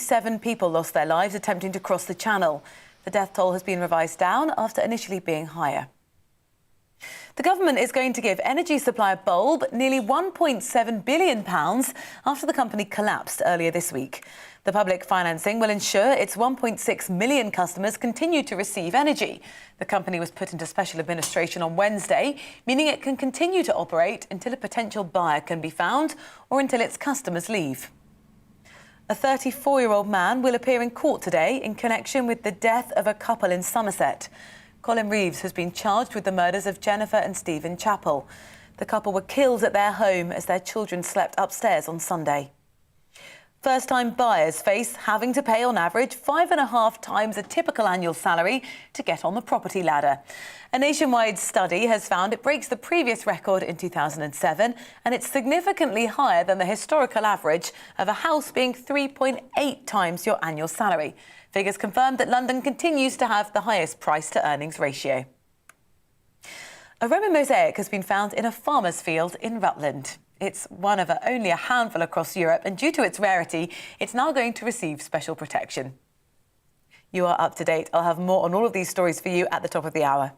27 people lost their lives attempting to cross the Channel. The death toll has been revised down after initially being higher. The government is going to give energy supplier Bulb nearly £1.7 billion after the company collapsed earlier this week. The public financing will ensure its 1.6 million customers continue to receive energy. The company was put into special administration on Wednesday, meaning it can continue to operate until a potential buyer can be found or until its customers leave. A 34-year-old man will appear in court today in connection with the death of a couple in Somerset. Colin Reeves has been charged with the murders of Jennifer and Stephen Chappell. The couple were killed at their home as their children slept upstairs on Sunday. First-time buyers face having to pay on average 5.5 times a typical annual salary to get on the property ladder. A nationwide study has found it breaks the previous record in 2007, and it's significantly higher than the historical average of a house being 3.8 times your annual salary. Figures confirm that London continues to have the highest price-to-earnings ratio. A Roman mosaic has been found in a farmer's field in Rutland. It's one of only a handful across Europe, and due to its rarity, it's now going to receive special protection. You are up to date. I'll have more on all of these stories for you at the top of the hour.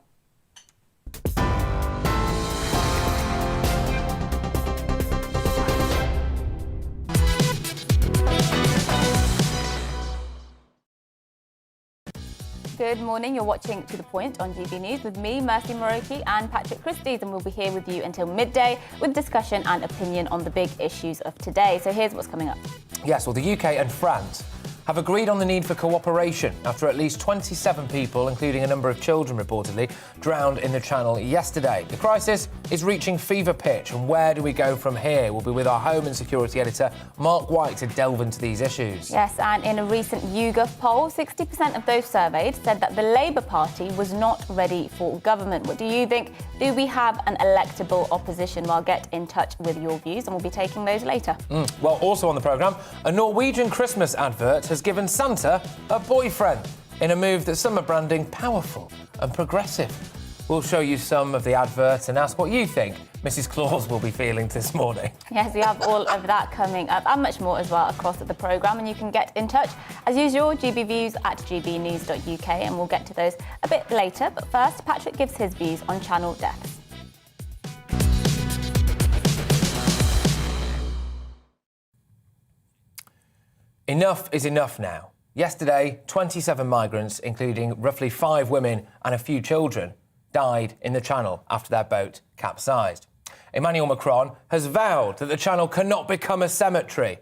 Good morning, you're watching To The Point on GBNews with me, Mercy Muroki, and Patrick Christys, and we'll be here with you until midday with discussion and opinion on the big issues of today. So here's what's coming up. Yes, well, the UK and France have agreed on the need for cooperation after at least 27 people, including a number of children reportedly, drowned in the Channel yesterday. The crisis is reaching fever pitch, and where do we go from here? We'll be with our Home and Security editor, Mark White, to delve into these issues. Yes, and in a recent YouGov poll, 60% of those surveyed said that the Labour Party was not ready for government. What do you think? Do we have an electable opposition? Well, get in touch with your views, and we'll be taking those later. Well, also on the programme, a Norwegian Christmas advert has given Santa a boyfriend in a move that some are branding powerful and progressive. We'll show you some of the adverts and ask what you think Mrs. Claus will be feeling this morning. Yes, we have all of that coming up and much more as well across the programme, and you can get in touch as usual, gbviews@gbnews.uk, and we'll get to those a bit later. But first, Patrick gives his views on channel deaths. Enough is enough now. Yesterday, 27 migrants, including roughly 5 women and a few children, died in the Channel after their boat capsized. Emmanuel Macron has vowed that the Channel cannot become a cemetery.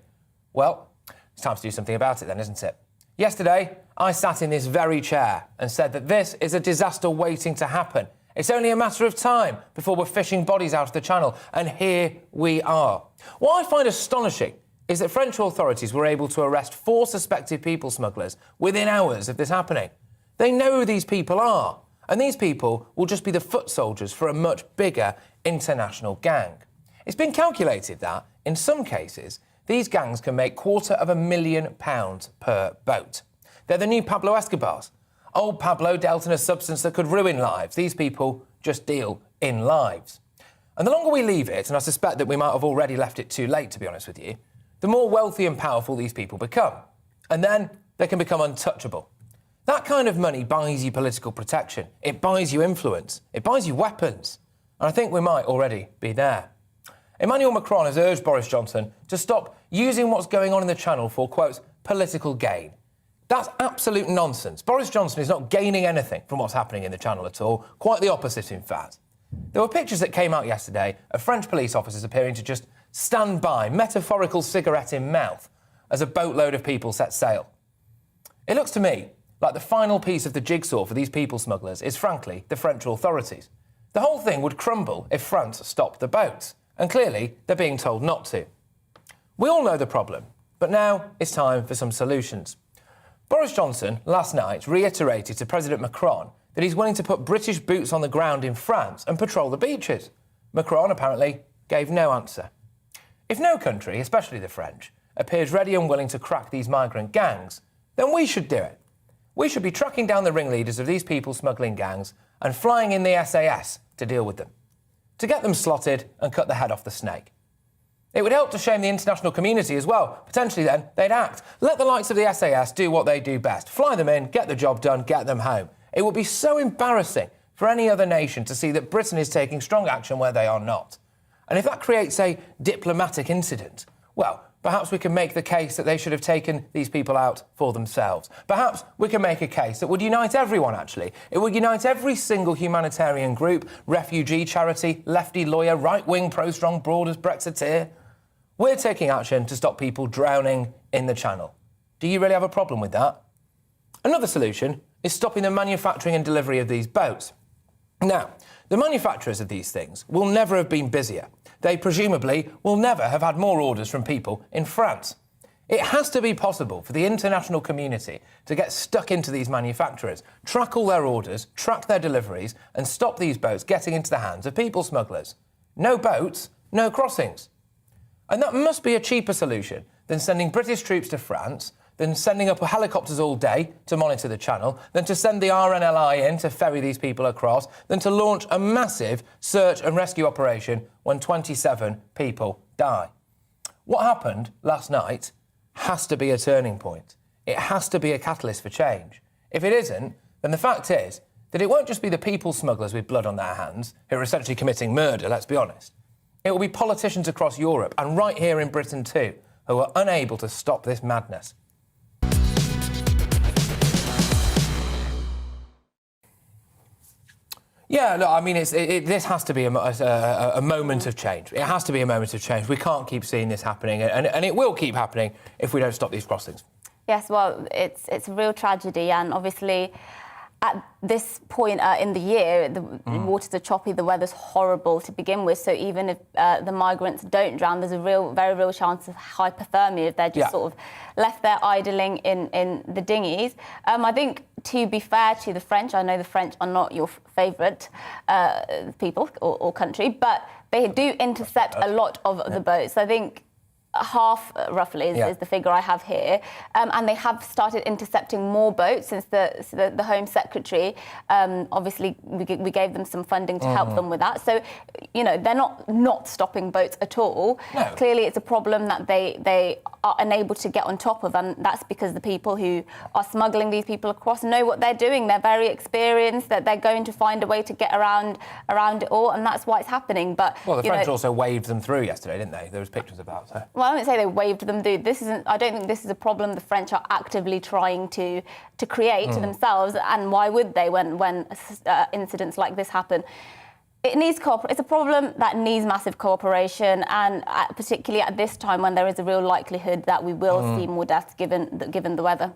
Well, it's time to do something about it then, isn't it? Yesterday, I sat in this very chair and said that this is a disaster waiting to happen. It's only a matter of time before we're fishing bodies out of the Channel, and here we are. What I find astonishing is that French authorities were able to arrest 4 suspected people smugglers within hours of this happening. They know who these people are, and these people will just be the foot soldiers for a much bigger international gang. It's been calculated that, in some cases, these gangs can make £250,000 per boat. They're the new Pablo Escobars. Old Pablo dealt in a substance that could ruin lives. These people just deal in lives. And the longer we leave it, and I suspect that we might have already left it too late, to be honest with you, the more wealthy and powerful these people become. And then they can become untouchable. That kind of money buys you political protection. It buys you influence. It buys you weapons. And I think we might already be there. Emmanuel Macron has urged Boris Johnson to stop using what's going on in the Channel for, quote, political gain. That's absolute nonsense. Boris Johnson is not gaining anything from what's happening in the Channel at all. Quite the opposite, in fact. There were pictures that came out yesterday of French police officers appearing to just stand by, metaphorical cigarette in mouth, as a boatload of people set sail. It looks to me like the final piece of the jigsaw for these people smugglers is, frankly, the French authorities. The whole thing would crumble if France stopped the boats, and clearly they're being told not to. We all know the problem, but now it's time for some solutions. Boris Johnson last night reiterated to President Macron that he's willing to put British boots on the ground in France and patrol the beaches. Macron apparently gave no answer. If no country, especially the French, appears ready and willing to crack these migrant gangs, then we should do it. We should be tracking down the ringleaders of these people smuggling gangs and flying in the SAS to deal with them, to get them slotted and cut the head off the snake. It would help to shame the international community as well. Potentially then, they'd act. Let the likes of the SAS do what they do best. Fly them in, get the job done, get them home. It would be so embarrassing for any other nation to see that Britain is taking strong action where they are not. And if that creates a diplomatic incident, well, perhaps we can make the case that they should have taken these people out for themselves. Perhaps we can make a case that would unite everyone, actually. It would unite every single humanitarian group, refugee charity, lefty lawyer, right-wing pro-strong borders, Brexiteer. We're taking action to stop people drowning in the Channel. Do you really have a problem with that? Another solution is stopping the manufacturing and delivery of these boats. Now, the manufacturers of these things will never have been busier. They presumably will never have had more orders from people in France. It has to be possible for the international community to get stuck into these manufacturers, track all their orders, track their deliveries, and stop these boats getting into the hands of people smugglers. No boats, no crossings. And that must be a cheaper solution than sending British troops to France, than sending up helicopters all day to monitor the Channel, than to send the RNLI in to ferry these people across, than to launch a massive search and rescue operation when 27 people die. What happened last night has to be a turning point. It has to be a catalyst for change. If it isn't, then the fact is that it won't just be the people smugglers with blood on their hands who are essentially committing murder, let's be honest. It will be politicians across Europe, and right here in Britain too, who are unable to stop this madness. Yeah, look, I mean, this has to be a moment of change. It has to be a moment of change. We can't keep seeing this happening, and it will keep happening if we don't stop these crossings. Yes, well, it's a real tragedy, and obviously at this point in the year, the waters are choppy, the weather's horrible to begin with, so even if the migrants don't drown, there's a very real chance of hypothermia if they're just sort of left there idling in the dinghies. I think, to be fair to the French, I know the French are not your favourite people or country, but they do intercept a lot of the boats. I think half, roughly, is the figure I have here. And they have started intercepting more boats since the Home Secretary. Obviously, we gave them some funding to help them with that. So, you know, they're not stopping boats at all. No. Clearly, it's a problem that they are unable to get on top of, and that's because the people who are smuggling these people across know what they're doing. They're very experienced, that they're going to find a way to get around it all, and that's why it's happening. But well, the French also waved them through yesterday, didn't they? There was pictures of that. So. Well, I wouldn't say they waved them through. I don't think this is a problem the French are actively trying to create themselves, and why would they when incidents like this happen? It needs it's a problem that needs massive cooperation, and particularly at this time when there is a real likelihood that we will see more deaths given the weather.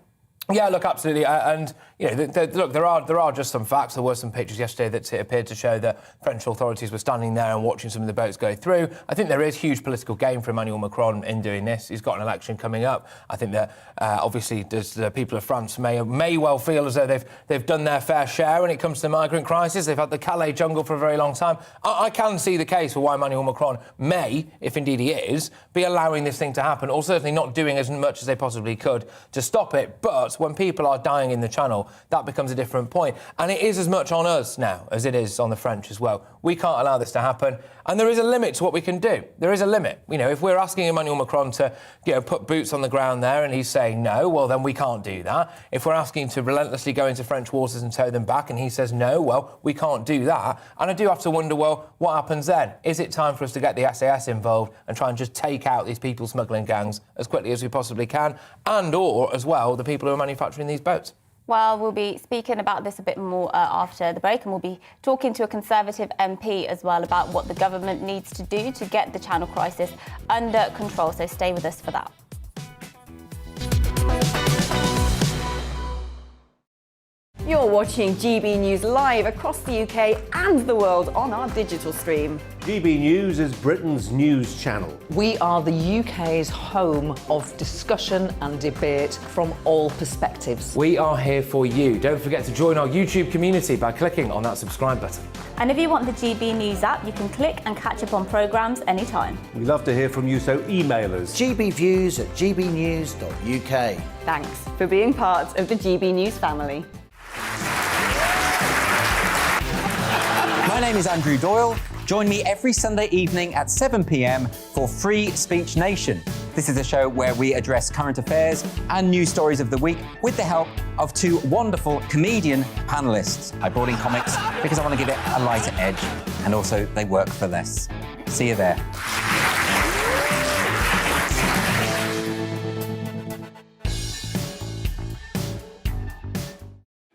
Yeah, look, absolutely, and you know, look, there are just some facts. There were some pictures yesterday that appeared to show that French authorities were standing there and watching some of the boats go through. I think there is huge political gain for Emmanuel Macron in doing this. He's got an election coming up. I think that obviously the people of France may well feel as though they've done their fair share when it comes to the migrant crisis. They've had the Calais jungle for a very long time. I can see the case for why Emmanuel Macron may, if indeed he is, be allowing this thing to happen, or certainly not doing as much as they possibly could to stop it. But when people are dying in the Channel, that becomes a different point. And it is as much on us now as it is on the French as well. We can't allow this to happen. And there is a limit to what we can do. There is a limit. You know, if we're asking Emmanuel Macron to, you know, put boots on the ground there and he's saying no, well, then we can't do that. If we're asking him to relentlessly go into French waters and tow them back and he says no, well, we can't do that. And I do have to wonder, well, what happens then? Is it time for us to get the SAS involved and try and just take out these people smuggling gangs as quickly as we possibly can? And or, as well, the people who are manufacturing these boats? Well, we'll be speaking about this a bit more after the break, and we'll be talking to a Conservative MP as well about what the government needs to do to get the Channel crisis under control. So stay with us for that. You're watching GB News live across the UK and the world on our digital stream. GB News is Britain's news channel. We are the UK's home of discussion and debate from all perspectives. We are here for you. Don't forget to join our YouTube community by clicking on that subscribe button. And if you want the GB News app, you can click and catch up on programmes anytime. We love to hear from you, so email us. gbviews@gbnews.uk. Thanks for being part of the GB News family. My name is Andrew Doyle, Join me every Sunday evening at 7 p.m. for Free Speech Nation. This is a show where we address current affairs and news stories of the week with the help of two wonderful comedian panellists. I brought in comics because I want to give it a lighter edge, and also they work for less. See you there.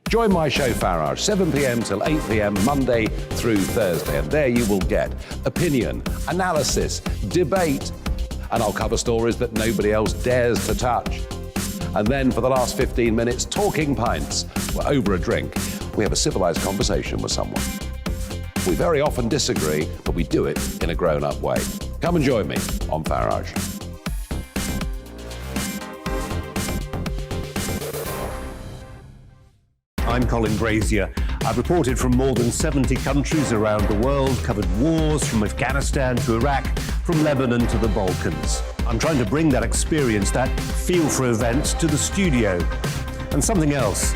Join my show Farage, 7 p.m. till 8 p.m. Monday through Thursday, and there you will get opinion, analysis, debate, and I'll cover stories that nobody else dares to touch. And then for the last 15 minutes, talking pints. We're over a drink. We have a civilised conversation with someone. We very often disagree, but we do it in a grown-up way. Come and join me on Farage. I'm Colin Brazier. I've reported from more than 70 countries around the world, covered wars from Afghanistan to Iraq, from Lebanon to the Balkans. I'm trying to bring that experience, that feel for events, to the studio. And something else,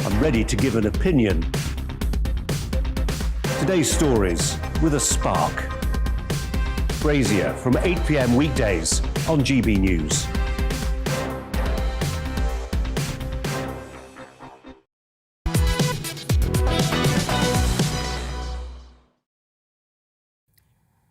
I'm ready to give an opinion. Today's stories with a spark. Brazier from 8 p.m. weekdays on GB News.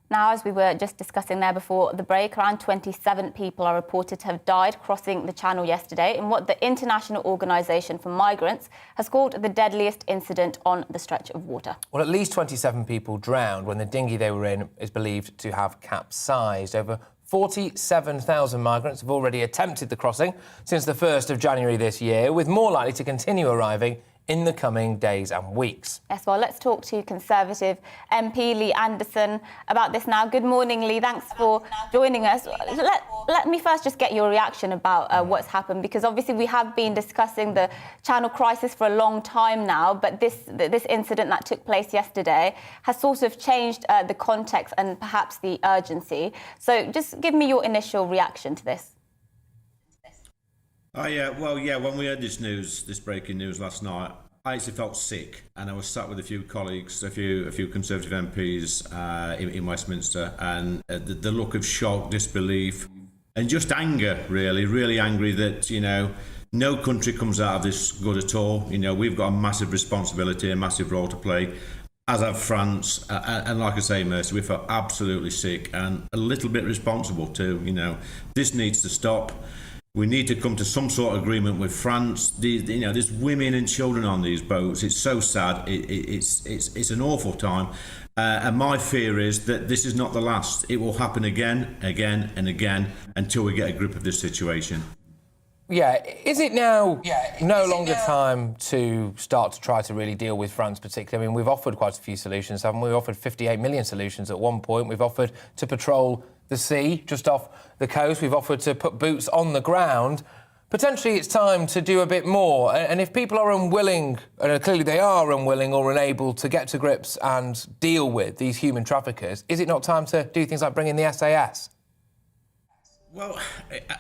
Now, as we were just discussing there before the break, around 27 people are reported to have died crossing the Channel yesterday in what the International Organisation for Migrants has called the deadliest incident on the stretch of water. Well, at least 27 people drowned when the dinghy they were in is believed to have capsized. Over 47,000 migrants have already attempted the crossing since the 1st of January this year, with more likely to continue arriving in the coming days and weeks. Yes, well, let's talk to Conservative MP Lee Anderson about this now. Good morning, Lee. Thanks for joining us. Let me first just get your reaction about what's happened, because obviously we have been discussing the Channel crisis for a long time now, but this incident that took place yesterday has sort of changed the context and perhaps the urgency. So just give me your initial reaction to this. When we heard this breaking news last night, I actually felt sick, and I was sat with a few colleagues, a few Conservative MPs in Westminster, and the look of shock, disbelief, and just anger, really angry that, no country comes out of this good at all. We've got a massive responsibility, a massive role to play, as have France, and like I say, Mercy, we felt absolutely sick and a little bit responsible too. This needs to stop. We need to come to some sort of agreement with France. There's women and children on these boats. It's so sad. It's an awful time. And my fear is that this is not the last. It will happen again and again until we get a grip of this situation. Yeah, is it now no longer time to start to try to really deal with France particularly? I mean, we've offered quite a few solutions, haven't we? We've offered 58 million solutions at one point. We've offered to patrol the sea just off the coast. We've offered to put boots on the ground. Potentially it's time to do a bit more. And if people are unwilling, and clearly they are unwilling or unable to get to grips and deal with these human traffickers, is it not time to do things like bring in the SAS? Well,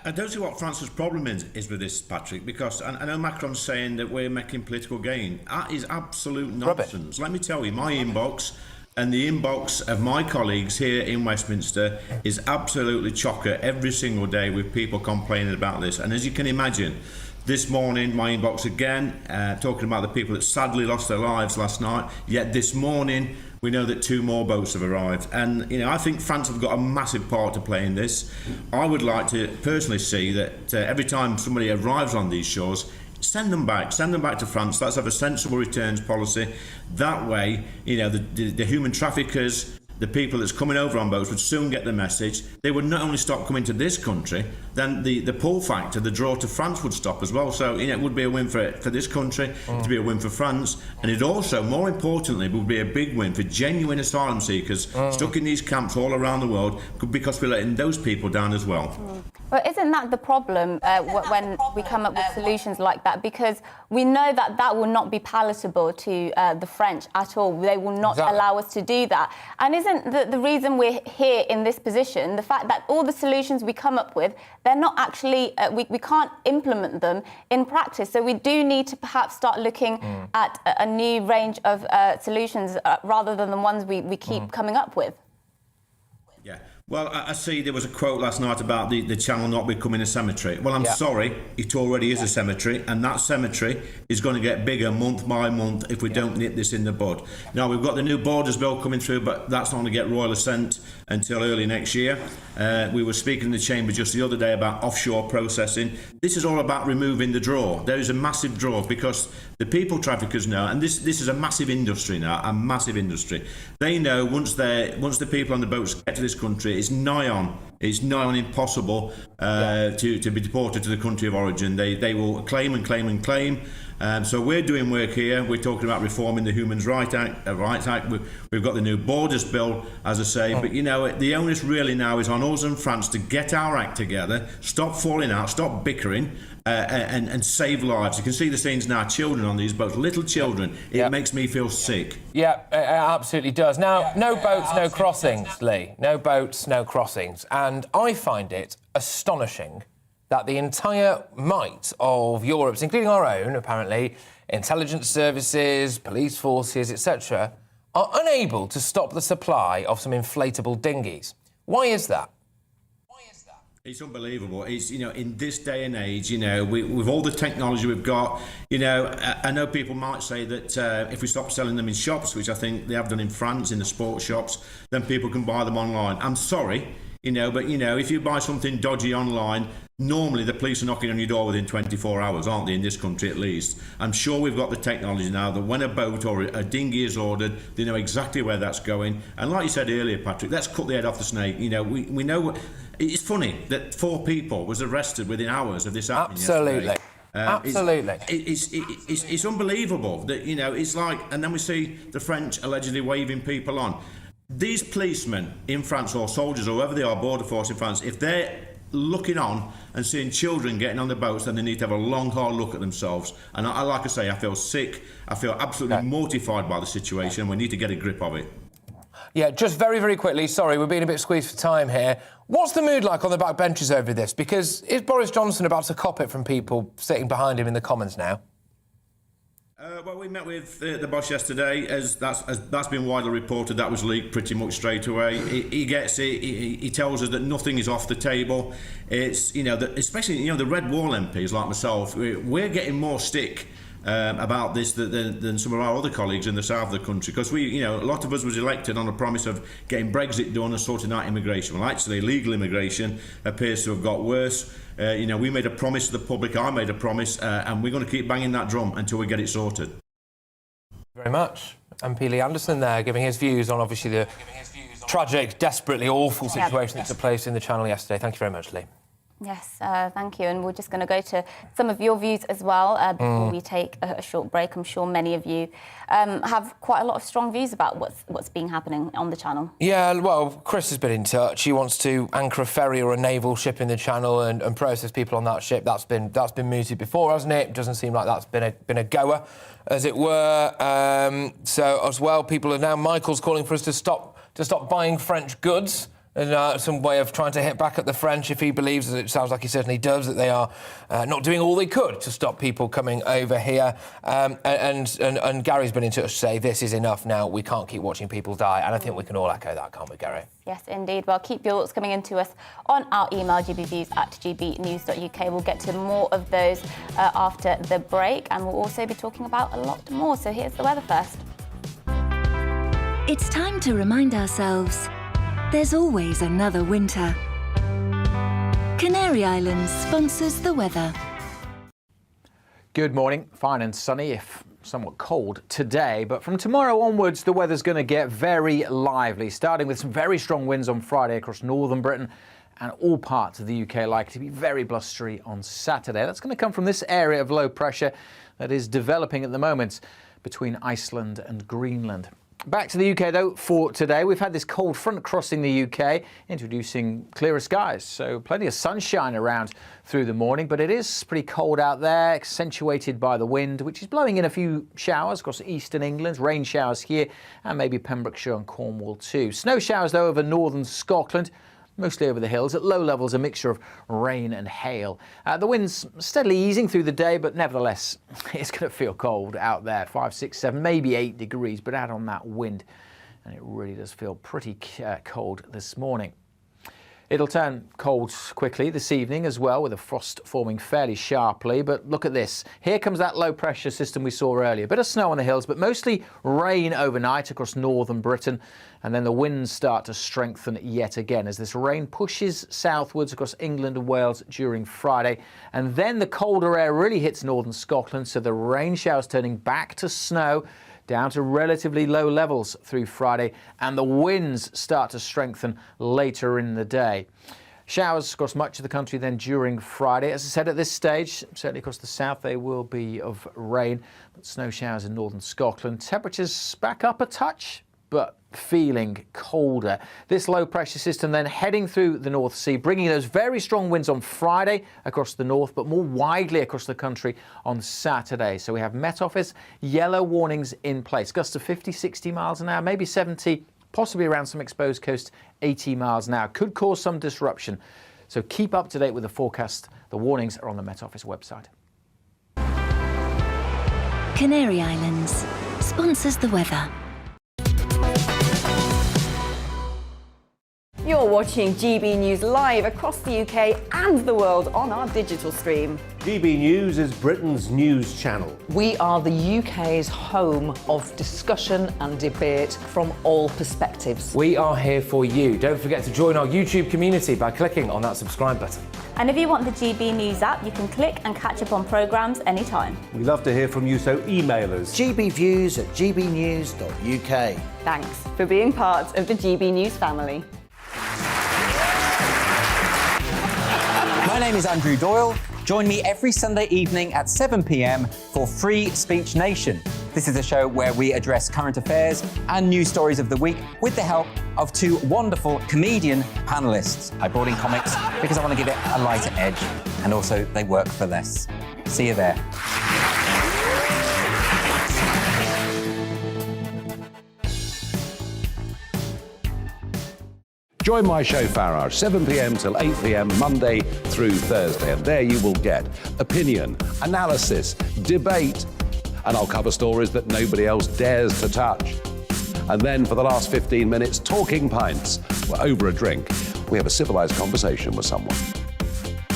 I don't see what France's problem is with this, Patrick, because I know Macron's saying that we're making political gain. That is absolute nonsense. Rubbish. Let me tell you, my inbox and the inbox of my colleagues here in Westminster is absolutely chocker every single day with people complaining about this. And as you can imagine, this morning, my inbox again, talking about the people that sadly lost their lives last night. Yet this morning, we know that 2 more boats have arrived. And, I think France have got a massive part to play in this. I would like to personally see that every time somebody arrives on these shores, send them back to France. Let's have a sensible returns policy. That way, the human traffickers, the people that's coming over on boats would soon get the message. They would not only stop coming to this country, then the pull factor, the draw to France would stop as well. So, it would be a win for this country, to be a win for France. And it also, more importantly, would be a big win for genuine asylum seekers stuck in these camps all around the world, because we're letting those people down as well. Well, isn't that the problem when we come up with solutions like that? Because we know that will not be palatable to the French at all. They will not allow us to do that. And isn't the reason we're here in this position the fact that all the solutions we come up with, they're not actually, we can't implement them in practice. So we do need to perhaps start looking at a new range of solutions rather than the ones we keep coming up with. Yeah. Well, I see there was a quote last night about the channel not becoming a cemetery. Well, I'm sorry, it already is a cemetery, and that cemetery is going to get bigger month by month if we don't nip this in the bud. Now, we've got the new Borders Bill coming through, but that's not going to get royal assent until early next year. We were speaking in the Chamber just the other day about offshore processing. This is all about removing the draw. There is a massive draw because the people traffickers know, and this is a massive industry now, a massive industry. They know once the people on the boats get to this country, it's nigh on impossible to be deported to the country of origin. They will claim and claim and claim. So we're doing work here. We're talking about reforming the Human Rights Act. We've got the new Borders Bill, as I say. But, you know, the onus really now is on us and France to get our act together, stop falling out, stop bickering, and save lives. You can see the scenes now, children on these boats, little children. It makes me feel sick. Yeah, it absolutely does. Now, no boats, no crossings, Lee. No boats, no crossings. And I find it astonishing that the entire might of Europe's, including our own, apparently, intelligence services, police forces, etc., are unable to stop the supply of some inflatable dinghies. Why is that? It's unbelievable. It's, you know, in this day and age, you know, with all the technology we've got, you know, I know people might say that if we stop selling them in shops, which I think they have done in France, in the sports shops, then people can buy them online. I'm sorry, you know, but, you know, if you buy something dodgy online, normally the police are knocking on your door within 24 hours, aren't they, in this country at least? I'm sure we've got the technology now that when a boat or a dinghy is ordered, they know exactly where that's going. And like you said earlier, Patrick, let's cut the head off the snake. You know, we know... It's funny that 4 people was arrested within hours of this happening. Absolutely. Absolutely. It's unbelievable that, you know, it's like... And then we see the French allegedly waving people on. These policemen in France, or soldiers, or whoever they are, border force in France, if they're looking on and seeing children getting on the boats, then they need to have a long, hard look at themselves. And I like I say, I feel sick. I feel absolutely mortified by the situation. We need to get a grip of it. Yeah, just very, very quickly, sorry, we're being a bit squeezed for time here. What's the mood like on the back benches over this? Because is Boris Johnson about to cop it from people sitting behind him in the Commons now? Well, we met with the boss yesterday, as that's been widely reported. That was leaked pretty much straight away. He gets it. He tells us that nothing is off the table. It's, you know, especially, you know, the Red Wall MPs like myself, we're getting more stick about this than some of our other colleagues in the south of the country, because we, you know, a lot of us was elected on a promise of getting Brexit done and sorting out immigration. Well, actually, illegal immigration appears to have got worse. You know, we made a promise to the public. I made a promise, and we're going to keep banging that drum until we get it sorted. Very much. MP Lee Anderson there, giving his views on obviously the tragic, desperately awful situation that took place in the Channel yesterday. Thank you very much, Lee. Yes, thank you. And we're just going to go to some of your views as well before we take a short break. I'm sure many of you have quite a lot of strong views about what's been happening on the Channel. Yeah, well, Chris has been in touch. He wants to anchor a ferry or a naval ship in the Channel and process people on that ship. That's been mooted before, hasn't it? It doesn't seem like that's been a goer, as it were. So as well, people are now... Michael's calling for us to stop buying French goods. And some way of trying to hit back at the French, if he believes, as it sounds like he certainly does, that they are not doing all they could to stop people coming over here. And Gary's been in touch to say this is enough now. We can't keep watching people die. And I think we can all echo that, can't we, Gary? Yes, indeed. Well, keep your thoughts coming into us on our email, gbviews@gbnews.uk. We'll get to more of those after the break. And we'll also be talking about a lot more. So here's the weather first. It's time to remind ourselves there's always another winter. Canary Islands sponsors the weather. Good morning. Fine and sunny, if somewhat cold today, but from tomorrow onwards the weather's going to get very lively, starting with some very strong winds on Friday across northern Britain, and all parts of the UK likely to be very blustery on Saturday. That's going to come from this area of low pressure that is developing at the moment between Iceland and Greenland. Back to the UK, though, for today. We've had this cold front crossing the UK, introducing clearer skies. So plenty of sunshine around through the morning, but it is pretty cold out there, accentuated by the wind, which is blowing in a few showers across eastern England, rain showers here, and maybe Pembrokeshire and Cornwall too. Snow showers, though, over northern Scotland. mostly over the hills. At low levels, a mixture of rain and hail. The wind's steadily easing through the day, but nevertheless, it's going to feel cold out there. 5, 6, 7, maybe 8 degrees, but add on that wind, and it really does feel pretty cold this morning. It'll turn cold quickly this evening as well, with the frost forming fairly sharply. But look at this. Here comes that low pressure system we saw earlier. A bit of snow on the hills, but mostly rain overnight across northern Britain. And then the winds start to strengthen yet again as this rain pushes southwards across England and Wales during Friday. And then the colder air really hits northern Scotland, so the rain showers turning back to snow, down to relatively low levels through Friday, and the winds start to strengthen later in the day. Showers across much of the country then during Friday. As I said, at this stage, certainly across the south, they will be of rain, but snow showers in northern Scotland. Temperatures back up a touch, but feeling colder. This low pressure system then heading through the North Sea, bringing those very strong winds on Friday across the north, but more widely across the country on Saturday. So we have Met Office yellow warnings in place. Gusts of 50, 60 miles an hour, maybe 70, possibly around some exposed coast, 80 miles an hour. Could cause some disruption. So keep up to date with the forecast. The warnings are on the Met Office website. Canary Islands sponsors the weather. You're watching GB News live across the UK and the world on our digital stream. GB News is Britain's news channel. We are the UK's home of discussion and debate from all perspectives. We are here for you. Don't forget to join our YouTube community by clicking on that subscribe button. And if you want the GB News app, you can click and catch up on programmes anytime. We love to hear from you, so email us. gbviews@gbnews.uk. Thanks for being part of the GB News family. My name is Andrew Doyle. Join me every Sunday evening at 7 p.m. for Free Speech Nation. This is a show where we address current affairs and news stories of the week with the help of two wonderful comedian panellists. I brought in comics because I want to give it a lighter edge, and also they work for less. See you there. Join my show Farage, 7 p.m. till 8 p.m. Monday through Thursday, and there you will get opinion, analysis, debate, and I'll cover stories that nobody else dares to touch. And then for the last 15 minutes, talking pints. We're over a drink. We have a civilised conversation with someone.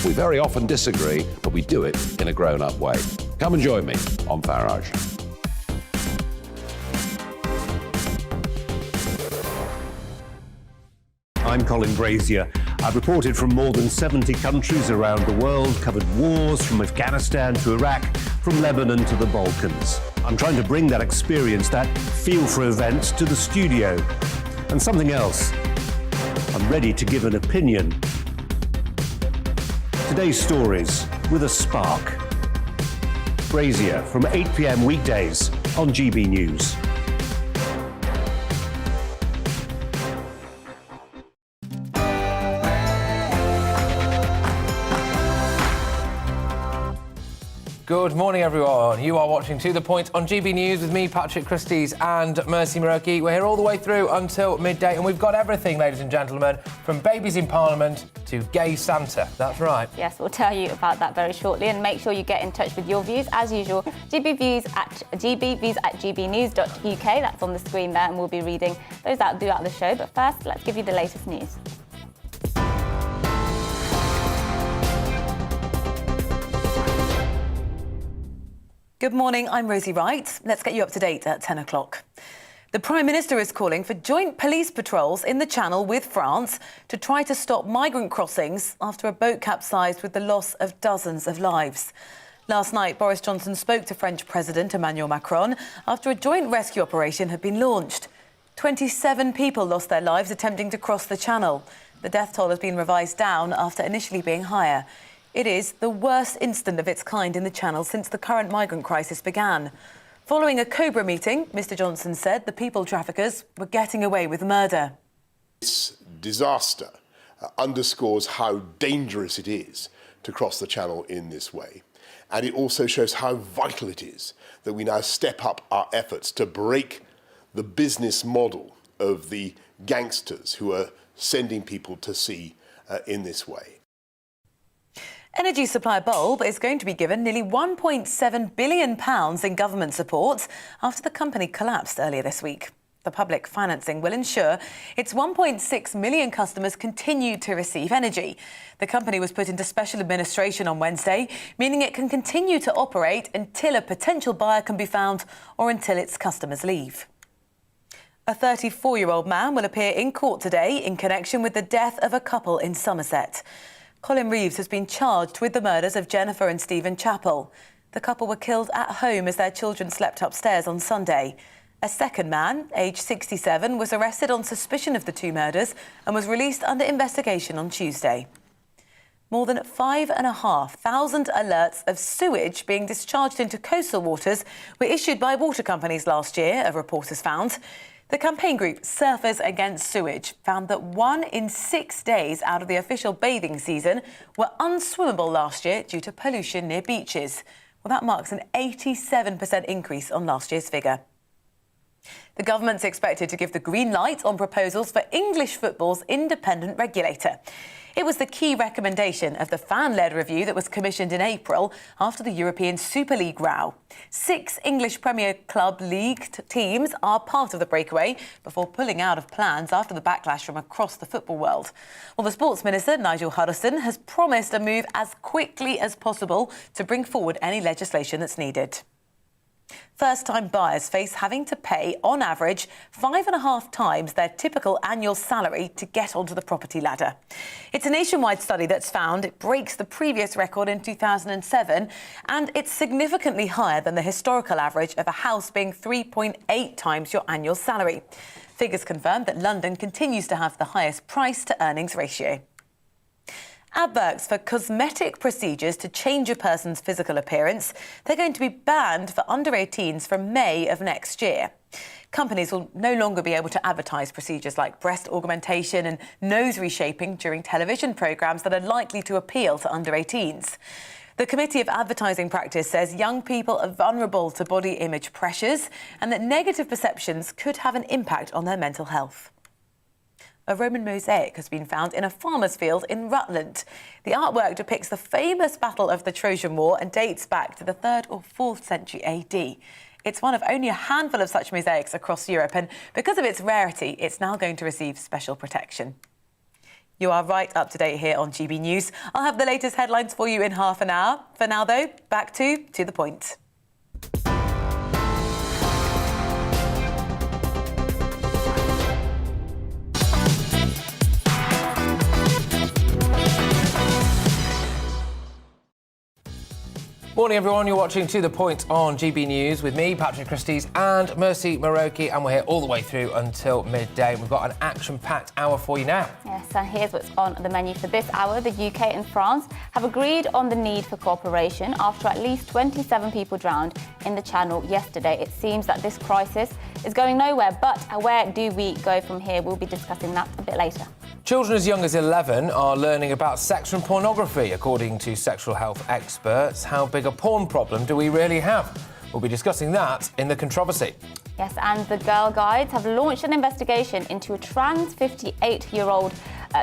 We very often disagree, but we do it in a grown-up way. Come and join me on Farage. I'm Colin Brazier. I've reported from more than 70 countries around the world, covered wars from Afghanistan to Iraq, from Lebanon to the Balkans. I'm trying to bring that experience, that feel for events, to the studio. And something else. I'm ready to give an opinion. Today's stories with a spark. Brazier from 8 p.m. weekdays on GB News. Good morning, everyone. You are watching To The Point on GB News with me, Patrick, Christys and Mercy Muroki. We're here all the way through until midday, and we've got everything, ladies and gentlemen, from babies in Parliament to gay Santa. That's right. Yes, we'll tell you about that very shortly, and make sure you get in touch with your views, as usual. gbviews at gbnews.uk. That's on the screen there, and we'll be reading those out throughout the show. But first, let's give you the latest news. Good morning, I'm Rosie Wright. Let's get you up to date at 10 o'clock. The Prime Minister is calling for joint police patrols in the Channel with France to try to stop migrant crossings after a boat capsized with the loss of dozens of lives. Last night, Boris Johnson spoke to French President Emmanuel Macron after a joint rescue operation had been launched. 27 people lost their lives attempting to cross the Channel. The death toll has been revised down after initially being higher. It is the worst incident of its kind in the Channel since the current migrant crisis began. Following a Cobra meeting, Mr Johnson said the people traffickers were getting away with murder. This disaster underscores how dangerous it is to cross the Channel in this way. And it also shows how vital it is that we now step up our efforts to break the business model of the gangsters who are sending people to sea in this way. Energy supply Bulb is going to be given nearly £1.7 billion in government support after the company collapsed earlier this week. The public financing will ensure its 1.6 million customers continue to receive energy. The company was put into special administration on Wednesday, meaning it can continue to operate until a potential buyer can be found or until its customers leave. A 34-year-old man will appear in court today in connection with the death of a couple in Somerset. Colin Reeves has been charged with the murders of Jennifer and Stephen Chappell. The couple were killed at home as their children slept upstairs on Sunday. A second man, aged 67, was arrested on suspicion of the two murders and was released under investigation on Tuesday. More than 5,500 alerts of sewage being discharged into coastal waters were issued by water companies last year, a report has found. The campaign group Surfers Against Sewage found that 1 in 6 days out of the official bathing season were unswimmable last year due to pollution near beaches. Well, that marks an 87% increase on last year's figure. The government's expected to give the green light on proposals for English football's independent regulator. It was the key recommendation of the fan-led review that was commissioned in April after the European Super League row. 6 English Premier Club League teams are part of the breakaway before pulling out of plans after the backlash from across the football world. Well, the Sports Minister, Nigel Huddleston, has promised a move as quickly as possible to bring forward any legislation that's needed. First-time buyers face having to pay, on average, 5.5 times their typical annual salary to get onto the property ladder. It's a nationwide study that's found it breaks the previous record in 2007, and it's significantly higher than the historical average of a house being 3.8 times your annual salary. Figures confirm that London continues to have the highest price-to-earnings ratio. Adverts for cosmetic procedures to change a person's physical appearance, they're going to be banned for under 18s from May of next year. Companies will no longer be able to advertise procedures like breast augmentation and nose reshaping during television programmes that are likely to appeal to under 18s. The Committee of Advertising Practice says young people are vulnerable to body image pressures and that negative perceptions could have an impact on their mental health. A Roman mosaic has been found in a farmer's field in Rutland. The artwork depicts the famous Battle of the Trojan War and dates back to the 3rd or 4th century AD. It's one of only a handful of such mosaics across Europe, and because of its rarity, it's now going to receive special protection. You are right up to date here on GB News. I'll have the latest headlines for you in half an hour. For now, though, back to the point. Morning everyone, you're watching To The Point on GB News with me, Patrick Christys and Mercy Muroki, and we're here all the way through until midday. We've got an action-packed hour for you now. Yes, and here's what's on the menu for this hour. The UK and France have agreed on the need for cooperation after at least 27 people drowned in the Channel yesterday. It seems that this crisis is going nowhere, but where do we go from here? We'll be discussing that a bit later. Children as young as 11 are learning about sex and pornography, according to sexual health experts. How big a porn problem do we really have? We'll be discussing that in The Controversy. Yes, and the Girl Guides have launched an investigation into a trans 58-year-old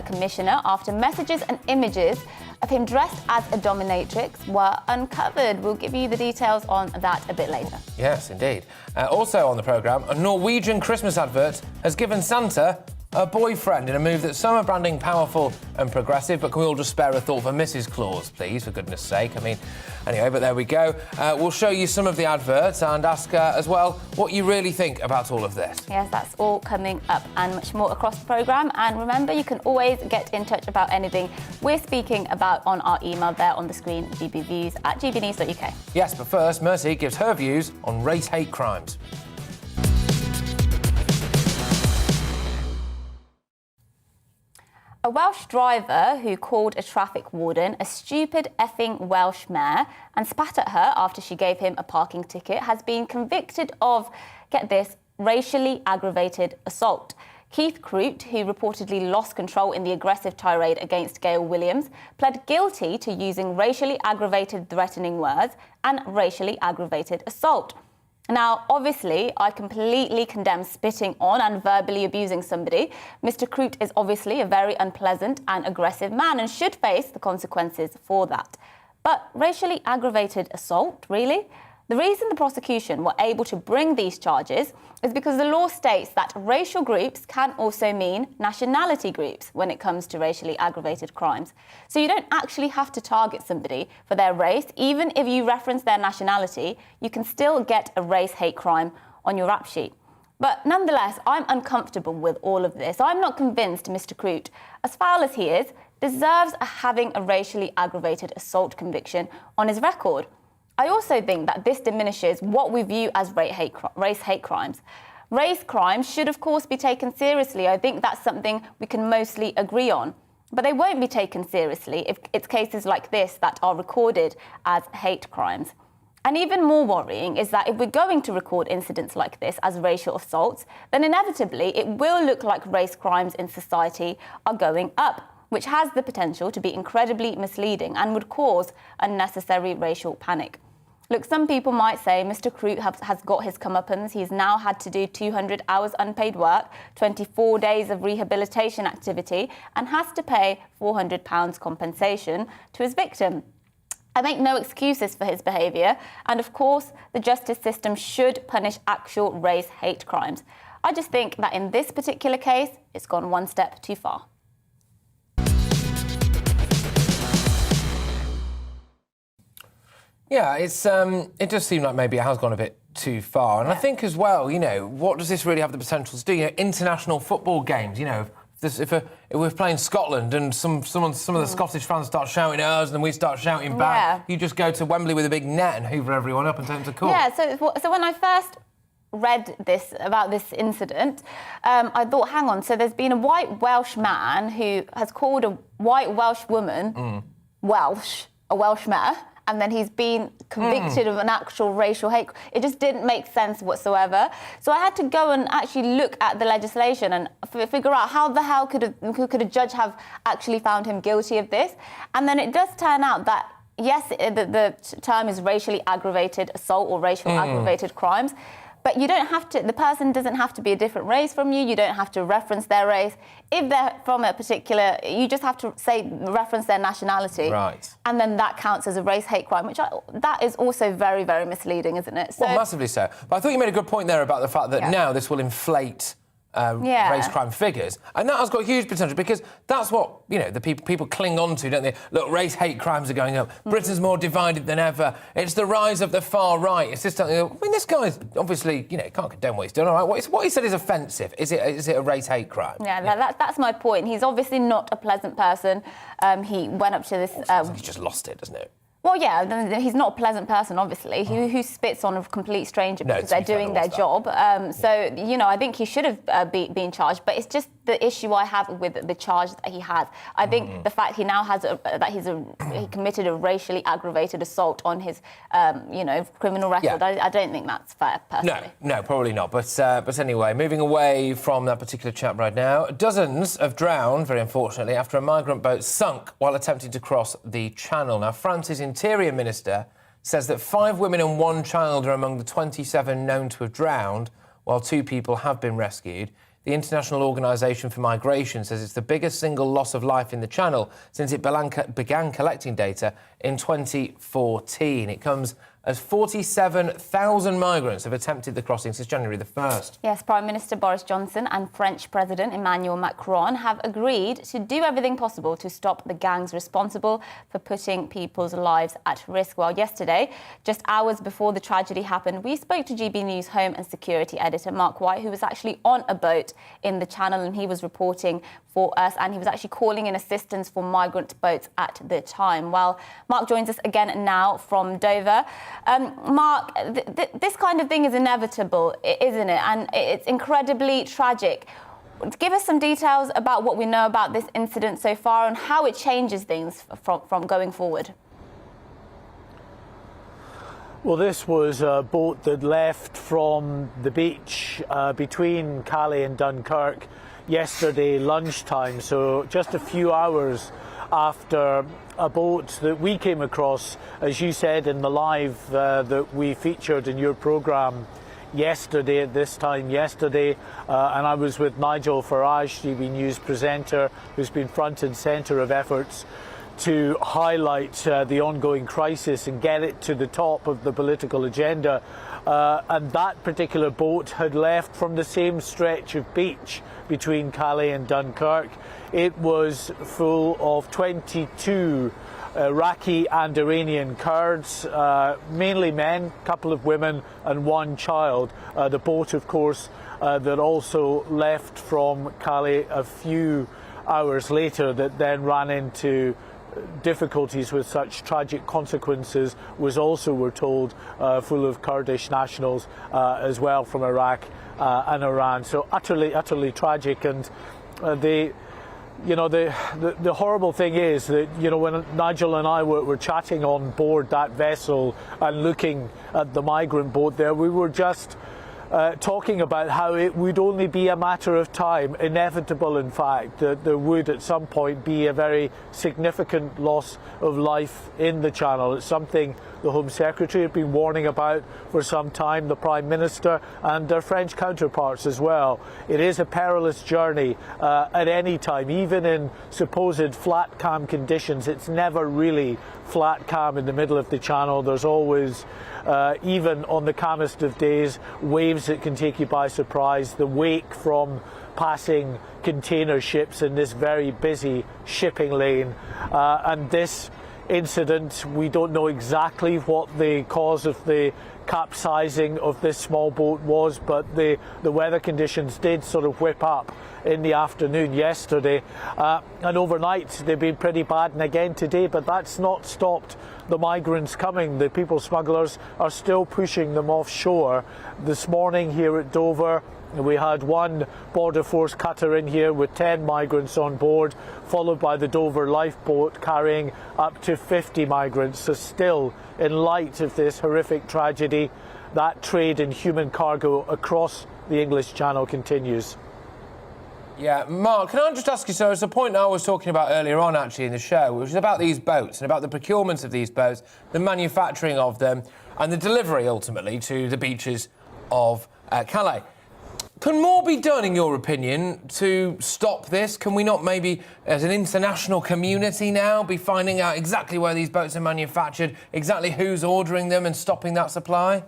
commissioner after messages and images of him dressed as a dominatrix were uncovered. We'll give you the details on that a bit later. Yes, indeed. Also on the programme, a Norwegian Christmas advert has given Santa a boyfriend in a move that some are branding powerful and progressive, but can we all just spare a thought for Mrs. Claus, please, for goodness sake? I mean, anyway, but there we go. We'll show you some of the adverts and ask as well what you really think about all of this. Yes, that's all coming up and much more across the programme. And remember, you can always get in touch about anything we're speaking about on our email there on the screen, gbviews@gbnews.uk. Yes, but first, Mercy gives her views on race hate crimes. A Welsh driver who called a traffic warden a stupid effing Welsh mare and spat at her after she gave him a parking ticket has been convicted of, get this, racially aggravated assault. Keith Croot, who reportedly lost control in the aggressive tirade against Gail Williams, pled guilty to using racially aggravated threatening words and racially aggravated assault. Now, obviously, I completely condemn spitting on and verbally abusing somebody. Mr. Croot is obviously a very unpleasant and aggressive man and should face the consequences for that. But racially aggravated assault, really? The reason the prosecution were able to bring these charges is because the law states that racial groups can also mean nationality groups when it comes to racially aggravated crimes. So you don't actually have to target somebody for their race. Even if you reference their nationality, you can still get a race hate crime on your rap sheet. But nonetheless, I'm uncomfortable with all of this. I'm not convinced Mr. Croot, as foul as he is, deserves having a racially aggravated assault conviction on his record. I also think that this diminishes what we view as race hate crimes. Race crimes should, of course, be taken seriously. I think that's something we can mostly agree on. But they won't be taken seriously if it's cases like this that are recorded as hate crimes. And even more worrying is that if we're going to record incidents like this as racial assaults, then inevitably it will look like race crimes in society are going up, which has the potential to be incredibly misleading and would cause unnecessary racial panic. Look, some people might say Mr. Croot has got his comeuppance. He's now had to do 200 hours unpaid work, 24 days of rehabilitation activity, and has to pay £400 compensation to his victim. I make no excuses for his behaviour, and of course, the justice system should punish actual race hate crimes. I just think that in this particular case, it's gone one step too far. Yeah, it does seem like maybe it has gone a bit too far. And I think as well, you know, what does this really have the potential to do? You know, international football games, you know, if we're playing Scotland and some of the Scottish fans start shouting at us and then we start shouting back, you just go to Wembley with a big net and hoover everyone up and take them to court. Yeah, so when I first read about this incident, I thought, hang on, so there's been a white Welsh man who has called a white Welsh woman a Welsh mare, and then he's been convicted of an actual racial hate. It just didn't make sense whatsoever. So I had to go and actually look at the legislation and figure out how the hell could a judge have actually found him guilty of this. And then it does turn out that, yes, the term is racially aggravated assault or racial aggravated crimes. But you don't have to, the person doesn't have to be a different race from you. You don't have to reference their race. If they're from a particular, you just have to reference their nationality. Right. And then that counts as a race hate crime, that is also very, very misleading, isn't it? So, well, massively so. But I thought you made a good point there about the fact that now this will inflate race crime figures. And that has got huge potential because that's what, you know, the people cling on to, don't they? Look, race hate crimes are going up. Britain's more divided than ever. It's the rise of the far right. It's just, I mean, this guy's obviously, you know, can't condemn what he's done, all right? What he said is offensive. Is it a race hate crime? Yeah, that's my point. He's obviously not a pleasant person. He went up to this... he's just lost it, doesn't it? Well, yeah, he's not a pleasant person, obviously, who spits on a complete stranger because they're doing their job. So, you know, I think he should have been charged, but it's just the issue I have with the charge that he has. I think the fact he now has he committed a racially aggravated assault on his, you know, criminal record. I don't think that's fair, personally. No, probably not. But anyway, moving away from that particular chat right now, dozens have drowned, very unfortunately, after a migrant boat sunk while attempting to cross the Channel. Now, France's Interior Minister says that 5 women and 1 child are among the 27 known to have drowned, while 2 people have been rescued. The International Organisation for Migration says it's the biggest single loss of life in the Channel since it began collecting data in 2014. It comes as 47,000 migrants have attempted the crossing since January the 1st. Yes, Prime Minister Boris Johnson and French President Emmanuel Macron have agreed to do everything possible to stop the gangs responsible for putting people's lives at risk. Well, yesterday, just hours before the tragedy happened, we spoke to GBNews Home and Security Editor Mark White, who was actually on a boat in the Channel, and he was reporting for us, and he was actually calling in assistance for migrant boats at the time. Well, Mark joins us again now from Dover. Mark, this kind of thing is inevitable, isn't it? And it's incredibly tragic. Give us some details about what we know about this incident so far and how it changes things from going forward. Well, this was a boat that left from the beach between Calais and Dunkirk yesterday lunchtime, so just a few hours after a boat that we came across, as you said in the live that we featured in your programme yesterday at this time yesterday, and I was with Nigel Farage, GBNews presenter, who's been front and centre of efforts to highlight the ongoing crisis and get it to the top of the political agenda. And that particular boat had left from the same stretch of beach between Calais and Dunkirk. It was full of 22 Iraqi and Iranian Kurds, mainly men, a couple of women and one child. The boat, of course, that also left from Calais a few hours later, that then ran into difficulties with such tragic consequences, was also, we're told, full of Kurdish nationals as well from Iraq and Iran. So utterly tragic. And the horrible thing is that, when Nigel and I were chatting on board that vessel and looking at the migrant boat there, we were just talking about how it would only be a matter of time, inevitable in fact, that there would at some point be a very significant loss of life in the Channel. It's something the Home Secretary had been warning about for some time, the Prime Minister and their French counterparts as well. It is a perilous journey at any time, even in supposed flat calm conditions. It's never really flat calm in the middle of the Channel. There's always, even on the calmest of days, waves that can take you by surprise, the wake from passing container ships in this very busy shipping lane. And this incident, we don't know exactly what the cause of the capsizing of this small boat was, but the weather conditions did sort of whip up in the afternoon yesterday, and overnight they've been pretty bad, and again today, but that's not stopped the migrants coming. The people smugglers are still pushing them offshore. This morning here at Dover, we had one Border Force cutter in here with 10 migrants on board, followed by the Dover lifeboat carrying up to 50 migrants. So still, in light of this horrific tragedy, that trade in human cargo across the English Channel continues. Yeah, Mark, can I just ask you, so it's a point I was talking about earlier on actually in the show, which is about these boats and about the procurement of these boats, the manufacturing of them and the delivery ultimately to the beaches of Calais. Can more be done, in your opinion, to stop this? Can we not maybe, as an international community now, be finding out exactly where these boats are manufactured, exactly who's ordering them and stopping that supply?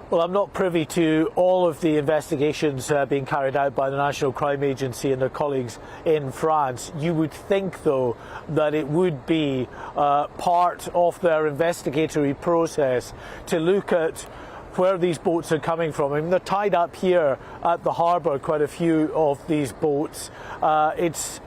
Well, I'm not privy to all of the investigations being carried out by the National Crime Agency and their colleagues in France. You would think, though, that it would be part of their investigatory process to look at where these boats are coming from. I mean, they're tied up here at the harbour, quite a few of these boats. It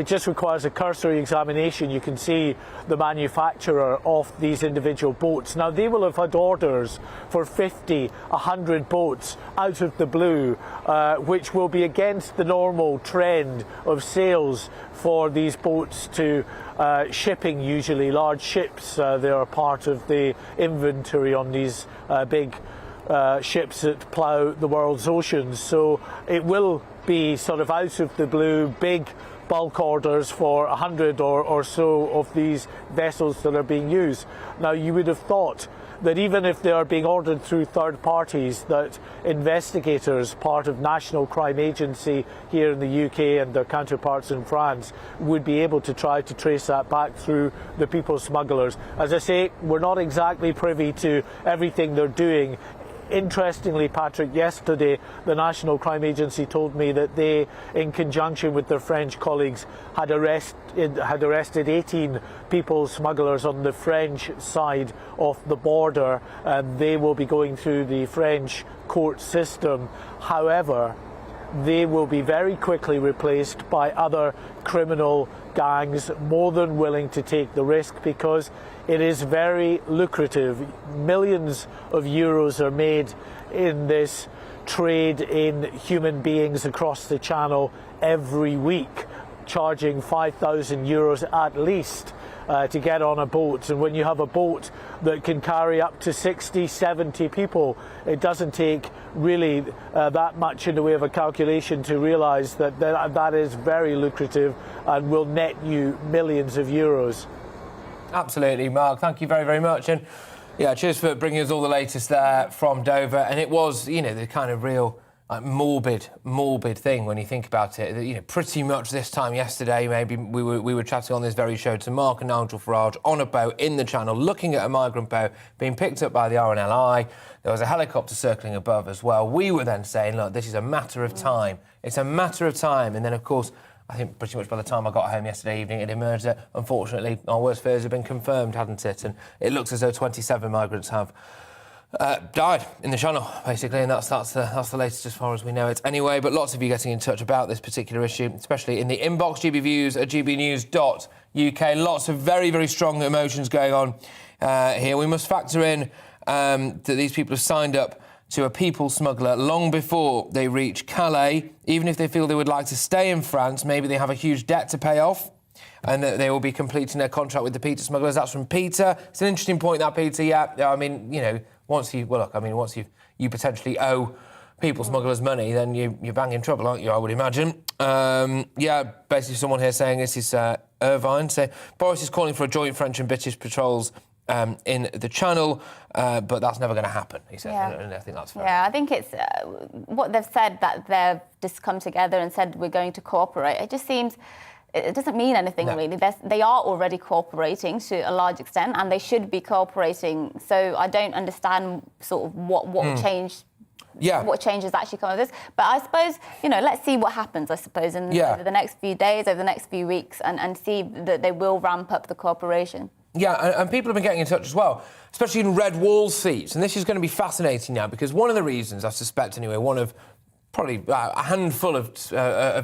just requires a cursory examination. You can see the manufacturer of these individual boats. Now, they will have had orders for 50, 100 boats out of the blue, which will be against the normal trend of sales for these boats to shipping, usually large ships. They are part of the inventory on these big ships that plough the world's oceans. So it will be sort of out of the blue, big bulk orders for 100 or so of these vessels that are being used. Now, you would have thought that even if they are being ordered through third parties, that investigators, part of National Crime Agency here in the UK and their counterparts in France, would be able to try to trace that back through the people smugglers. As I say, we're not exactly privy to everything they're doing. Interestingly, Patrick, yesterday the National Crime Agency told me that they, in conjunction with their French colleagues, had arrested 18 people smugglers on the French side of the border, and they will be going through the French court system. However, they will be very quickly replaced by other criminal gangs more than willing to take the risk, because it is very lucrative. Millions of euros are made in this trade in human beings across the Channel every week, charging 5,000 euros at least to get on a boat. And when you have a boat that can carry up to 60, 70 people, it doesn't take really that much in the way of a calculation to realise that that is very lucrative and will net you millions of euros. Absolutely, Mark. Thank you very, very much. And Yeah, cheers for bringing us all the latest there from Dover. And it was, you know, the kind of real morbid thing when you think about it. You know, pretty much this time yesterday, maybe we were chatting on this very show to Mark and Nigel Farage on a boat in the Channel, looking at a migrant boat being picked up by the RNLI. There was a helicopter circling above as well. We were then saying, look, this is a matter of time. It's a matter of time. And then, of course, I think pretty much by the time I got home yesterday evening, it emerged that, unfortunately, our worst fears have been confirmed, hadn't it? And it looks as though 27 migrants have died in the Channel, basically, and that's the latest as far as we know it. Anyway, but lots of you getting in touch about this particular issue, especially in the inbox, gbviews@gbnews.uk. Lots of very, very strong emotions going on here. We must factor in that these people have signed up to a people smuggler long before they reach Calais. Even if they feel they would like to stay in France, maybe they have a huge debt to pay off, and that they will be completing their contract with the Peter smugglers. That's from Peter. It's an interesting point, that, Peter. Yeah, I mean, you know, once you potentially owe people smugglers money, then you're bang in trouble, aren't you, I would imagine. Yeah, basically someone here saying, this is Irvine, say, Boris is calling for a joint French and British patrols in the Channel, but that's never going to happen, he said. Yeah. And I think that's fair. Yeah, I think it's what they've said, that they've just come together and said we're going to cooperate. It just seems... It doesn't mean anything, really. They are already cooperating to a large extent, and they should be cooperating. So I don't understand sort of what change... Yeah. What changes actually come of this. But I suppose, you know, let's see what happens, I suppose, over the next few days, over the next few weeks, and see that they will ramp up the cooperation. Yeah, and people have been getting in touch as well, especially in red wall seats. And this is going to be fascinating now, because one of the reasons, I suspect anyway, one of probably a handful of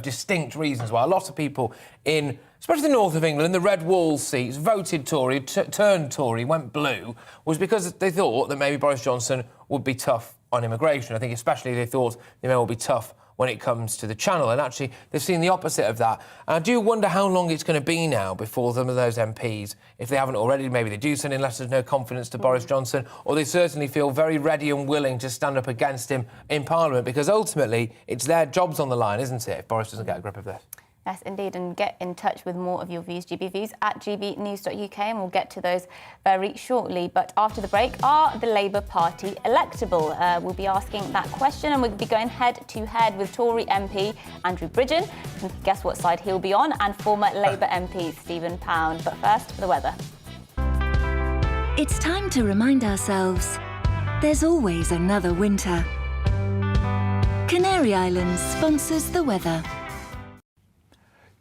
distinct reasons why a lot of people in, especially the north of England, the red wall seats, voted Tory, turned Tory, went blue, was because they thought that maybe Boris Johnson would be tough on immigration. I think especially they thought they may well be tough when it comes to the Channel, and actually they've seen the opposite of that. And I do wonder how long it's going to be now before some of those MPs, if they haven't already, maybe they do send in letters of no confidence to Boris Johnson, or they certainly feel very ready and willing to stand up against him in Parliament, because ultimately it's their jobs on the line, isn't it, if Boris doesn't get a grip of this? Yes, indeed, and get in touch with more of your views, GBviews, at gbnews.uk, and we'll get to those very shortly. But after the break, are the Labour Party electable? We'll be asking that question, and we'll be going head-to-head with Tory MP Andrew Bridgen. Guess what side he'll be on, and former Labour MP Stephen Pound. But first, the weather. It's time to remind ourselves there's always another winter. Canary Islands sponsors the weather.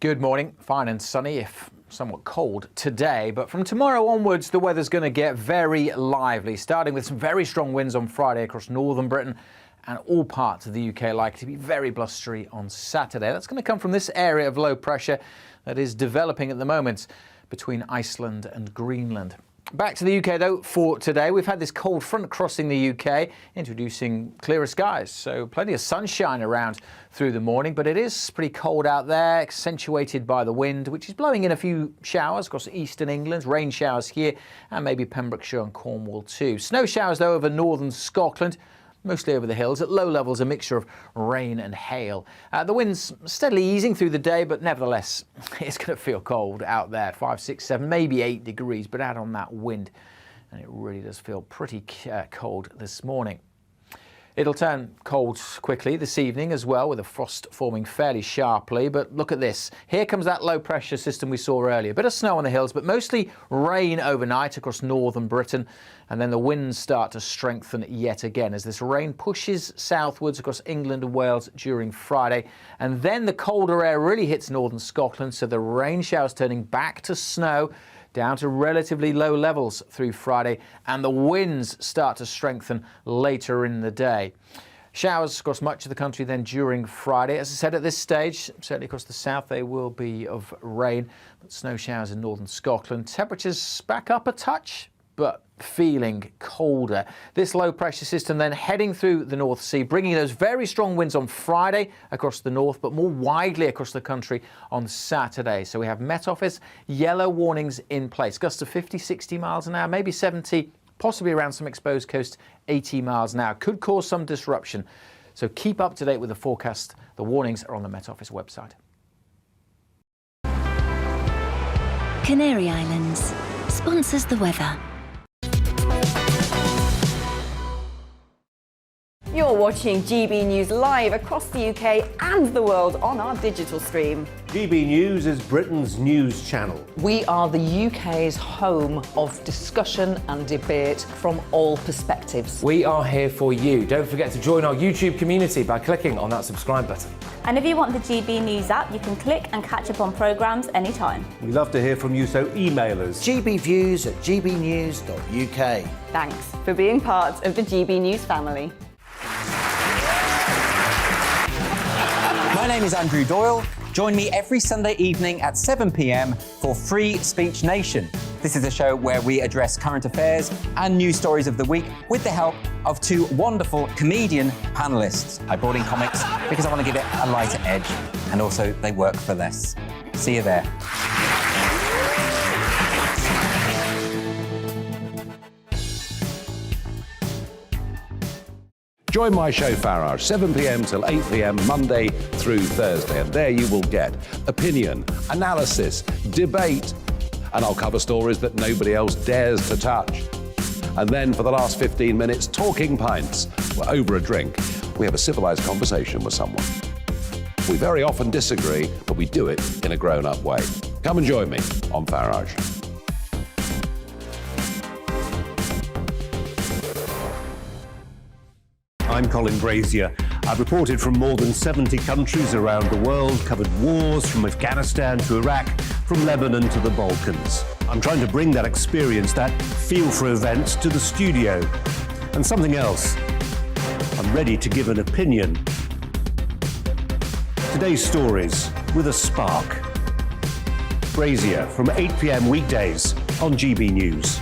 Good morning. Fine and sunny, if somewhat cold today, but from tomorrow onwards the weather's going to get very lively, starting with some very strong winds on Friday across northern Britain, and all parts of the UK likely to be very blustery on Saturday. That's going to come from this area of low pressure that is developing at the moment between Iceland and Greenland. Back to the UK, though, for today. We've had this cold front crossing the UK, introducing clearer skies, so plenty of sunshine around through the morning, but it is pretty cold out there, accentuated by the wind, which is blowing in a few showers across eastern England, rain showers here, and maybe Pembrokeshire and Cornwall too. Snow showers, though, over northern Scotland, mostly over the hills. At low levels, a mixture of rain and hail. The wind's steadily easing through the day, but nevertheless, it's going to feel cold out there. 5, 6, 7, maybe 8 degrees, but add on that wind, and it really does feel pretty cold this morning. It'll turn cold quickly this evening as well, with the frost forming fairly sharply. But look at this. Here comes that low pressure system we saw earlier. A bit of snow on the hills, but mostly rain overnight across northern Britain. And then the winds start to strengthen yet again as this rain pushes southwards across England and Wales during Friday. And then the colder air really hits northern Scotland, so the rain showers turning back to snow, down to relatively low levels through Friday, and the winds start to strengthen later in the day. Showers across much of the country then during Friday. As I said, at this stage, certainly across the south, they will be of rain, but snow showers in northern Scotland. Temperatures back up a touch, but feeling colder. This low pressure system then heading through the North Sea, bringing those very strong winds on Friday across the north, but more widely across the country on Saturday. So we have Met Office yellow warnings in place. Gusts of 50, 60 miles an hour, maybe 70, possibly around some exposed coast, 80 miles an hour. Could cause some disruption. So keep up to date with the forecast. The warnings are on the Met Office website. Canary Islands sponsors the weather. You're watching GB News live across the UK and the world on our digital stream. GB News is Britain's news channel. We are the UK's home of discussion and debate from all perspectives. We are here for you. Don't forget to join our YouTube community by clicking on that subscribe button. And if you want the GB News app, you can click and catch up on programmes anytime. We love to hear from you, so email us. gbviews@gbnews.uk. Thanks for being part of the GB News family. My name is Andrew Doyle. Join me every Sunday evening at 7 p.m. for Free Speech Nation. This is a show where we address current affairs and news stories of the week with the help of two wonderful comedian panellists. I brought in comics because I want to give it a lighter edge, and also they work for less. See you there. Join my show Farage, 7 p.m. till 8 p.m. Monday through Thursday, and there you will get opinion, analysis, debate, and I'll cover stories that nobody else dares to touch. And then for the last 15 minutes, talking pints. We're over a drink. We have a civilised conversation with someone. We very often disagree, but we do it in a grown-up way. Come and join me on Farage. I'm Colin Brazier. I've reported from more than 70 countries around the world, covered wars from Afghanistan to Iraq, from Lebanon to the Balkans. I'm trying to bring that experience, that feel for events, to the studio. And something else, I'm ready to give an opinion. Today's stories with a spark. Brazier from 8 p.m. weekdays on GB News.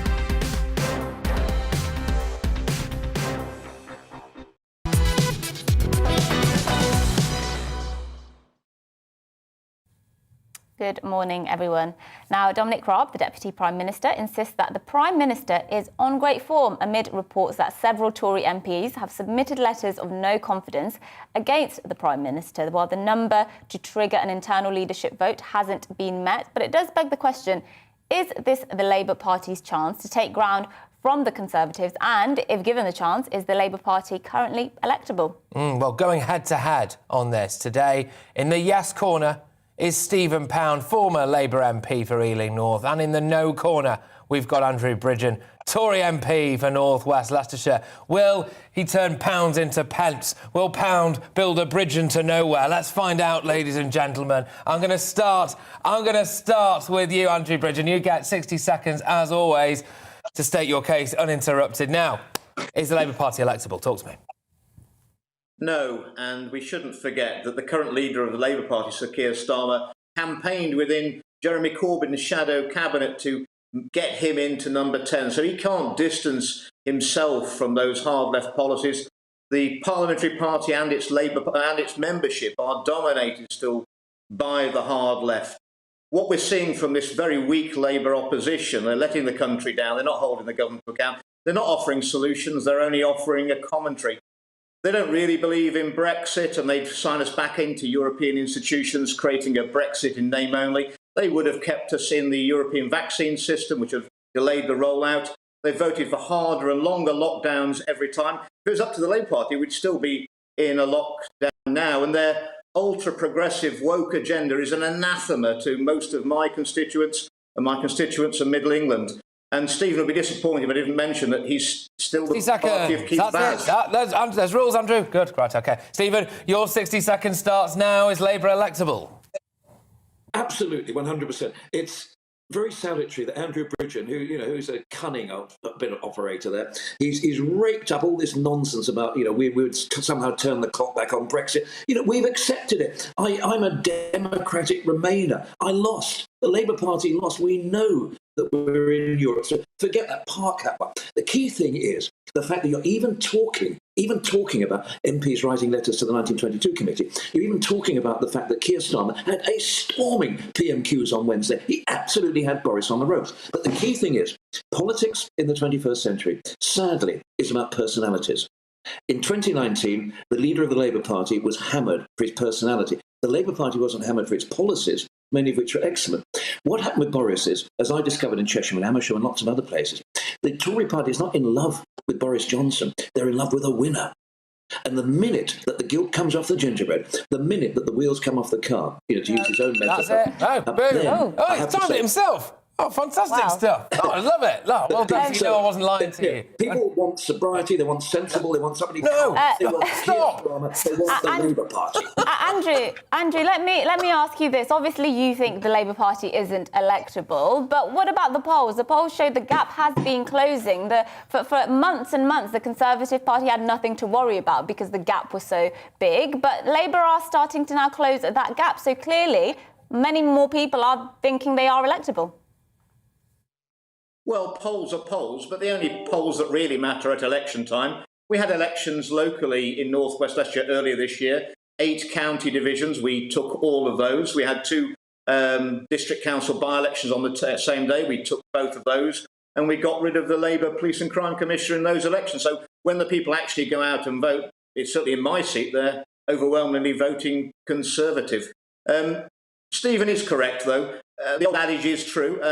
Good morning, everyone. Now, Dominic Raab, the Deputy Prime Minister, insists that the Prime Minister is on great form amid reports that several Tory MPs have submitted letters of no confidence against the Prime Minister, while the number to trigger an internal leadership vote hasn't been met. But it does beg the question, is this the Labour Party's chance to take ground from the Conservatives? And, if given the chance, is the Labour Party currently electable? Well, going head-to-head on this today, in the yes corner is Stephen Pound, former Labour MP for Ealing North. And in the no corner, we've got Andrew Bridgen, Tory MP for North West Leicestershire. Will he turn pounds into pence? Will Pound build a bridge into nowhere? Let's find out, ladies and gentlemen. I'm going to start with you, Andrew Bridgen. You get 60 seconds, as always, to state your case uninterrupted. Now, is the Labour Party electable? Talk to me. No, and we shouldn't forget that the current leader of the Labour Party, Sir Keir Starmer, campaigned within Jeremy Corbyn's shadow cabinet to get him into number 10. So he can't distance himself from those hard left policies. The parliamentary party and its Labour and its membership are dominated still by the hard left. What we're seeing from this very weak Labour opposition, they're letting the country down. They're not holding the government to account. They're not offering solutions. They're only offering a commentary. They don't really believe in Brexit, and they'd sign us back into European institutions, creating a Brexit in name only. They would have kept us in the European vaccine system, which have delayed the rollout. They voted for harder and longer lockdowns every time. If it was up to the Labour Party, we'd still be in a lockdown now. And their ultra-progressive woke agenda is an anathema to most of my constituents, and my constituents of Middle England. And Stephen will be disappointed if I didn't mention that he's still the party of Keith Vaz. There's rules, Andrew. Good, right, OK. Stephen, your 60 seconds starts now. Is Labour electable? Absolutely, 100%. It's very salutary that Andrew Bridgen, who's a cunning bit of operator there, he's raked up all this nonsense about, we would somehow turn the clock back on Brexit. We've accepted it. I'm a democratic Remainer. I lost. The Labour Party lost. We know that we're in Europe. So forget that park that one. The key thing is the fact that you're even talking about MPs writing letters to the 1922 committee. You're even talking about the fact that Keir Starmer had a storming PMQs on Wednesday. He absolutely had Boris on the ropes. But the key thing is politics in the 21st century, sadly, is about personalities. In 2019, the leader of the Labour Party was hammered for his personality. The Labour Party wasn't hammered for its policies, many of which are excellent. What happened with Boris is, as I discovered in Cheshire and Amersham and lots of other places, the Tory party is not in love with Boris Johnson. They're in love with a winner. And the minute that the gilt comes off the gingerbread, the minute that the wheels come off the car, to use his own metaphor. That's it. Oh, he's timed it himself. Oh, fantastic stuff. Oh, I love it. Oh, well done. You know I wasn't lying to you. People want sobriety, they want sensible, they want somebody... No, they want stop. Drama, they want the Labour Party. Andrew, let me ask you this. Obviously, you think the Labour Party isn't electable, but what about the polls? The polls show the gap has been closing. For months and months, the Conservative Party had nothing to worry about because the gap was so big, but Labour are starting to now close that gap. So clearly, many more people are thinking they are electable. Well, polls are polls, but the only polls that really matter at election time. We had elections locally in North West Leicestershire earlier this year, 8 county divisions. We took all of those. We had 2 district council by-elections on the same day. We took both of those, and we got rid of the Labour Police and Crime Commissioner in those elections. So when the people actually go out and vote, it's certainly in my seat, they're overwhelmingly voting Conservative. Stephen is correct, though. The old adage is true.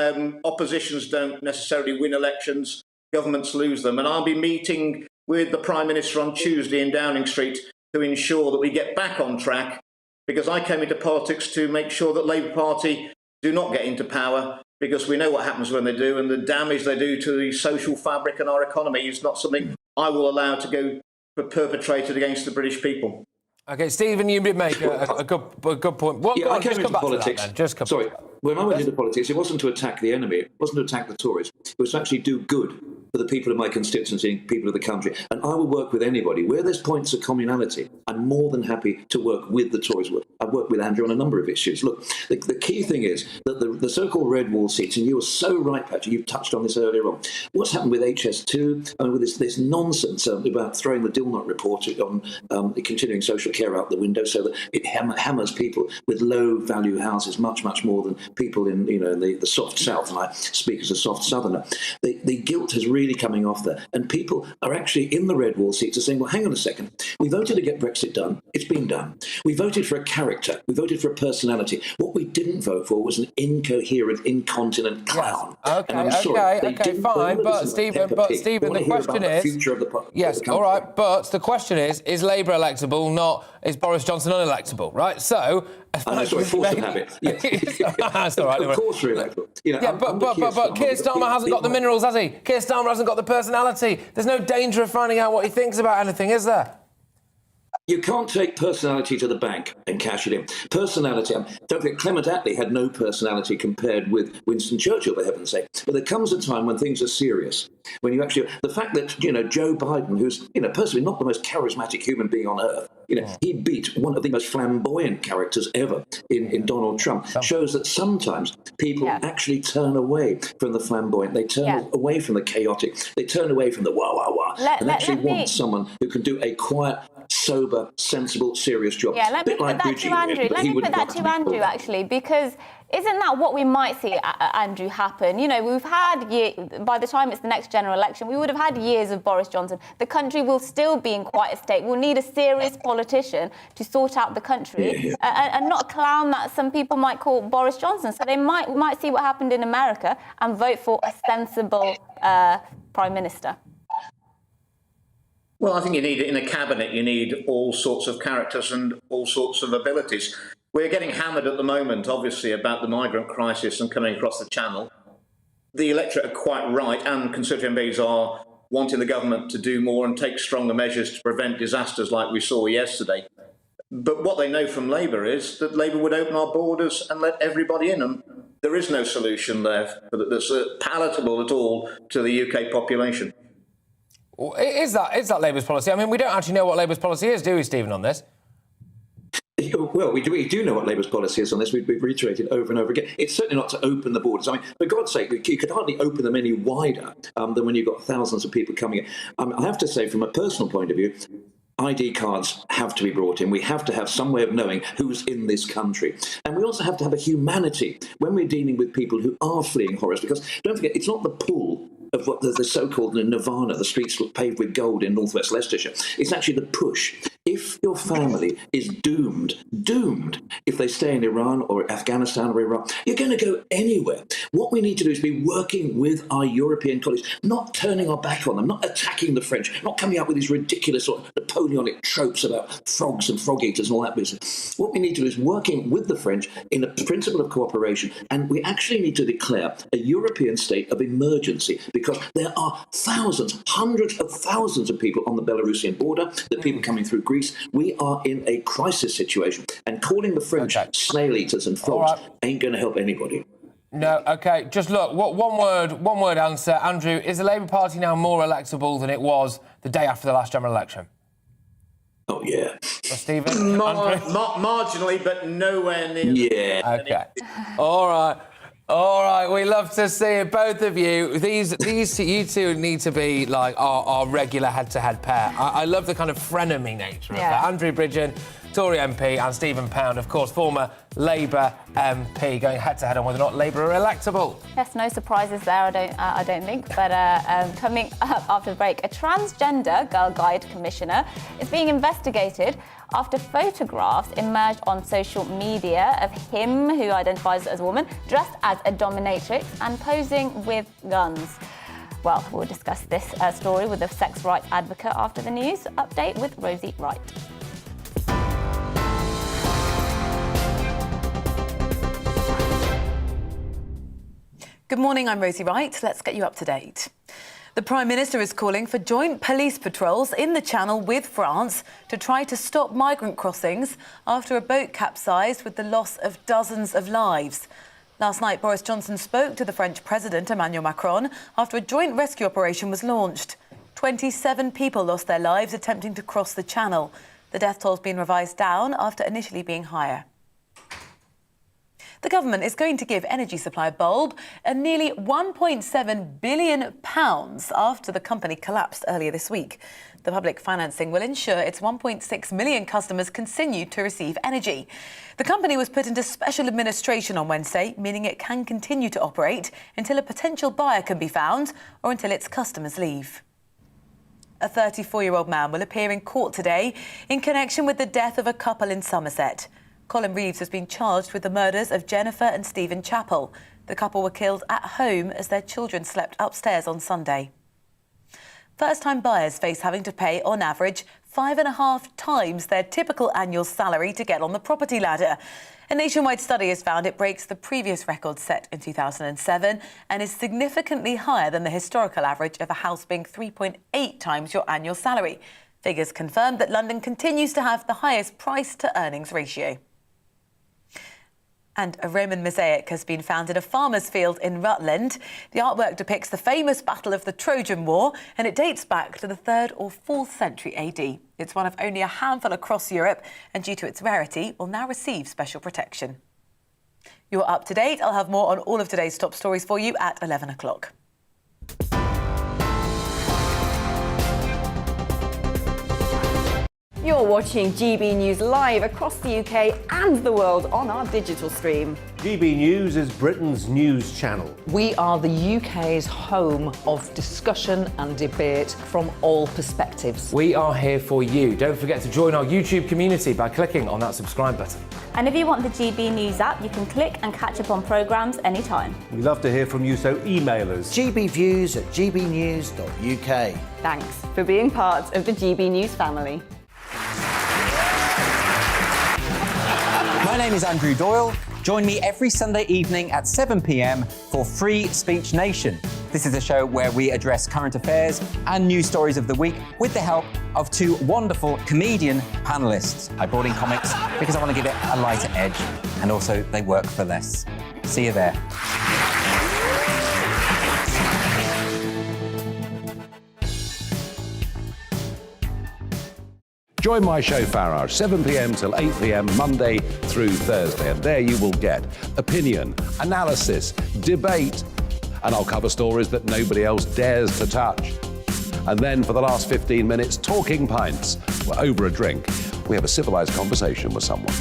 Oppositions don't necessarily win elections. Governments lose them. And I'll be meeting with the Prime Minister on Tuesday in Downing Street to ensure that we get back on track, because I came into politics to make sure that Labour Party do not get into power, because we know what happens when they do, and the damage they do to the social fabric and our economy is not something I will allow to go perpetrated against the British people. OK, Stephen, you did make a good point. I came into politics. When I went into politics, it wasn't to attack the enemy, it wasn't to attack the Tories, it was to actually do good for the people of my constituency, people of the country. And I will work with anybody. Where there's points of communality, I'm more than happy to work with the Tories. I've worked with Andrew on a number of issues. Look, the key thing is that the so-called red wall seats, and you were so right, Patrick, you've touched on this earlier on. What's happened with HS2, with this nonsense about throwing the Dilnot report on continuing social care out the window, so that it hammers people with low-value houses much, much more than people in the soft south, and I speak as a soft southerner. The guilt has really coming off there, and people are actually in the red wall seats are saying, well, hang on a second, we voted to get Brexit done, it's been done. We voted for a character, we voted for a personality. What we didn't vote for was an incoherent, incontinent clown. Yes. Okay, fine, but Stephen, the question is... Yes, all right, but the question is Labour electable, not is Boris Johnson unelectable, right? So... sorry, force of habit. That's all right. Of course we're electable. But Keir Starmer hasn't got the minerals, has he? Keir Starmer hasn't got the personality. There's no danger of finding out what he thinks about anything, is there? You can't take personality to the bank and cash it in. Personality, don't forget, Clement Attlee had no personality compared with Winston Churchill, for heaven's sake. But there comes a time when things are serious. When you actually, the fact that, Joe Biden, who's, personally not the most charismatic human being on earth, he beat one of the most flamboyant characters ever in Donald Trump, shows that sometimes people actually turn away from the flamboyant. They turn away from the chaotic. They turn away from the wah-wah-wah and actually want someone who can do a quiet, sober, sensible, serious job. Yeah, let me put that to Andrew. Let me put that to Andrew, actually, because isn't that what we might see, Andrew, happen? We've had, by the time it's the next general election, we would have had years of Boris Johnson. The country will still be in quite a state. We'll need a serious politician to sort out the country and not a clown that some people might call Boris Johnson. So they might see what happened in America and vote for a sensible Prime Minister. Well, I think you need, in a cabinet, you need all sorts of characters and all sorts of abilities. We're getting hammered at the moment, obviously, about the migrant crisis and coming across the channel. The electorate are quite right, and Conservative MPs are wanting the government to do more and take stronger measures to prevent disasters like we saw yesterday. But what they know from Labour is that Labour would open our borders and let everybody in, and there is no solution there that's palatable at all to the UK population. Is that Labour's policy? I mean, we don't actually know what Labour's policy is, do we, Stephen, on this? Well, we do know what Labour's policy is on this. We've reiterated over and over again. It's certainly not to open the borders. I mean, for God's sake, you could hardly open them any wider than when you've got thousands of people coming in. I have to say, from a personal point of view, ID cards have to be brought in. We have to have some way of knowing who's in this country. And we also have to have a humanity when we're dealing with people who are fleeing horrors. Because don't forget, it's not the pull of what the so-called nirvana, the streets paved with gold in northwest Leicestershire. It's actually the push. If your family is doomed, if they stay in Iran or Afghanistan or Iraq, you're going to go anywhere. What we need to do is be working with our European colleagues, not turning our back on them, not attacking the French, not coming up with these ridiculous sort of Napoleonic tropes about frogs and frog eaters and all that business. What we need to do is working with the French in a principle of cooperation, and we actually need to declare a European state of emergency, because there are thousands, hundreds of thousands of people on the Belarusian border, the people coming through Greece. We are in a crisis situation, and calling the French snail eaters and frogs ain't going to help anybody. No, OK. Just look, one word answer. Andrew, is the Labour Party now more electable than it was the day after the last general election? Oh, yeah. Well, Stephen? Marginally, but nowhere near. Yeah. OK. All right, we love to see it, both of you. You two need to be like our regular head-to-head pair. I love the kind of frenemy nature of that. Andrew Bridgen, Tory MP, and Stephen Pound, of course, former Labour MP, going head-to-head on whether or not Labour are electable. Yes, no surprises there, I don't think. But coming up after the break, a transgender Girl Guide commissioner is being investigated after photographs emerged on social media of him, who identifies as a woman, dressed as a dominatrix and posing with guns. Well, we'll discuss this story with a sex rights advocate after the news update with Rosie Wright. Good morning, I'm Rosie Wright. Let's get you up to date. The Prime Minister is calling for joint police patrols in the Channel with France to try to stop migrant crossings after a boat capsized with the loss of dozens of lives. Last night, Boris Johnson spoke to the French President Emmanuel Macron after a joint rescue operation was launched. 27 people lost their lives attempting to cross the Channel. The death toll has been revised down after initially being higher. The government is going to give energy supplier Bulb a nearly £1.7 billion after the company collapsed earlier this week. The public financing will ensure its 1.6 million customers continue to receive energy. The company was put into special administration on Wednesday, meaning it can continue to operate until a potential buyer can be found or until its customers leave. A 34-year-old man will appear in court today in connection with the death of a couple in Somerset. Colin Reeves has been charged with the murders of Jennifer and Stephen Chappell. The couple were killed at home as their children slept upstairs on Sunday. First-time buyers face having to pay, on average, 5.5 times their typical annual salary to get on the property ladder. A nationwide study has found it breaks the previous record set in 2007 and is significantly higher than the historical average of a house being 3.8 times your annual salary. Figures confirmed that London continues to have the highest price-to-earnings ratio. And a Roman mosaic has been found in a farmer's field in Rutland. The artwork depicts the famous Battle of the Trojan War, and it dates back to the 3rd or 4th century AD. It's one of only a handful across Europe, and due to its rarity, will now receive special protection. You're up to date. I'll have more on all of today's top stories for you at 11 o'clock. You're watching GB News live across the UK and the world on our digital stream. GB News is Britain's news channel. We are the UK's home of discussion and debate from all perspectives. We are here for you. Don't forget to join our YouTube community by clicking on that subscribe button. And if you want the GB News app, you can click and catch up on programmes anytime. We love to hear from you, so email us. gbviews@gbnews.uk. Thanks for being part of the GB News family. My name is Andrew Doyle. Join me every Sunday evening at 7 p.m. for Free Speech Nation. This is a show where we address current affairs and news stories of the week with the help of two wonderful comedian panellists. I brought in comics because I want to give it a lighter edge, and also they work for less. See you there. Join my show Farage, 7 p.m. till 8 p.m. Monday through Thursday. And there you will get opinion, analysis, debate, and I'll cover stories that nobody else dares to touch. And then for the last 15 minutes, talking pints. We're over a drink. We have a civilised conversation with someone.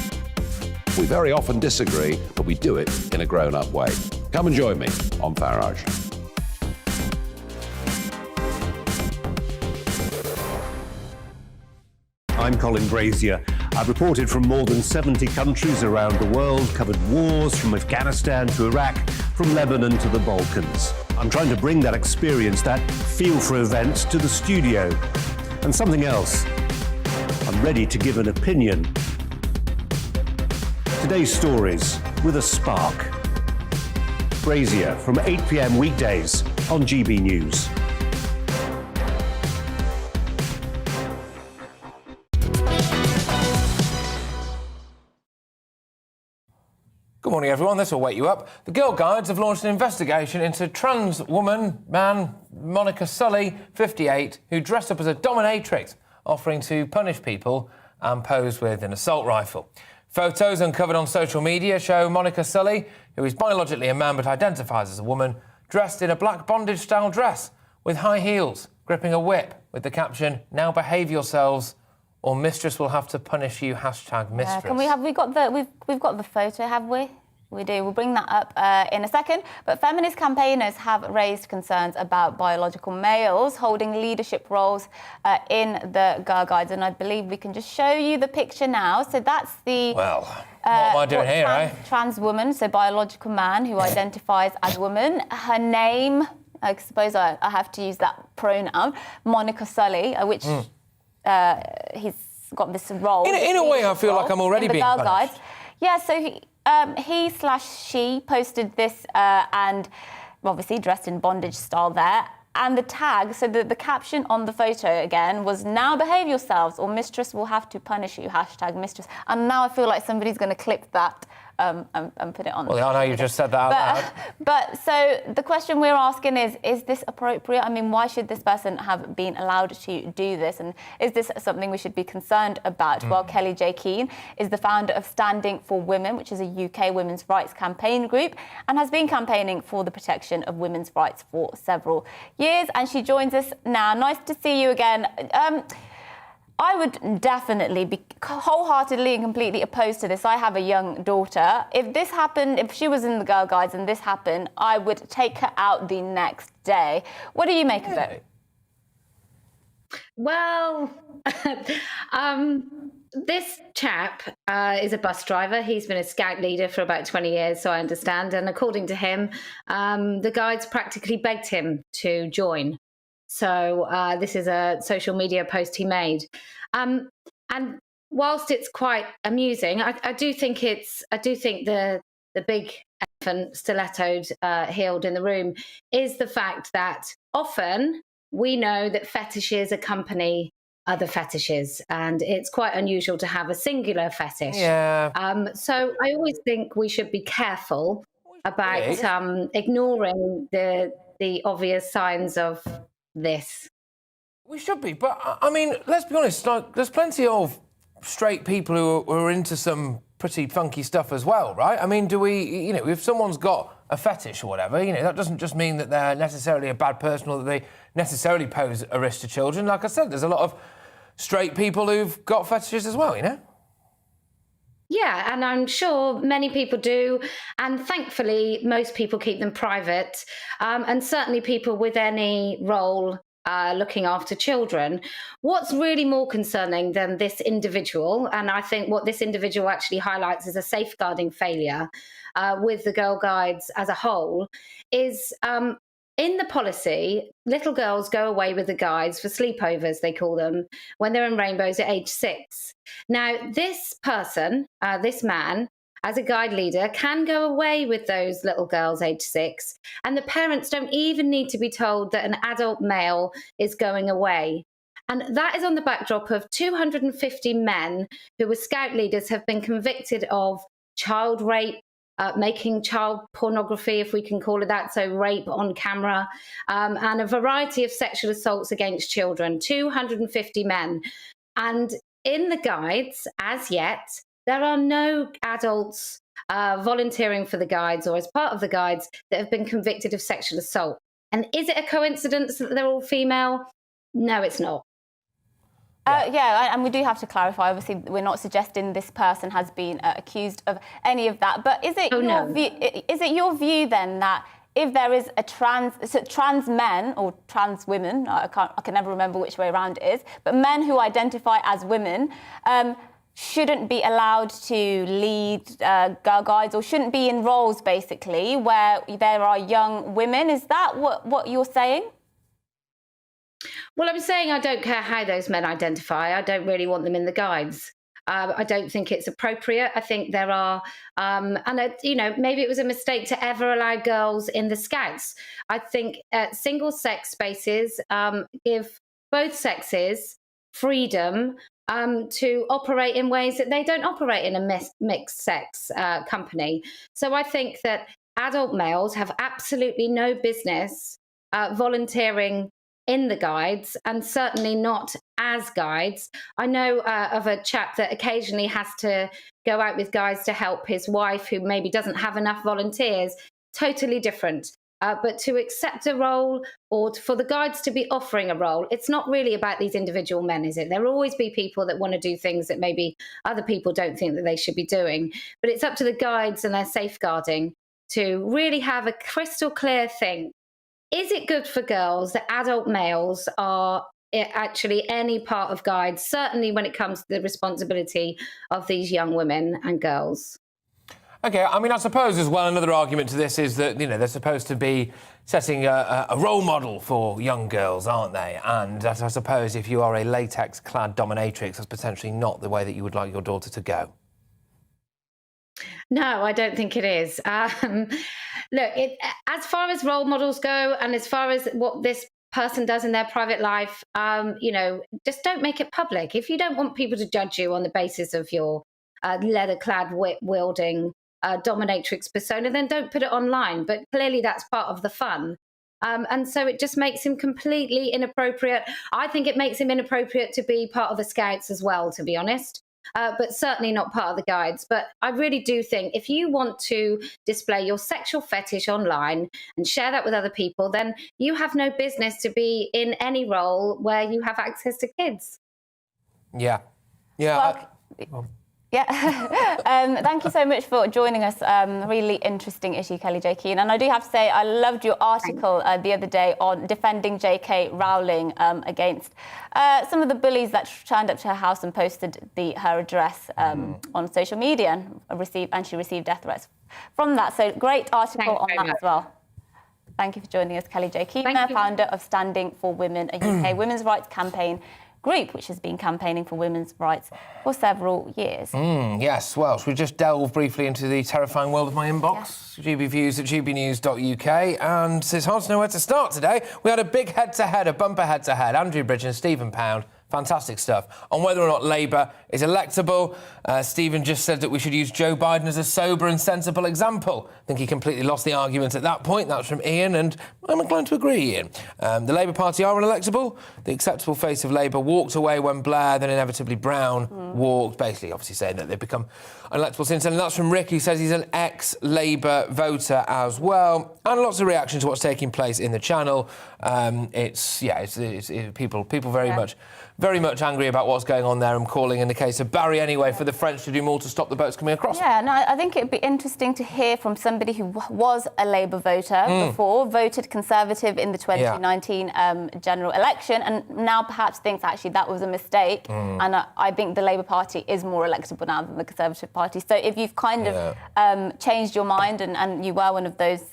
We very often disagree, but we do it in a grown-up way. Come and join me on Farage. I'm Colin Brazier. I've reported from more than 70 countries around the world, covered wars from Afghanistan to Iraq, from Lebanon to the Balkans. I'm trying to bring that experience, that feel for events, to the studio. And something else. I'm ready to give an opinion. Today's stories with a spark. Brazier from 8 p.m. weekdays on GB News. Good morning, everyone. This will wake you up. The Girl Guides have launched an investigation into trans man Monica Sully, 58, who dressed up as a dominatrix, offering to punish people and posed with an assault rifle. Photos uncovered on social media show Monica Sully, who is biologically a man but identifies as a woman, dressed in a black bondage-style dress with high heels, gripping a whip with the caption, "Now behave yourselves, or mistress will have to punish you." #mistress. We've got the photo, have we? We do. We'll bring that up in a second. But feminist campaigners have raised concerns about biological males holding leadership roles in the Girl Guides, and I believe we can just show you the picture now. So that's the what am I doing here, eh? Trans woman, so biological man who identifies as woman. Her name, I suppose I have to use that pronoun, Monica Sully, which he's got this role. In a way, I feel like I'm already being punished. Guides. Yeah, so he/she posted this and obviously dressed in bondage style there. And the tag, so the caption on the photo again was, "Now behave yourselves or mistress will have to punish you," #mistress. And now I feel like somebody's going to clip that and put it on. Well, I know you just said that out loud. But so the question we're asking is this appropriate? I mean, why should this person have been allowed to do this? And is this something we should be concerned about? Well, Kelly J. Keane is the founder of Standing for Women, which is a UK women's rights campaign group, and has been campaigning for the protection of women's rights for several years. And she joins us now. Nice to see you again. I would definitely be wholeheartedly and completely opposed to this. I have a young daughter. If this happened, if she was in the Girl Guides and this happened, I would take her out the next day. What do you make of it? Well, this chap is a bus driver. He's been a scout leader for about 20 years, so I understand. And according to him, the guides practically begged him to join. So this is a social media post he made, and whilst it's quite amusing, I do think the big elephant stilettoed heeled in the room is the fact that often we know that fetishes accompany other fetishes, and it's quite unusual to have a singular fetish. Yeah. So I always think we should be careful about ignoring the obvious signs of this. We should be, but I mean, let's be honest, like, there's plenty of straight people who are into some pretty funky stuff as well, right? I mean, if someone's got a fetish or whatever, that doesn't just mean that they're necessarily a bad person or that they necessarily pose a risk to children. Like I said, there's a lot of straight people who've got fetishes as well, Yeah, and I'm sure many people do, and thankfully most people keep them private, and certainly people with any role looking after children. What's really more concerning than this individual, and I think what this individual actually highlights is a safeguarding failure with the Girl Guides as a whole, is in the policy, little girls go away with the guides for sleepovers, they call them, when they're in rainbows at age 6. Now, this person, this man, as a guide leader, can go away with those little girls age 6, and the parents don't even need to be told that an adult male is going away. And that is on the backdrop of 250 men who were scout leaders have been convicted of child rape, making child pornography, if we can call it that, so rape on camera, and a variety of sexual assaults against children, 250 men. And in the guides, as yet, there are no adults volunteering for the guides or as part of the guides that have been convicted of sexual assault. And is it a coincidence that they're all female? No, it's not. And we do have to clarify, obviously, we're not suggesting this person has been accused of any of that, but is it your view then that if there is a trans men or trans women, I can never remember which way around it is, but men who identify as women shouldn't be allowed to lead Girl Guides or shouldn't be in roles, basically, where there are young women. Is that what you're saying? Well, I'm saying I don't care how those men identify. I don't really want them in the guides. I don't think it's appropriate. I think there are, maybe it was a mistake to ever allow girls in the Scouts. I think single-sex spaces give both sexes freedom to operate in ways that they don't operate in a mixed-sex company. So I think that adult males have absolutely no business volunteering in the guides, and certainly not as guides. I know of a chap that occasionally has to go out with guides to help his wife who maybe doesn't have enough volunteers. Totally different. But to accept a role or for the guides to be offering a role, it's not really about these individual men, is it? There will always be people that want to do things that maybe other people don't think that they should be doing. But it's up to the guides and their safeguarding to really have a crystal clear thing. Is it good for girls that adult males are actually any part of guides, certainly when it comes to the responsibility of these young women and girls? OK, I mean, I suppose as well another argument to this is that, they're supposed to be setting a role model for young girls, aren't they? And I suppose if you are a latex-clad dominatrix, that's potentially not the way that you would like your daughter to go. No, I don't think it is. Look, as far as role models go and as far as what this person does in their private life, just don't make it public. If you don't want people to judge you on the basis of your leather-clad, whip-wielding dominatrix persona, then don't put it online. But clearly that's part of the fun. And so it just makes him completely inappropriate. I think it makes him inappropriate to be part of the Scouts as well, to be honest. But certainly not part of the guides. But I really do think if you want to display your sexual fetish online and share that with other people, then you have no business to be in any role where you have access to kids. Yeah. Yeah. Well, thank you so much for joining us. Really interesting issue, Kelly J. Keane. And I do have to say, I loved your article the other day on defending Jk Rowling against some of the bullies that turned up to her house and posted her address on social media and she received death threats from that. So great article on that as well. Thank you for joining us, Kelly J. Keane, founder of Standing for Women, a UK women's rights campaign group which has been campaigning for women's rights for several years. Yes, well, should we just delve briefly into the terrifying world of my inbox? Yes. GB Views at gbnews.uk, and it's hard to know where to start today. We had a big head-to-head, a bumper head-to-head, Andrew Bridge and Stephen Pound. Fantastic stuff. On whether or not Labour is electable, Stephen just said that we should use Joe Biden as a sober and sensible example. I think he completely lost the argument at that point. That was from Ian, and I'm inclined to agree, Ian. The Labour Party are unelectable. The acceptable face of Labour walked away when Blair, then inevitably Brown, walked, basically obviously saying that they've become unelectable since then. And that's from Rick, who says he's an ex-Labour voter as well. And lots of reaction to what's taking place in the Channel. It's people very much angry about what's going on there and calling, in the case of Barry anyway, for the French to do more to stop the boats coming across. Yeah, no, I think it'd be interesting to hear from somebody who was a Labour voter before, voted Conservative in the 2019 general election, and now perhaps thinks actually that was a mistake. And I think the Labour Party is more electable now than the Conservative Party. So if you've kind of changed your mind and you were one of those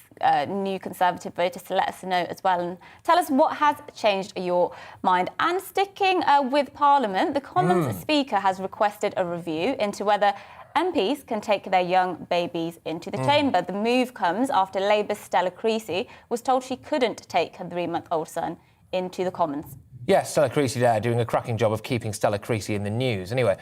new Conservative voters, to let us know as well and tell us what has changed your mind. And sticking with Parliament, the Commons Speaker has requested a review into whether MPs can take their young babies into the chamber. The move comes after Labour's Stella Creasy was told she couldn't take her 3-month-old son into the Commons. Yes, Stella Creasy there doing a cracking job of keeping Stella Creasy in the news. Anyway,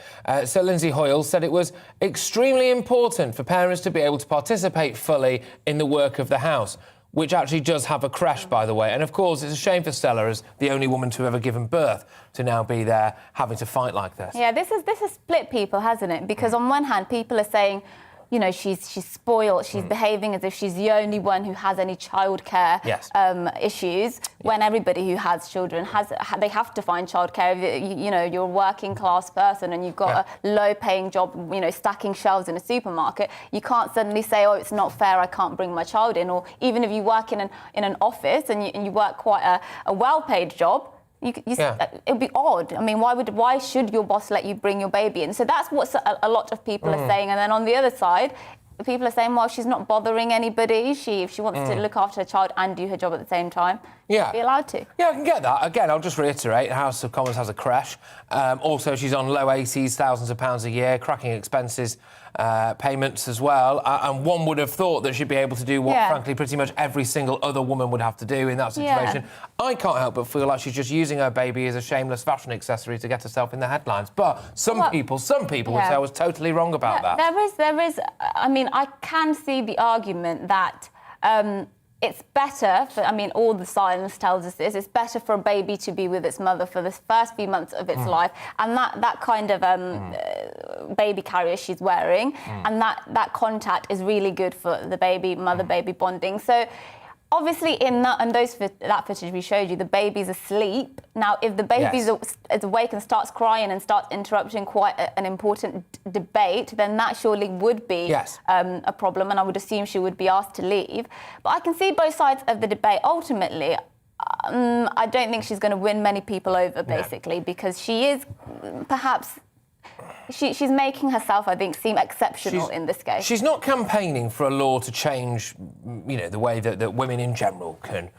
Sir Lindsay Hoyle said it was extremely important for parents to be able to participate fully in the work of the House, which actually does have a creche, by the way. And, of course, it's a shame for Stella, as the only woman to have ever given birth, to now be there having to fight like this. Yeah, this has split people, hasn't it? Because on one hand, people are saying, you know, she's spoiled, she's behaving as if she's the only one who has any childcare issues, when everybody who has children they have to find childcare. You know, you're a working class person and you've got a low-paying job, you know, stacking shelves in a supermarket. You can't suddenly say, oh, it's not fair, I can't bring my child in. Or even if you work in an office and you work quite a well-paid job, it'd be odd. I mean, why should your boss let you bring your baby in? So that's what a lot of people are saying. And then on the other side, people are saying, well, she's not bothering anybody. If she wants to look after her child and do her job at the same time, she'd be allowed to. Yeah, I can get that. Again, I'll just reiterate, House of Commons has a creche. Also, she's on low 80s, thousands of pounds a year, cracking expenses payments as well. And one would have thought that she'd be able to do what, frankly, pretty much every single other woman would have to do in that situation. I can't help but feel like she's just using her baby as a shameless fashion accessory to get herself in the headlines. But some people would say I was totally wrong about that. There is. I mean, I can see the argument that it's better for, I mean, all the science tells us this, it's better for a baby to be with its mother for the first few months of its life, and that kind of baby carrier she's wearing, and that contact is really good for the baby, mother-baby bonding. So obviously in that footage we showed you, the baby's asleep. Now, if the baby's is awake and starts crying and starts interrupting quite an important debate, then that surely would be a problem, and I would assume she would be asked to leave. But I can see both sides of the debate. Ultimately, I don't think she's going to win many people over, basically, because she is perhaps... She's making herself, I think, seem exceptional in this case. She's not campaigning for a law to change, you know, the way that women in general can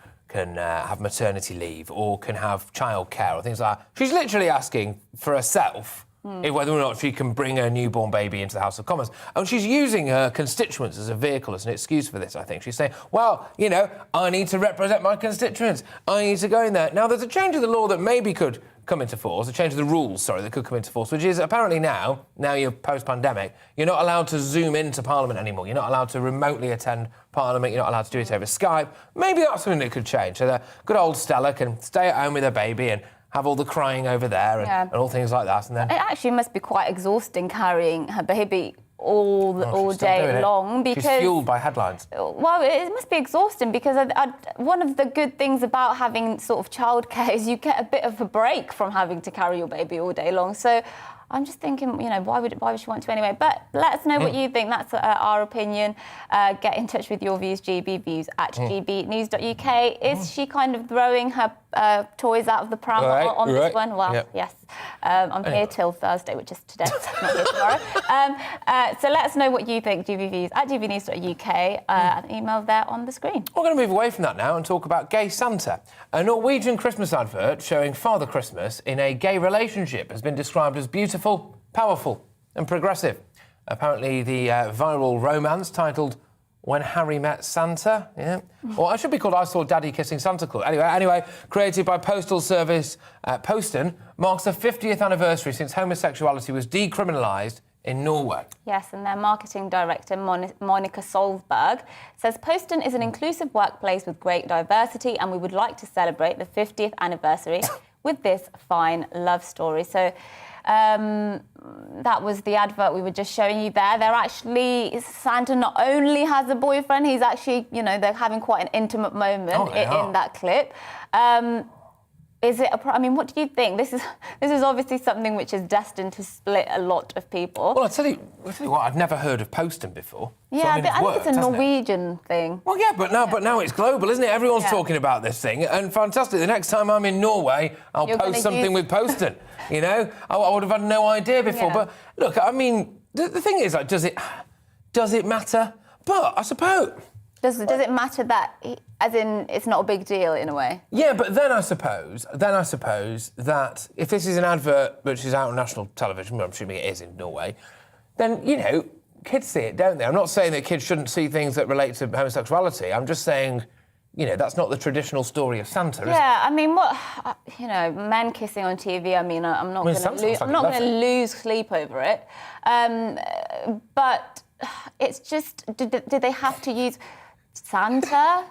have maternity leave or can have childcare or things like that. She's literally asking for herself whether or not she can bring her newborn baby into the House of Commons. And she's using her constituents as a vehicle, as an excuse for this, I think. She's saying, well, you know, I need to represent my constituents. I need to go in there. Now, there's a change of the law that maybe could come into force, a change of the rules, that could come into force, which is apparently now you're post-pandemic, you're not allowed to zoom into Parliament anymore. You're not allowed to remotely attend Parliament. You're not allowed to do it over Skype. Maybe that's something that could change. So the good old Stella can stay at home with her baby and have all the crying over there and all things like that. And then it actually must be quite exhausting carrying her baby all day long, because she's fueled by headlines. Well, it must be exhausting, because one of the good things about having sort of childcare is you get a bit of a break from having to carry your baby all day long. So I'm just thinking, you know, why would she want to anyway? But let us know what you think. That's our opinion. Get in touch with your views, GBviews at GBnews.uk. Is she kind of throwing her toys out of the pram on this one? Well, yes. I'm here till Thursday, which is today, not here tomorrow. So let us know what you think, GBviews at GBnews.uk. An email there on the screen. We're going to move away from that now and talk about gay Santa. A Norwegian Christmas advert showing Father Christmas in a gay relationship has been described as beautiful, powerful and progressive. Apparently the viral romance titled When Harry Met Santa, or I should be called I Saw Daddy Kissing Santa Claus. Anyway, created by postal service Posten, marks the 50th anniversary since homosexuality was decriminalised in Norway. Yes, and their marketing director, Monica Solberg, says Posten is an inclusive workplace with great diversity, and we would like to celebrate the 50th anniversary with this fine love story. So that was the advert we were just showing you there. They're actually, Santa not only has a boyfriend, he's actually, you know, they're having quite an intimate moment in that clip. Is it I mean, what do you think? This is obviously something which is destined to split a lot of people. Well, I'll tell you what, I've never heard of Posten before. Yeah, so, I mean, I think it's a Norwegian thing. Well, yeah, but now it's global, isn't it? Everyone's talking about this thing, and fantastic. The next time I'm in Norway, I'll post something with Posten. You know, I would have had no idea before. But look, I mean, the thing is, like, does it matter? But I suppose. Does it matter that, as in, it's not a big deal in a way? Yeah, but then I suppose that if this is an advert which is out on national television, I'm assuming it is in Norway, then, you know, kids see it, don't they? I'm not saying that kids shouldn't see things that relate to homosexuality. I'm just saying, you know, that's not the traditional story of Santa, is it? Yeah, I mean, what, you know, men kissing on TV, I mean, I'm not going to lose sleep over it. But it's just, did they have to use... Santa?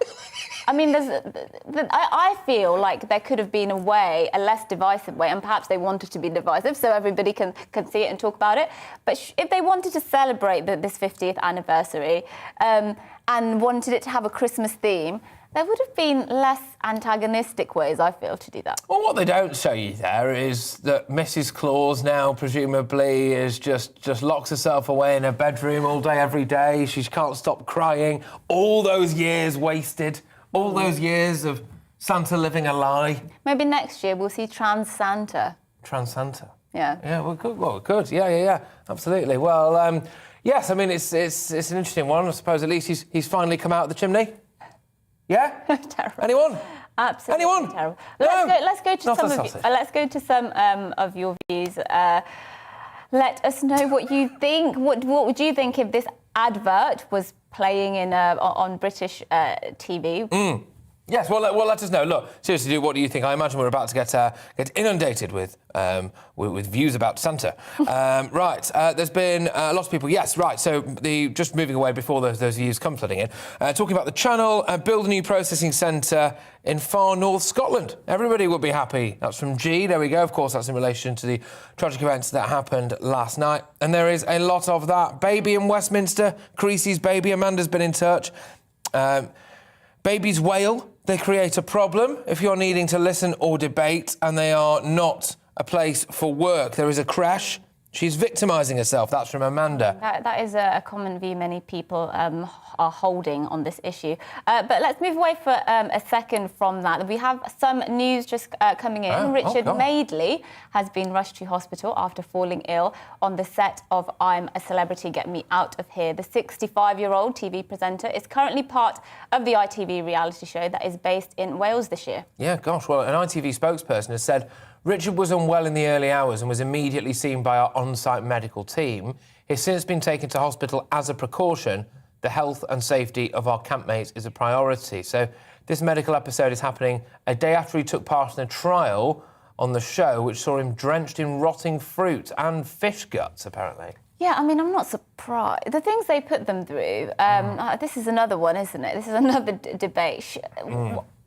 I mean, I feel like there could have been a less divisive way, and perhaps they wanted to be divisive so everybody can see it and talk about it. But if they wanted to celebrate this 50th anniversary and wanted it to have a Christmas theme, there would have been less antagonistic ways, I feel, to do that. Well, what they don't show you there is that Mrs. Claus now presumably is just locks herself away in her bedroom all day, every day. She can't stop crying. All those years wasted. All those years of Santa living a lie. Maybe next year we'll see Trans Santa. Trans Santa. Yeah. Yeah, we could. Well, we could. Yeah. Absolutely. Well, yes. I mean, it's an interesting one. I suppose at least he's finally come out of the chimney. Yeah. Terrible. Anyone? Absolutely Anyone? terrible. No. Let's go to some of your views. Let us know what you think. What would you think if this advert was playing on British TV? Yes, well, let us know. Look, seriously, what do you think? I imagine we're about to get inundated with views about Santa. Right, there's been lots of people. Yes, right. So just moving away before those views come flooding in, talking about the channel, build a new processing centre in far north Scotland. Everybody will be happy. That's from G. There we go. Of course, that's in relation to the tragic events that happened last night. And there is a lot of that. Baby in Westminster, Creasy's baby. Amanda's been in touch. Babies wail. They create a problem if you're needing to listen or debate, and they are not a place for work. There is a crash. She's victimising herself. That's from Amanda. That is a common view many people are holding on this issue. But let's move away for a second from that. We have some news just coming in. Richard Madeley has been rushed to hospital after falling ill on the set of I'm a Celebrity, Get Me Out of Here. The 65-year-old TV presenter is currently part of the ITV reality show that is based in Wales this year. Yeah, gosh, well, an ITV spokesperson has said Richard was unwell in the early hours and was immediately seen by our on-site medical team. He's since been taken to hospital as a precaution. The health and safety of our campmates is a priority. So this medical episode is happening a day after he took part in a trial on the show, which saw him drenched in rotting fruit and fish guts, apparently. Yeah, I mean, I'm not surprised. The things they put them through, this is another one, isn't it? This is another debate.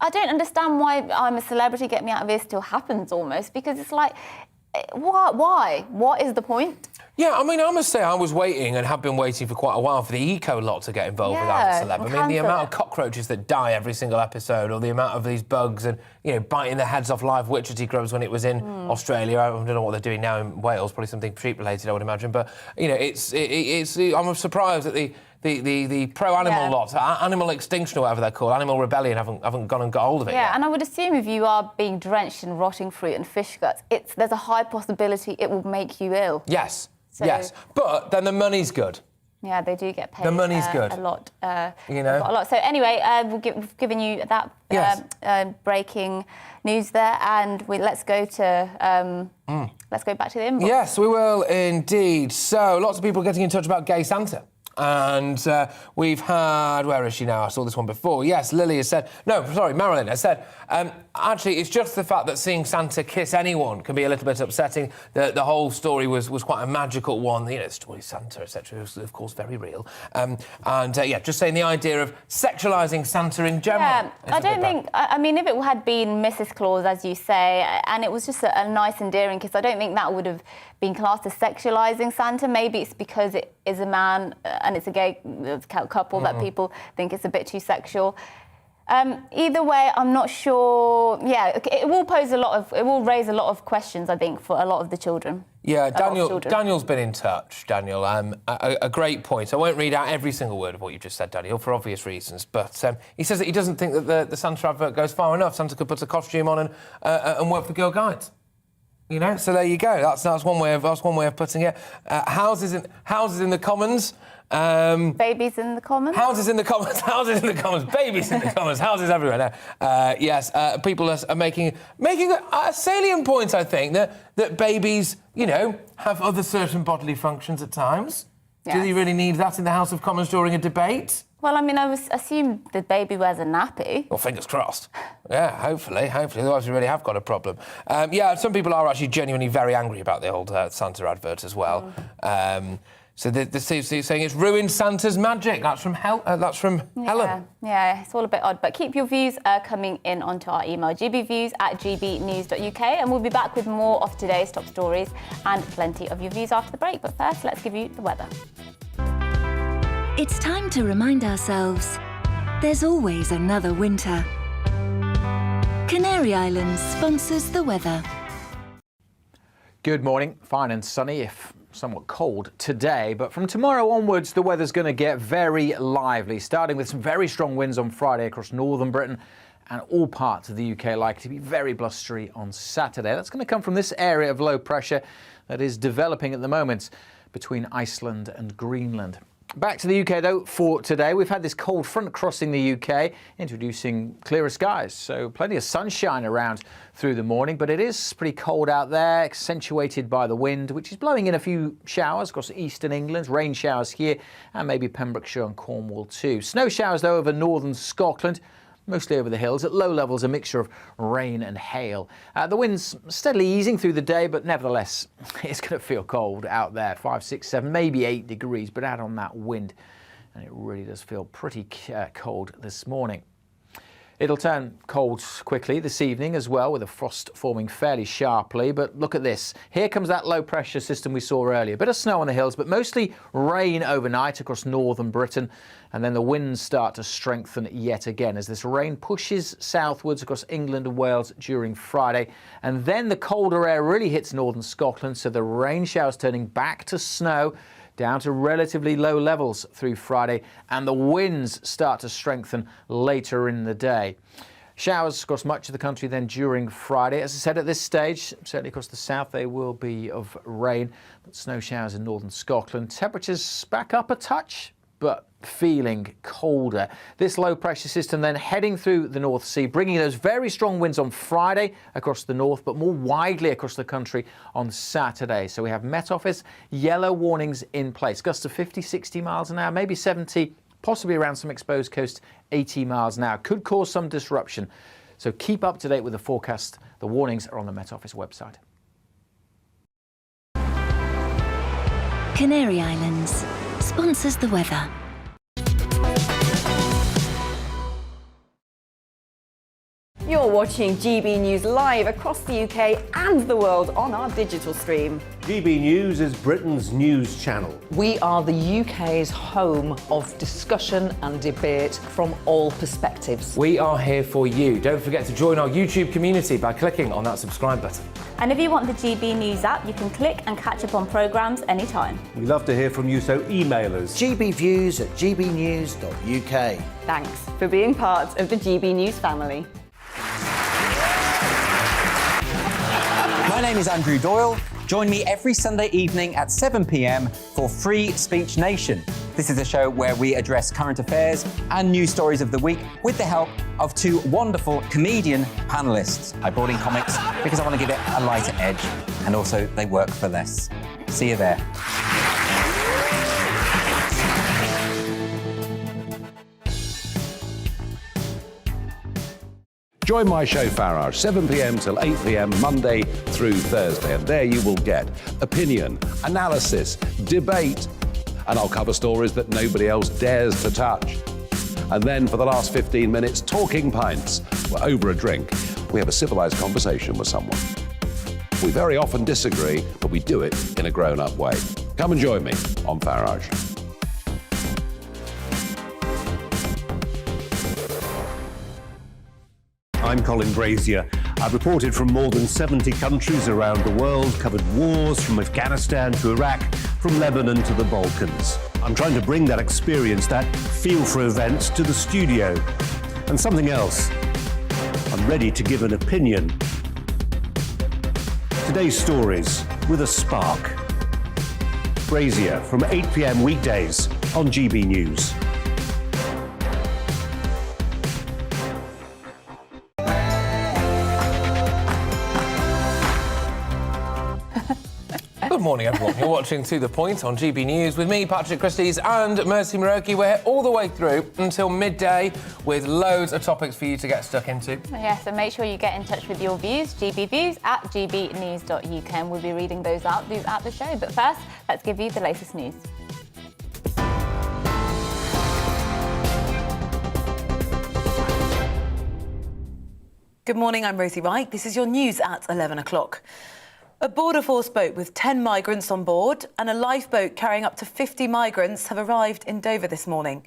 I don't understand why I'm a Celebrity, Get Me Out of Here still happens almost, because it's like, why? What is the point? Yeah, I mean, I must say I was waiting and have been waiting for quite a while for the eco lot to get involved with I'm a Celeb. I mean, the amount of cockroaches that die every single episode, or the amount of these bugs and, biting the heads off live witchetty grubs when it was in Australia. I don't know what they're doing now in Wales, probably something sheep-related, I would imagine. But, I'm surprised that the pro-animal lot, Animal Extinction or whatever they're called, Animal Rebellion, haven't gone and got hold of it yet. And I would assume if you are being drenched in rotting fruit and fish guts, there's a high possibility it will make you ill. Yes, yes. But then the money's good. Yeah, they do get paid. The money's good. A lot. A lot. So anyway, we've given you that breaking news there, and let's go to let's go back to the inbox. Yes, we will indeed. So lots of people getting in touch about Gay Santa. And we've had... Where is she now? I saw this one before. Yes, Lily has said... No, sorry, Marilyn has said... actually, it's just the fact that seeing Santa kiss anyone can be a little bit upsetting. The whole story was quite a magical one. The story of Santa, etc., was, of course, very real. Just saying the idea of sexualising Santa in general. Yeah, I don't think... I mean, if it had been Mrs. Claus, as you say, and it was just a nice, endearing kiss, I don't think that would have been classed as sexualising Santa. Maybe it's because it is a man and it's a gay couple that people think it's a bit too sexual. Either way, I'm not sure. Yeah, it will raise a lot of questions, I think, for a lot of the children. Yeah, Daniel's been in touch, Daniel. A great point. I won't read out every single word of what you just said, Daniel, for obvious reasons, but he says that he doesn't think that the Santa advert goes far enough. Santa could put a costume on and work for Girl Guides. So there you go. That's one way of putting it. Houses in the Commons. Babies in the Commons. Houses in the Commons. Houses in the Commons. Babies in the Commons. Houses everywhere. Yes. People are making a salient point. I think that babies, have other certain bodily functions at times. Yes. Do they really need that in the House of Commons during a debate? Well, I mean, I assume the baby wears a nappy. Well, fingers crossed. Yeah, hopefully. Otherwise, we really have got a problem. Some people are actually genuinely very angry about the old Santa advert as well. So the CFC is saying it's ruined Santa's magic. That's from Helen. Yeah, it's all a bit odd. But keep your views coming in onto our email, gbviews@gbnews.uk, and we'll be back with more of today's top stories and plenty of your views after the break. But first, let's give you the weather. It's time to remind ourselves there's always another winter. Canary Islands sponsors the weather. Good morning. Fine and sunny, if somewhat cold today, but from tomorrow onwards the weather's going to get very lively, starting with some very strong winds on Friday across northern Britain, and all parts of the UK likely to be very blustery on Saturday. That's going to come from this area of low pressure that is developing at the moment between Iceland and Greenland. Back to the UK though for today. We've had this cold front crossing the UK, introducing clearer skies, so plenty of sunshine around through the morning, but it is pretty cold out there, accentuated by the wind, which is blowing in a few showers across eastern England, rain showers here, and maybe Pembrokeshire and Cornwall too. Snow showers though over northern Scotland, mostly over the hills. At low levels, a mixture of rain and hail. The wind's steadily easing through the day, but nevertheless, it's going to feel cold out there. 5, 6, 7, maybe 8 degrees, but add on that wind, and it really does feel pretty cold this morning. It'll turn cold quickly this evening as well, with the frost forming fairly sharply. But look at this. Here comes that low pressure system we saw earlier. A bit of snow on the hills, but mostly rain overnight across northern Britain. And then the winds start to strengthen yet again as this rain pushes southwards across England and Wales during Friday. And then the colder air really hits northern Scotland, so the rain showers turning back to snow, down to relatively low levels through Friday, and the winds start to strengthen later in the day. Showers across much of the country then during Friday. As I said, at this stage, certainly across the south, they will be of rain, but snow showers in northern Scotland. Temperatures back up a touch, but feeling colder. This low pressure system then heading through the North Sea, bringing those very strong winds on Friday across the north, but more widely across the country on Saturday. So we have Met Office yellow warnings in place. Gusts of 50, 60 miles an hour, maybe 70, possibly around some exposed coast, 80 miles an hour. Could cause some disruption. So keep up to date with the forecast. The warnings are on the Met Office website. Canary Islands sponsors the weather. You're watching GB News live across the UK and the world on our digital stream. GB News is Britain's news channel. We are the UK's home of discussion and debate from all perspectives. We are here for you. Don't forget to join our YouTube community by clicking on that subscribe button. And if you want the GB News app, you can click and catch up on programmes anytime. We love to hear from you, so email us. gbviews@gbnews.uk. Thanks for being part of the GB News family. My name is Andrew Doyle. Join me every Sunday evening at 7 p.m. for Free Speech Nation. This is a show where we address current affairs and news stories of the week with the help of two wonderful comedian panellists. I brought in comics because I want to give it a lighter edge, and also they work for less. See you there. Join my show Farage, 7 p.m. till 8 p.m. Monday through Thursday, and there you will get opinion, analysis, debate, and I'll cover stories that nobody else dares to touch. And then for the last 15 minutes, talking pints. We're over a drink. We have a civilised conversation with someone. We very often disagree, but we do it in a grown-up way. Come and join me on Farage. I'm Colin Brazier. I've reported from more than 70 countries around the world, covered wars from Afghanistan to Iraq, from Lebanon to the Balkans. I'm trying to bring that experience, that feel for events, to the studio. And something else, I'm ready to give an opinion. Today's stories with a spark. Brazier from 8 p.m. weekdays on GB News. Good morning, everyone. You're watching To The Point on GB News with me, Patrick, Christys and Mercy Muroki. We're here all the way through until midday with loads of topics for you to get stuck into. Yes, and make sure you get in touch with your views, gbviews@gbnews.uk, and we'll be reading those out throughout the show. But first, let's give you the latest news. Good morning, I'm Rosie Wright. This is your news at 11 o'clock. A border force boat with 10 migrants on board and a lifeboat carrying up to 50 migrants have arrived in Dover this morning.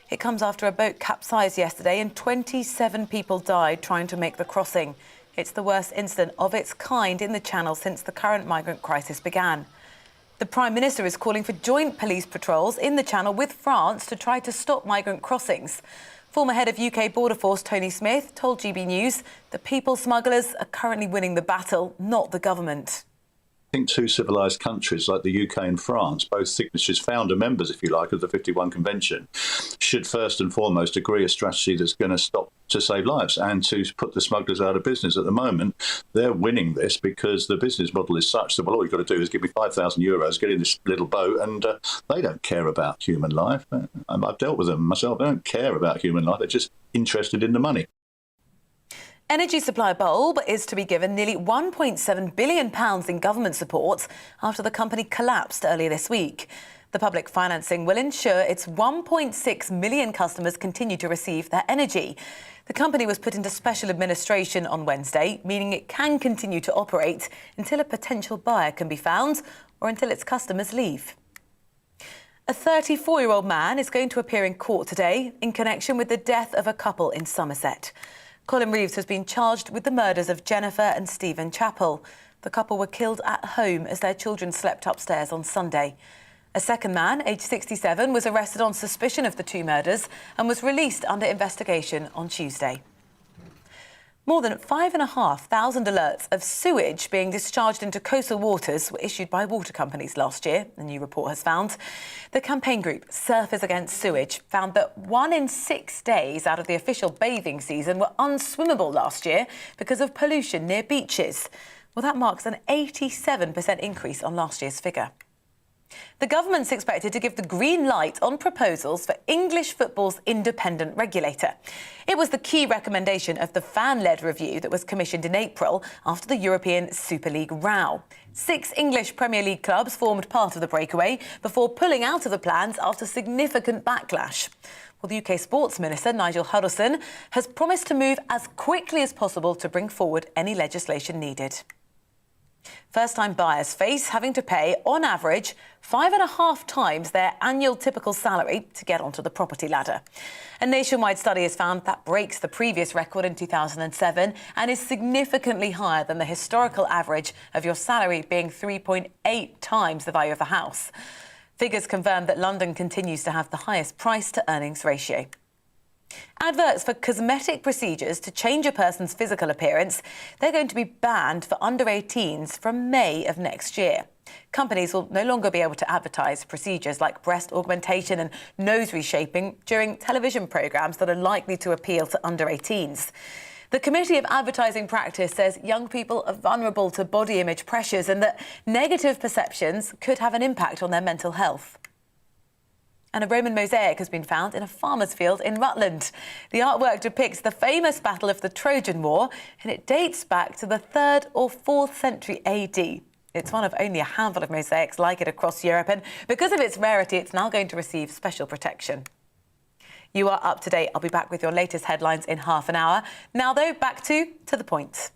It comes after a boat capsized yesterday and 27 people died trying to make the crossing. It's the worst incident of its kind in the Channel since the current migrant crisis began. The Prime Minister is calling for joint police patrols in the Channel with France to try to stop migrant crossings. Former head of UK Border Force Tony Smith told GB News that people smugglers are currently winning the battle, not the government. I think two civilised countries like the UK and France, both signatories, founder members, if you like, of the 51 Convention, should first and foremost agree a strategy that's going to stop to save lives and to put the smugglers out of business. At the moment, they're winning this because the business model is such that, well, all you've got to do is give me €5,000, get in this little boat, and they don't care about human life. I've dealt with them myself. They don't care about human life. They're just interested in the money. Energy supplier Bulb is to be given nearly £1.7 billion in government support after the company collapsed earlier this week. The public financing will ensure its 1.6 million customers continue to receive their energy. The company was put into special administration on Wednesday, meaning it can continue to operate until a potential buyer can be found or until its customers leave. A 34-year-old man is going to appear in court today in connection with the death of a couple in Somerset. Colin Reeves has been charged with the murders of Jennifer and Stephen Chappell. The couple were killed at home as their children slept upstairs on Sunday. A second man, aged 67, was arrested on suspicion of the two murders and was released under investigation on Tuesday. More than 5,500 alerts of sewage being discharged into coastal waters were issued by water companies last year, a new report has found. The campaign group Surfers Against Sewage found that 1 in 6 days out of the official bathing season were unswimmable last year because of pollution near beaches. Well, that marks an 87% increase on last year's figure. The government's expected to give the green light on proposals for English football's independent regulator. It was the key recommendation of the fan-led review that was commissioned in April after the European Super League row. 6 English Premier League clubs formed part of the breakaway before pulling out of the plans after significant backlash. Well, the UK Sports Minister, Nigel Huddleston, has promised to move as quickly as possible to bring forward any legislation needed. First-time buyers face having to pay, on average, 5.5 times their annual typical salary to get onto the property ladder. A nationwide study has found that breaks the previous record in 2007 and is significantly higher than the historical average of your salary being 3.8 times the value of a house. Figures confirm that London continues to have the highest price-to-earnings ratio. Adverts for cosmetic procedures to change a person's physical appearance, they're going to be banned for under 18s from May of next year. Companies will no longer be able to advertise procedures like breast augmentation and nose reshaping during television programmes that are likely to appeal to under 18s. The Committee of Advertising Practice says young people are vulnerable to body image pressures and that negative perceptions could have an impact on their mental health. And a Roman mosaic has been found in a farmer's field in Rutland. The artwork depicts the famous Battle of the Trojan War, and it dates back to the 3rd or 4th century AD. It's one of only a handful of mosaics like it across Europe, and because of its rarity, it's now going to receive special protection. You are up to date. I'll be back with your latest headlines in half an hour. Now, though, back to the point.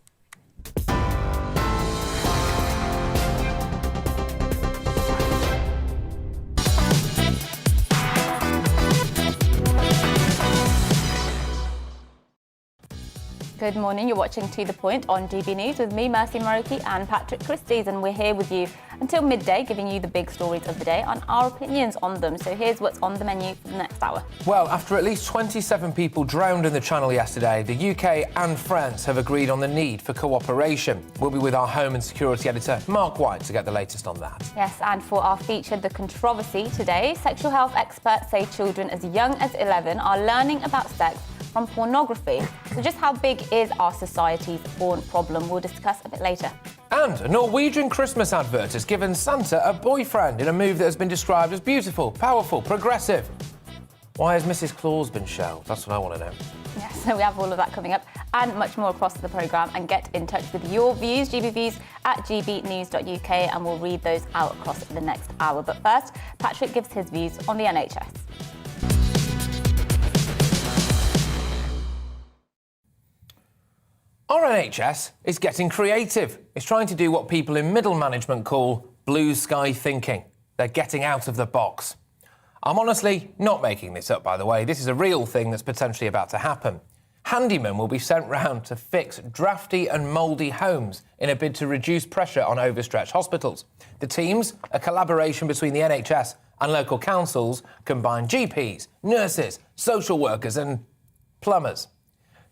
Good morning, you're watching To The Point on GB News with me, Mercy Muroki, and Patrick Christys, and we're here with you until midday, giving you the big stories of the day and our opinions on them. So here's what's on the menu for the next hour. Well, after at least 27 people drowned in the Channel yesterday, the UK and France have agreed on the need for cooperation. We'll be with our Home and Security Editor, Mark White, to get the latest on that. Yes, and for our feature, The Controversy, today, sexual health experts say children as young as 11 are learning about sex from pornography. So just how big is our society's porn problem? We'll discuss a bit later. And a Norwegian Christmas advert has given Santa a boyfriend in a move that has been described as beautiful, powerful, progressive. Why has Mrs. Claus been shelved? That's what I want to know. Yes, so we have all of that coming up and much more across the programme. And get in touch with your views, GBViews at gbnews.uk, and we'll read those out across the next hour. But first, Patrick gives his views on the NHS. Are Our NHS is getting creative. It's trying to do what people in middle management call blue sky thinking. They're getting out of the box. I'm honestly not making this up, by the way. This is a real thing that's potentially about to happen. Handymen will be sent round to fix drafty and mouldy homes in a bid to reduce pressure on overstretched hospitals. The teams, a collaboration between the NHS and local councils, combine GPs, nurses, social workers and plumbers.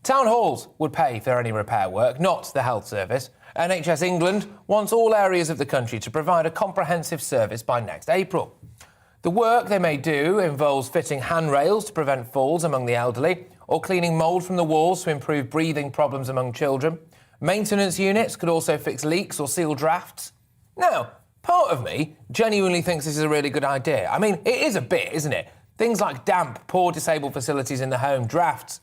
Town halls would pay for any repair work, not the health service. NHS England wants all areas of the country to provide a comprehensive service by next April. The work they may do involves fitting handrails to prevent falls among the elderly, or cleaning mould from the walls to improve breathing problems among children. Maintenance units could also fix leaks or seal drafts. Now, part of me genuinely thinks this is a really good idea. I mean, it is a bit, isn't it? Things like damp, poor disabled facilities in the home, drafts,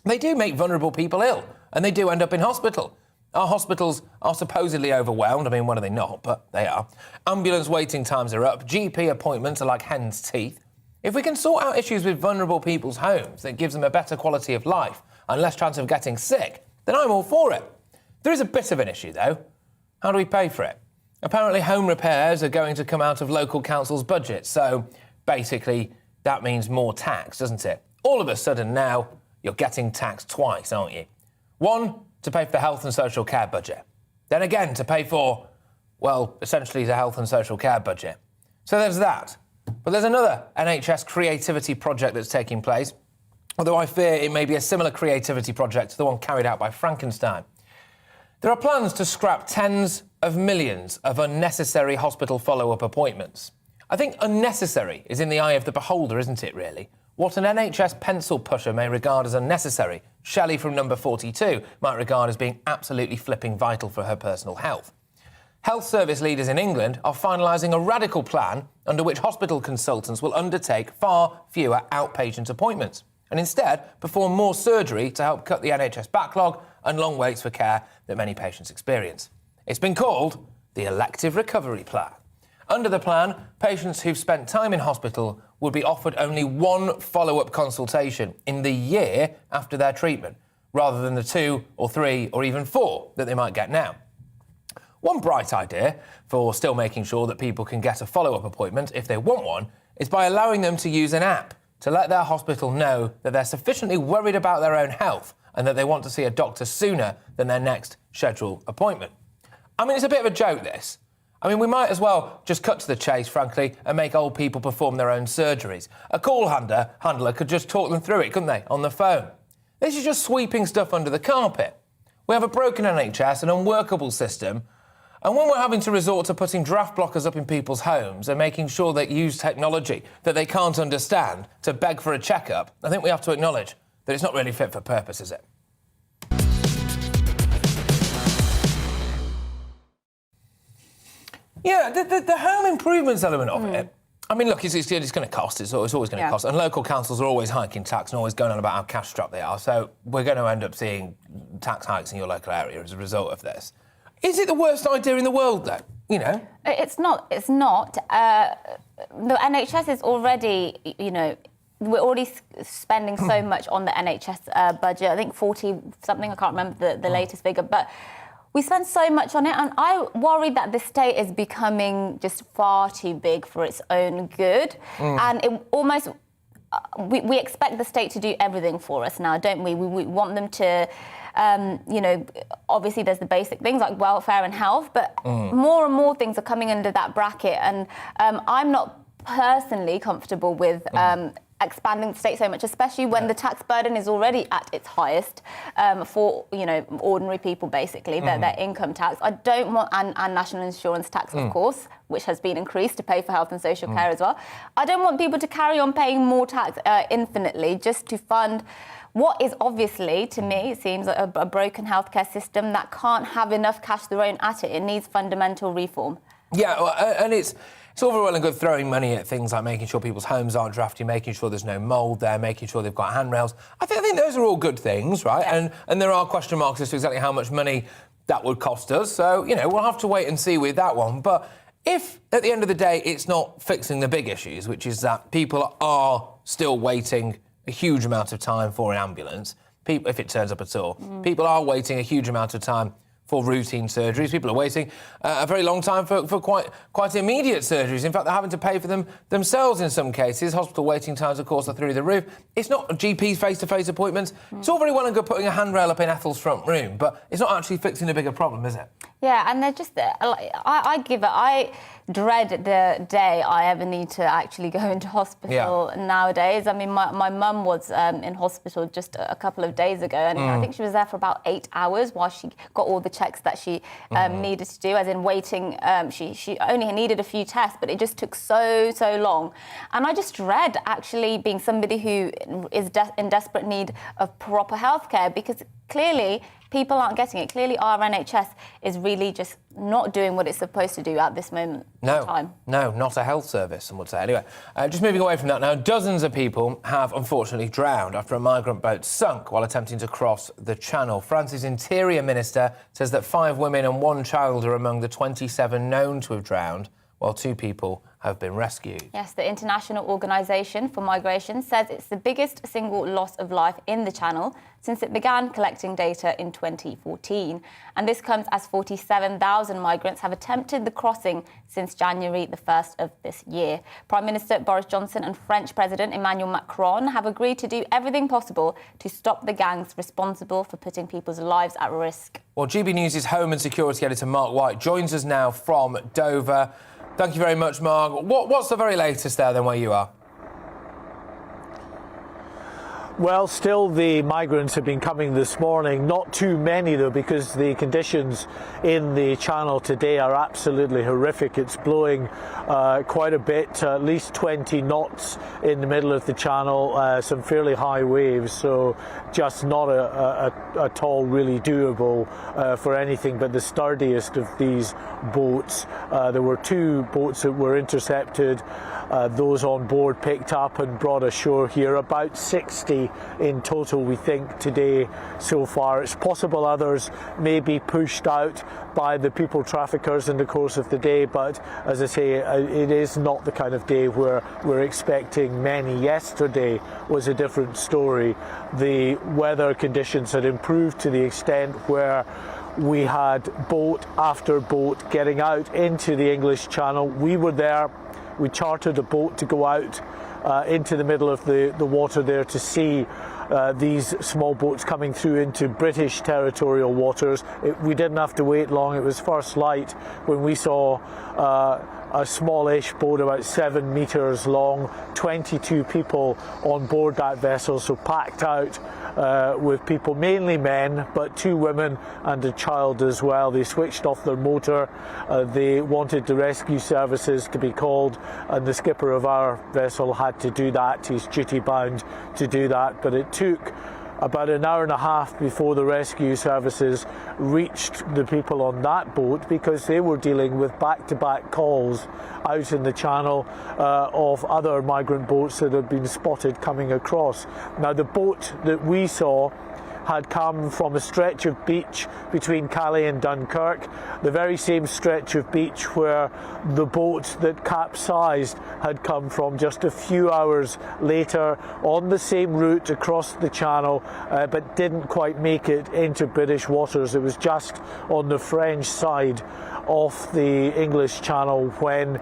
they do make vulnerable people ill, and they do end up in hospital. Our hospitals are supposedly overwhelmed. I mean, when are they not? But they are. Ambulance waiting times are up. GP appointments are like hen's teeth. If we can sort out issues with vulnerable people's homes that gives them a better quality of life and less chance of getting sick, then I'm all for it. There is a bit of an issue, though. How do we pay for it? Apparently, home repairs are going to come out of local councils' budgets, so basically that means more tax, doesn't it? All of a sudden now, you're getting taxed twice, aren't you? One, to pay for the health and social care budget. Then again, to pay for, well, essentially the health and social care budget. So there's that. But there's another NHS creativity project that's taking place, although I fear it may be a similar creativity project to the one carried out by Frankenstein. There are plans to scrap tens of millions of unnecessary hospital follow-up appointments. I think unnecessary is in the eye of the beholder, isn't it, really? What an NHS pencil pusher may regard as unnecessary, Shelley from number 42 might regard as being absolutely flipping vital for her personal health. Health service leaders in England are finalising a radical plan under which hospital consultants will undertake far fewer outpatient appointments and instead perform more surgery to help cut the NHS backlog and long waits for care that many patients experience. It's been called the Elective Recovery Plan. Under the plan, patients who've spent time in hospital would be offered only one follow-up consultation in the year after their treatment, rather than the 2 or 3 or even 4 that they might get now. One bright idea for still making sure that people can get a follow-up appointment if they want one is by allowing them to use an app to let their hospital know that they're sufficiently worried about their own health and that they want to see a doctor sooner than their next scheduled appointment. I mean, it's a bit of a joke, this. I mean, we might as well just cut to the chase, frankly, and make old people perform their own surgeries. A call handler could just talk them through it, couldn't they, on the phone? This is just sweeping stuff under the carpet. We have a broken NHS, an unworkable system, and when we're having to resort to putting draft blockers up in people's homes and making sure they use technology that they can't understand to beg for a checkup, I think we have to acknowledge that it's not really fit for purpose, is it? Yeah, the home improvements element of it, I mean, look, it's going to cost. It's always going to cost. And local councils are always hiking tax and always going on about how cash-strapped they are. So we're going to end up seeing tax hikes in your local area as a result of this. Is it the worst idea in the world, though? You know? It's not. The NHS is already, we're already spending so much on the NHS budget. I think 40-something, I can't remember the latest figure, but we spend so much on it, and I worry that the state is becoming just far too big for its own good. And it almost... We expect the state to do everything for us now, don't we? We want them to... obviously there's the basic things like welfare and health, but more and more things are coming under that bracket. And I'm not personally comfortable with expanding the state so much, especially when the tax burden is already at its highest for, ordinary people, basically, their income tax. I don't want, and national insurance tax, of course, which has been increased to pay for health and social care as well. I don't want people to carry on paying more tax infinitely just to fund what is obviously, to me, it seems like a broken healthcare system that can't have enough cash thrown at it. It needs fundamental reform. Yeah, and it's all very well and good throwing money at things like making sure people's homes aren't drafty, making sure there's no mould there, making sure they've got handrails. I think those are all good things, right? Yeah. And there are question marks as to exactly how much money that would cost us. So, we'll have to wait and see with that one. But if, at the end of the day, it's not fixing the big issues, which is that people are still waiting a huge amount of time for an ambulance, people, if it turns up at all. People are waiting a huge amount of time for routine surgeries. People are waiting a very long time for quite immediate surgeries. In fact, they're having to pay for them themselves in some cases. Hospital waiting times, of course, are through the roof. It's not GPs face-to-face appointments. It's all very well and good putting a handrail up in Ethel's front room, but it's not actually fixing a bigger problem, is it? Yeah, and they're just... I dread the day I ever need to actually go into hospital nowadays. I mean, my mum was in hospital just a couple of days ago, and I think she was there for about 8 hours while she got all the checks that she needed to do, as in waiting. She only needed a few tests, but it just took so long. And I just dread actually being somebody who is in desperate need of proper healthcare, because clearly people aren't getting it. Clearly our NHS is really just not doing what it's supposed to do at this moment in time. No, not a health service, some would say. Anyway, just moving away from that now, dozens of people have unfortunately drowned after a migrant boat sunk while attempting to cross the Channel. France's Interior Minister says that 5 women and 1 child are among the 27 known to have drowned, while 2 people have been rescued. Yes, the International Organisation for Migration says it's the biggest single loss of life in the Channel since it began collecting data in 2014. And this comes as 47,000 migrants have attempted the crossing since January the 1st of this year. Prime Minister Boris Johnson and French President Emmanuel Macron have agreed to do everything possible to stop the gangs responsible for putting people's lives at risk. Well, GBNews' Home and Security Editor Mark White joins us now from Dover. Thank you very much, Mark. What's the very latest there, then, where you are? Well, still the migrants have been coming this morning. Not too many, though, because the conditions in the Channel today are absolutely horrific. It's blowing quite a bit, at least 20 knots in the middle of the Channel, some fairly high waves, so just not at all really doable for anything but the sturdiest of these boats. There were 2 boats that were intercepted. Those on board picked up and brought ashore here. About 60 in total, we think, today so far. It's possible others may be pushed out by the people traffickers in the course of the day, but as I say, it is not the kind of day where we're expecting many. Yesterday was a different story. The weather conditions had improved to the extent where we had boat after boat getting out into the English Channel. We were there. We chartered a boat to go out into the middle of the water there to see these small boats coming through into British territorial waters. We didn't have to wait long. It was first light when we saw a smallish boat about 7 metres long, 22 people on board that vessel, so packed out with people, mainly men, but 2 women and a child as well. They switched off their motor. They wanted the rescue services to be called, and the skipper of our vessel had to do that. He's duty bound to do that, but it took about an hour and a half before the rescue services reached the people on that boat, because they were dealing with back-to-back calls out in the Channel of other migrant boats that had been spotted coming across. Now, the boat that we saw had come from a stretch of beach between Calais and Dunkirk, the very same stretch of beach where the boat that capsized had come from just a few hours later, on the same route across the Channel, but didn't quite make it into British waters. It was just on the French side of the English Channel when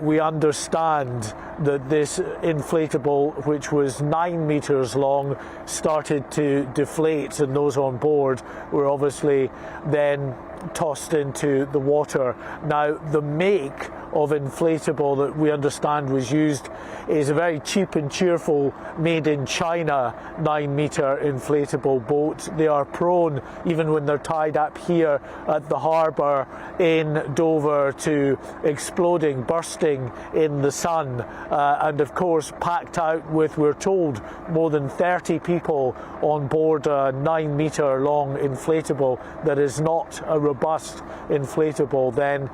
we understand that this inflatable, which was 9 metres long, started to deflate, and those on board were obviously then tossed into the water. Now, the make of inflatable that we understand was used is a very cheap and cheerful made in China 9-metre inflatable boat. They are prone, even when they're tied up here at the harbour in Dover, to exploding, bursting in the sun, and of course packed out with, we're told, more than 30 people on board a 9-metre long inflatable that is not a robust inflatable, then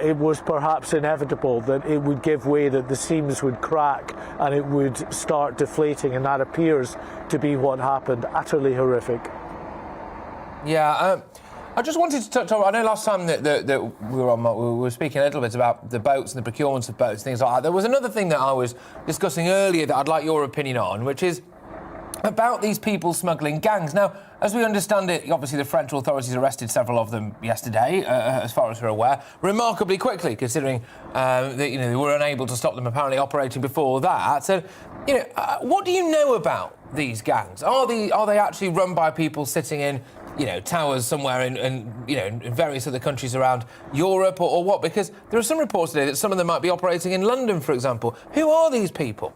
it was perhaps inevitable that it would give way, that the seams would crack and it would start deflating, and that appears to be what happened. Utterly horrific. Yeah, I just wanted to touch on, I know last time that we were on, we were speaking a little bit about the boats and the procurement of boats, things like that. There was another thing that I was discussing earlier that I'd like your opinion on, which is about these people smuggling gangs. Now, as we understand it, obviously the French authorities arrested several of them yesterday, as far as we're aware, remarkably quickly, considering that they were unable to stop them apparently operating before that. So, what do you know about these gangs? Are they actually run by people sitting in towers somewhere in various other countries around Europe, or what? Because there are some reports today that some of them might be operating in London, for example. Who are these people?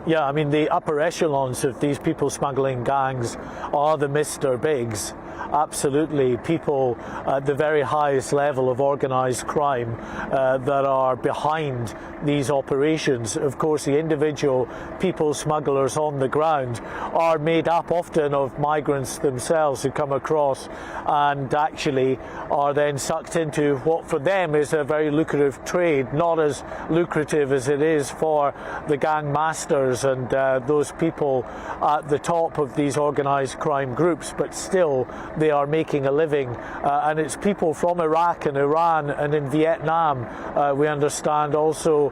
Yeah, I mean, the upper echelons of these people smuggling gangs are the Mr. Bigs. Absolutely, people at the very highest level of organised crime that are behind these operations. Of course, the individual people smugglers on the ground are made up often of migrants themselves who come across and actually are then sucked into what for them is a very lucrative trade, not as lucrative as it is for the gang masters and those people at the top of these organised crime groups, but still they are making a living, and it's people from Iraq and Iran and in Vietnam, we understand also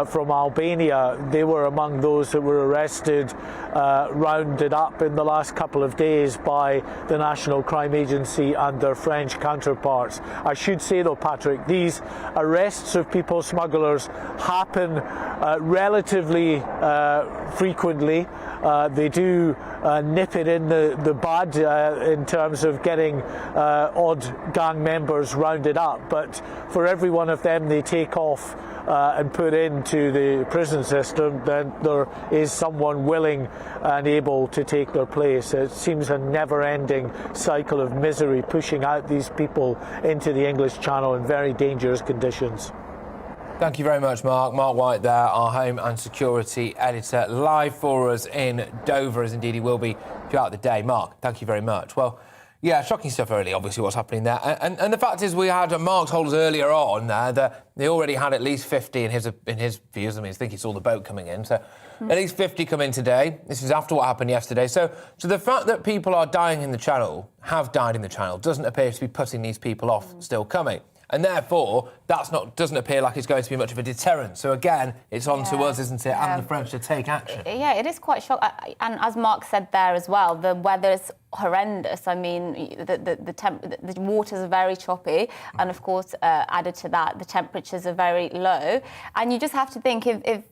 from Albania. They were among those that were arrested, rounded up in the last couple of days by the National Crime Agency and their French counterparts. I should say though, Patrick, these arrests of people smugglers happen relatively frequently. They do nip it in the bud in terms of getting odd gang members rounded up, but for every one of them they take off and put into the prison system, then there is someone willing and able to take their place. It seems a never-ending cycle of misery pushing out these people into the English Channel in very dangerous conditions. Thank you very much, Mark. Mark White there, our Home and Security Editor, live for us in Dover, as indeed he will be throughout the day. Mark, thank you very much. Well, yeah, shocking stuff early, obviously, what's happening there. And the fact is, we had Mark told us earlier on that they already had at least 50 in his views. I mean, I think he saw the boat coming in. So at least 50 come in today. This is after what happened yesterday. So the fact that people are dying in the Channel, have died in the Channel, doesn't appear to be putting these people off still coming. And therefore, doesn't appear like it's going to be much of a deterrent. So again, it's on to us, isn't it, and the French to take action. Yeah, it is quite shocking. And as Mark said there as well, the weather is horrendous. I mean, the waters are very choppy, and of course, added to that, the temperatures are very low. And you just have to think if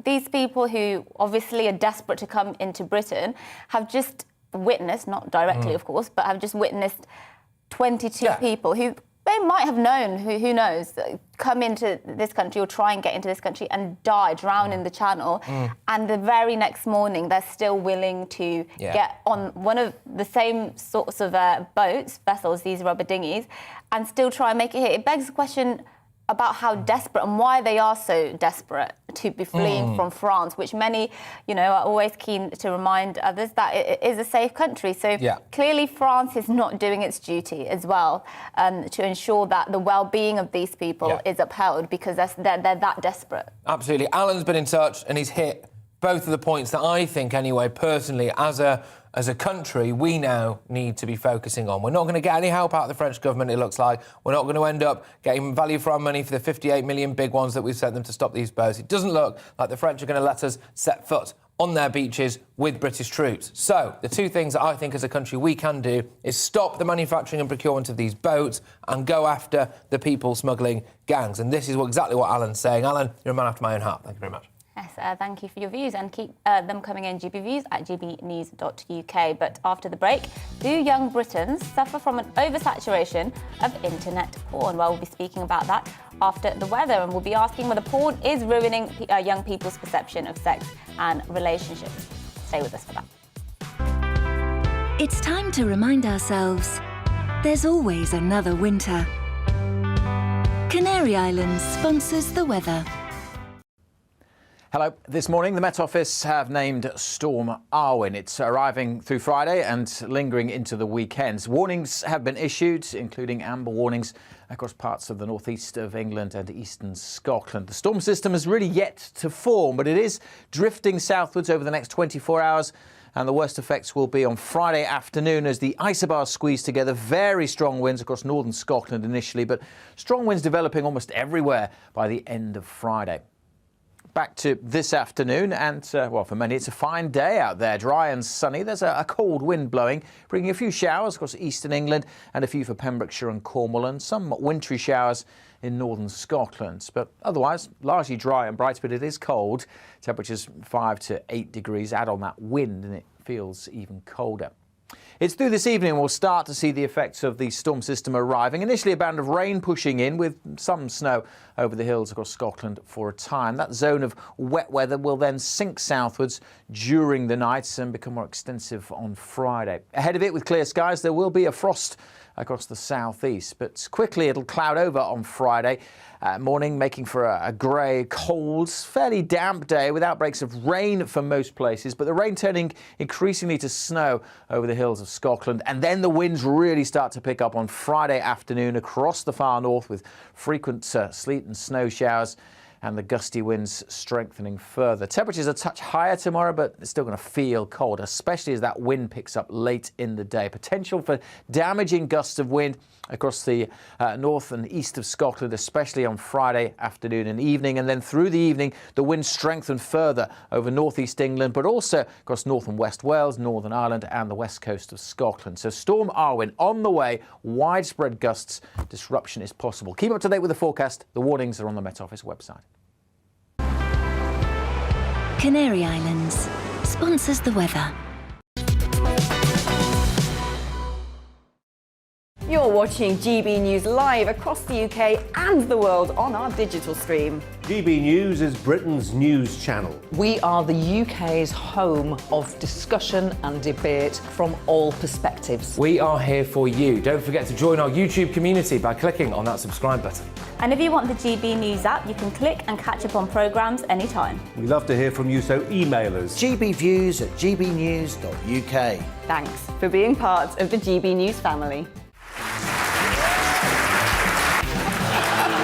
these people who obviously are desperate to come into Britain have just witnessed, not directly, of course, but have just witnessed 22 people who they might have known, who knows, come into this country or try and get into this country and die, drown in the Channel. And the very next morning, they're still willing to get on one of the same sorts of vessels, these rubber dinghies, and still try and make it here. It begs the question about how desperate and why they are so desperate to be fleeing from France, which many, are always keen to remind others that it is a safe country. So clearly France is not doing its duty as well to ensure that the well-being of these people is upheld, because they're that desperate. Absolutely. Alan's been in touch and he's hit both of the points that I think, anyway, personally, as a country, we now need to be focusing on. We're not going to get any help out of the French government, it looks like. We're not going to end up getting value for our money for the 58 million big ones that we've sent them to stop these boats. It doesn't look like the French are going to let us set foot on their beaches with British troops. So the two things that I think as a country we can do is stop the manufacturing and procurement of these boats and go after the people smuggling gangs. And this is exactly what Alan's saying. Alan, you're a man after my own heart. Thank you very much. Yes, thank you for your views, and keep them coming in, gbviews at gbnews.uk. But after the break, do young Britons suffer from an oversaturation of internet porn? Well, we'll be speaking about that after the weather, and we'll be asking whether porn is ruining young people's perception of sex and relationships. Stay with us for that. It's time to remind ourselves there's always another winter. Canary Islands sponsors the weather. Hello. This morning, the Met Office have named Storm Arwen. It's arriving through Friday and lingering into the weekends. Warnings have been issued, including amber warnings across parts of the northeast of England and eastern Scotland. The storm system has really yet to form, but it is drifting southwards over the next 24 hours. And the worst effects will be on Friday afternoon as the isobars squeeze together. Very strong winds across northern Scotland initially, but strong winds developing almost everywhere by the end of Friday. back to this afternoon, and well, for many it's a fine day out there, dry and sunny. There's a cold wind blowing, bringing a few showers across eastern England and a few for Pembrokeshire and Cornwall, and some wintry showers in northern Scotland. But otherwise, largely dry and bright, but it is cold. Temperatures 5 to 8 degrees. Add on that wind and it feels even colder. It's through this evening we'll start to see the effects of the storm system arriving. Initially a band of rain pushing in with some snow over the hills across Scotland for a time. That zone of wet weather will then sink southwards during the night and become more extensive on Friday. Ahead of it, with clear skies, there will be a frost across the southeast, but quickly it'll cloud over on Friday morning, making for a grey, cold, fairly damp day with outbreaks of rain for most places, but the rain turning increasingly to snow over the hills of Scotland. And then the winds really start to pick up on Friday afternoon across the far north, with frequent sleet and snow showers and the gusty winds strengthening further. Temperatures a touch higher tomorrow, but it's still going to feel cold, especially as that wind picks up late in the day. Potential for damaging gusts of wind across the north and east of Scotland, especially on Friday afternoon and evening. And then through the evening, the winds strengthen further over northeast England, but also across north and west Wales, Northern Ireland and the west coast of Scotland. So Storm Arwen on the way, widespread gusts, disruption is possible. Keep up to date with the forecast. The warnings are on the Met Office website. Canary Islands sponsors the weather. You're watching GB News live across the UK and the world on our digital stream. GB News is Britain's news channel. We are the UK's home of discussion and debate from all perspectives. We are here for you. Don't forget to join our YouTube community by clicking on that subscribe button. And if you want the GB News app, you can click and catch up on programmes anytime. We love to hear from you, so email us. gbviews@gbnews.uk. Thanks for being part of the GB News family.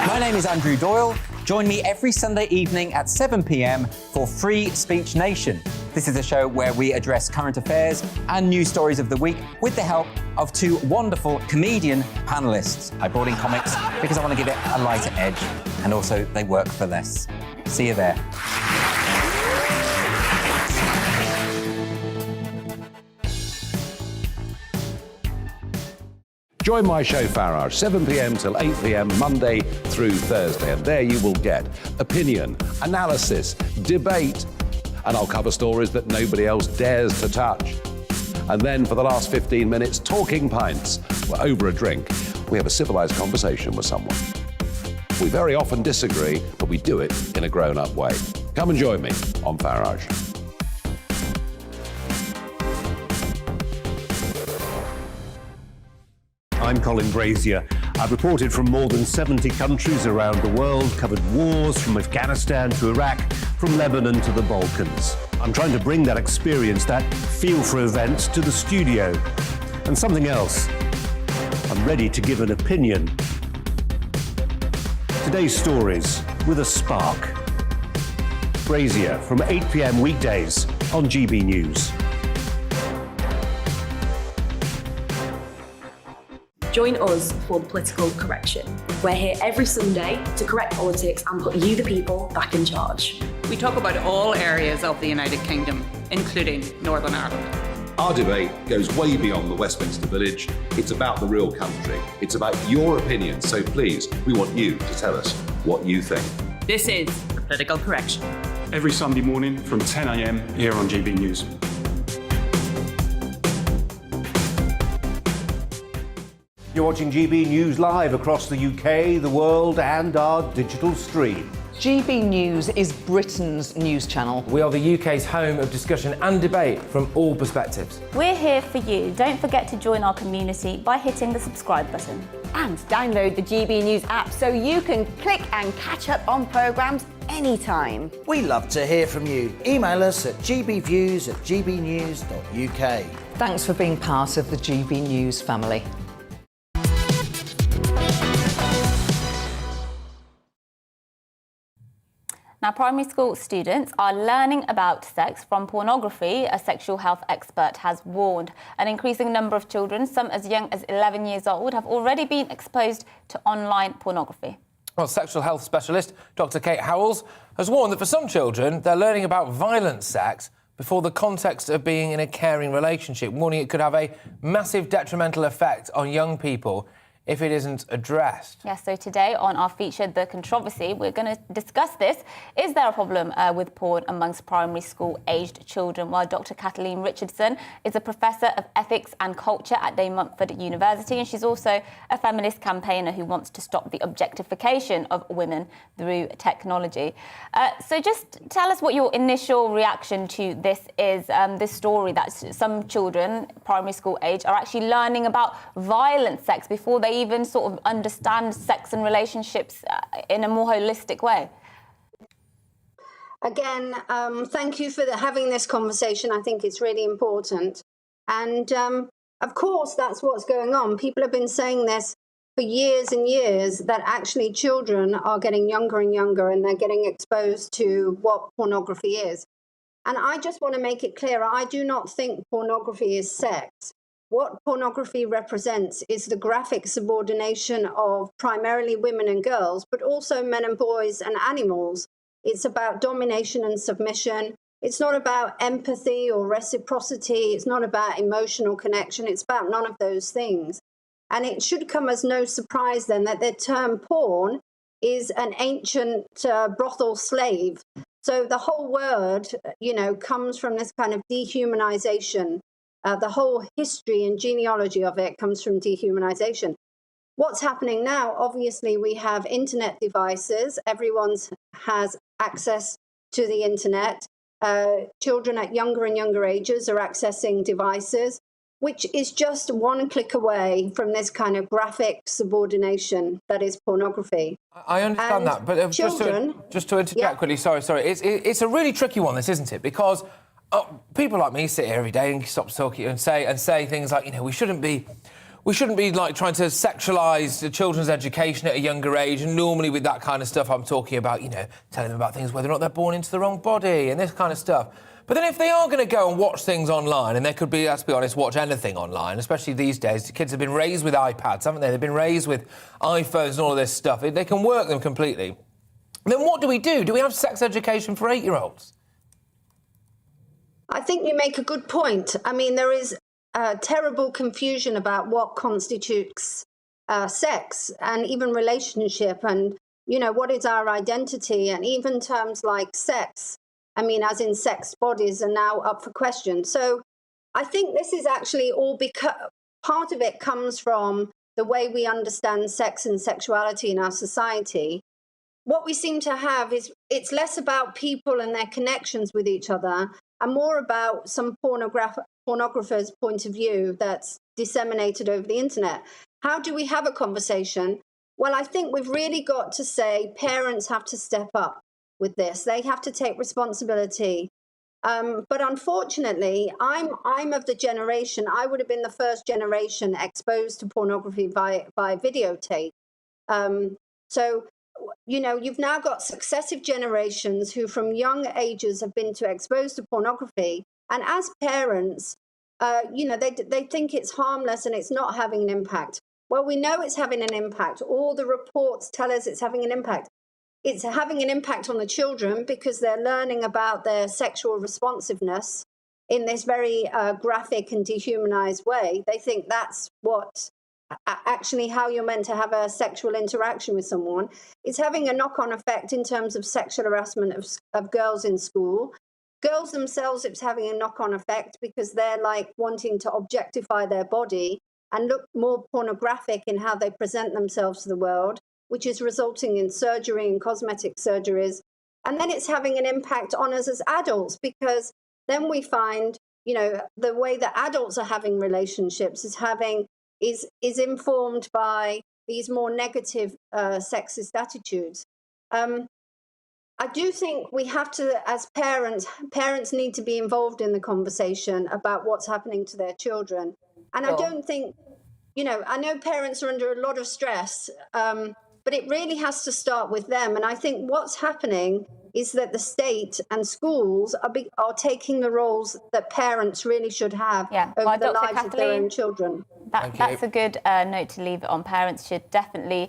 My name is Andrew Doyle. Join me every Sunday evening at 7 p.m. for Free Speech Nation. This is a show where we address current affairs and news stories of the week with the help of two wonderful comedian panellists. I brought in comics because I want to give it a lighter edge, and also they work for less. See you there. Join my show Farage, 7 p.m. till 8 p.m. Monday through Thursday, and there you will get opinion, analysis, debate, and I'll cover stories that nobody else dares to touch. And then for the last 15 minutes, talking pints. We're over a drink. We have a civilised conversation with someone. We very often disagree, but we do it in a grown-up way. Come and join me on Farage. I'm Colin Brazier. I've reported from more than 70 countries around the world, covered wars from Afghanistan to Iraq, from Lebanon to the Balkans. I'm trying to bring that experience, that feel for events, to the studio. And something else, I'm ready to give an opinion. Today's stories with a spark. Brazier from 8 p.m. weekdays on GB News. Join us for the Political Correction. We're here every Sunday to correct politics and put you, the people, back in charge. We talk about all areas of the United Kingdom, including Northern Ireland. Our debate goes way beyond the Westminster Village. It's about the real country. It's about your opinion. So please, we want you to tell us what you think. This is the Political Correction. Every Sunday morning from 10 a.m. here on GB News. You're watching GB News live across the UK, the world, and our digital stream. GB News is Britain's news channel. We are the UK's home of discussion and debate from all perspectives. We're here for you. Don't forget to join our community by hitting the subscribe button. And download the GB News app so you can click and catch up on programmes anytime. We love to hear from you. Email us at gbviews@gbnews.uk. Thanks for being part of the GB News family. Now, primary school students are learning about sex from pornography, a sexual health expert has warned. An increasing number of children, some as young as 11 years old, have already been exposed to online pornography. Well, sexual health specialist Dr. Kate Howells has warned that for some children, they're learning about violent sex before the context of being in a caring relationship, warning it could have a massive detrimental effect on young people if it isn't addressed. Yes, so today on our feature, The Controversy, we're going to discuss this. Is there a problem with porn amongst primary school-aged children? Well, Dr. Kathleen Richardson is a professor of ethics and culture at De Montfort University, and she's also a feminist campaigner who wants to stop the objectification of women through technology. So just tell us what your initial reaction to this is, this story that some children, primary school age, are actually learning about violent sex before they even sort of understand sex and relationships in a more holistic way. Again, thank you for having this conversation. I think it's really important. And of course, that's what's going on. People have been saying this for years and years, that actually children are getting younger and younger and they're getting exposed to what pornography is. And I just want to make it clear, I do not think pornography is sex. What pornography represents is the graphic subordination of primarily women and girls, but also men and boys and animals. It's about domination and submission. It's not about empathy or reciprocity. It's not about emotional connection. It's about none of those things. And it should come as no surprise then that the term porn is an ancient brothel slave. So the whole word, comes from this kind of dehumanization. The whole history and genealogy of it comes from dehumanization. What's happening now, obviously, we have internet devices. Everyone has access to the internet. Children at younger and younger ages are accessing devices, which is just one click away from this kind of graphic subordination that is pornography. I understand that, but children, just to interject quickly, sorry. It's a really tricky one, this, isn't it? Because people like me sit here every day and stop talking and say things like, we shouldn't be like trying to sexualise the children's education at a younger age. And normally with that kind of stuff, I'm talking about, telling them about things, whether or not they're born into the wrong body and this kind of stuff. But then if they are going to go and watch things online, and they could be, let's be honest, watch anything online, especially these days, the kids have been raised with iPads, haven't they? They've been raised with iPhones and all of this stuff. They can work them completely. Then what do we do? Do we have sex education for 8-year-olds? I think you make a good point. I mean, there is terrible confusion about what constitutes sex and even relationship and, what is our identity, and even terms like sex. I mean, as in sex bodies are now up for question. So I think this is actually all because part of it comes from the way we understand sex and sexuality in our society. What we seem to have is it's less about people and their connections with each other and more about some pornographer's point of view that's disseminated over the internet. How do we have a conversation? Well, I think we've really got to say parents have to step up with this. They have to take responsibility. But unfortunately, I'm of the generation, I would have been the first generation exposed to pornography by videotape. So, you've now got successive generations who from young ages have been exposed to pornography. And as parents, they think it's harmless and it's not having an impact. Well, we know it's having an impact. All the reports tell us it's having an impact. It's having an impact on the children because they're learning about their sexual responsiveness in this very graphic and dehumanized way. They think that's what actually how you're meant to have a sexual interaction with someone. It's having a knock-on effect in terms of sexual harassment of girls in school. Girls themselves, it's having a knock-on effect because they're like wanting to objectify their body and look more pornographic in how they present themselves to the world, which is resulting in surgery and cosmetic surgeries. And then it's having an impact on us as adults because then we find, the way that adults are having relationships is informed by these more negative sexist attitudes. I do think we have to, as parents need to be involved in the conversation about what's happening to their children. And I don't think, I know parents are under a lot of stress, but it really has to start with them. And I think what's happening is that the state and schools are taking the roles that parents really should have over the lives of their own children. That's a good note to leave it on. Parents should definitely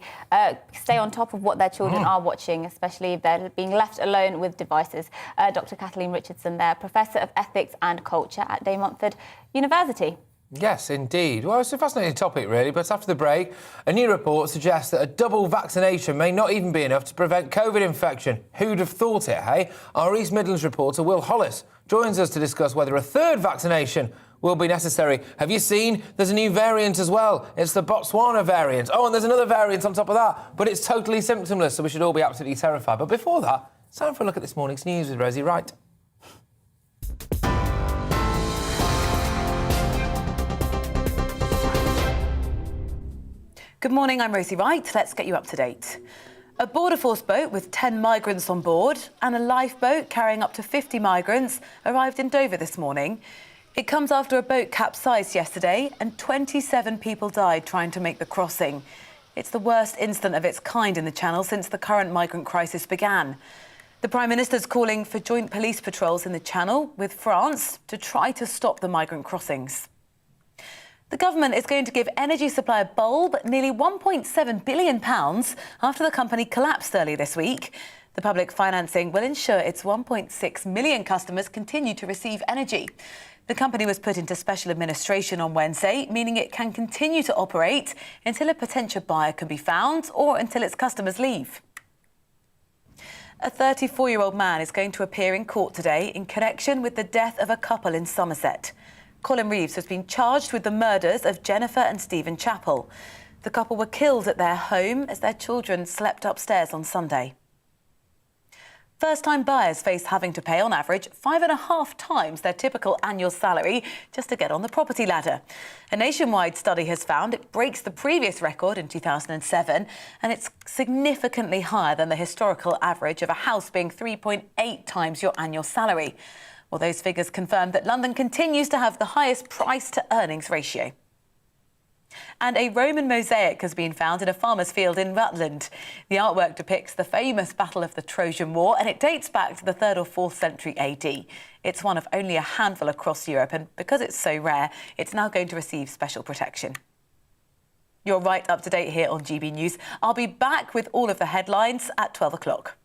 stay on top of what their children are watching, especially if they're being left alone with devices. Dr. Kathleen Richardson there, Professor of Ethics and Culture at De Montfort University. Yes, indeed. Well, it's a fascinating topic, really, but after the break, a new report suggests that a double vaccination may not even be enough to prevent COVID infection. Who'd have thought it, hey? Our East Midlands reporter, Will Hollis, joins us to discuss whether a third vaccination will be necessary. Have you seen? There's a new variant as well. It's the Botswana variant. Oh, and there's another variant on top of that, but it's totally symptomless, so we should all be absolutely terrified. But before that, it's time for a look at this morning's news with Rosie Wright. Good morning, I'm Rosie Wright. Let's get you up to date. A border force boat with 10 migrants on board and a lifeboat carrying up to 50 migrants arrived in Dover this morning. It comes after a boat capsized yesterday and 27 people died trying to make the crossing. It's the worst incident of its kind in the Channel since the current migrant crisis began. The Prime Minister's calling for joint police patrols in the Channel with France to try to stop the migrant crossings. The government is going to give energy supplier Bulb nearly £1.7 billion after the company collapsed earlier this week. The public financing will ensure its 1.6 million customers continue to receive energy. The company was put into special administration on Wednesday, meaning it can continue to operate until a potential buyer can be found or until its customers leave. A 34-year-old man is going to appear in court today in connection with the death of a couple in Somerset. Colin Reeves has been charged with the murders of Jennifer and Stephen Chappell. The couple were killed at their home as their children slept upstairs on Sunday. First-time buyers face having to pay, on average, 5.5 times their typical annual salary just to get on the property ladder. A nationwide study has found it breaks the previous record in 2007, and it's significantly higher than the historical average of a house being 3.8 times your annual salary. Well, those figures confirm that London continues to have the highest price-to-earnings ratio. And a Roman mosaic has been found in a farmer's field in Rutland. The artwork depicts the famous Battle of the Trojan War, and it dates back to the 3rd or 4th century AD. It's one of only a handful across Europe, and because it's so rare, it's now going to receive special protection. You're right up to date here on GB News. I'll be back with all of the headlines at 12 o'clock.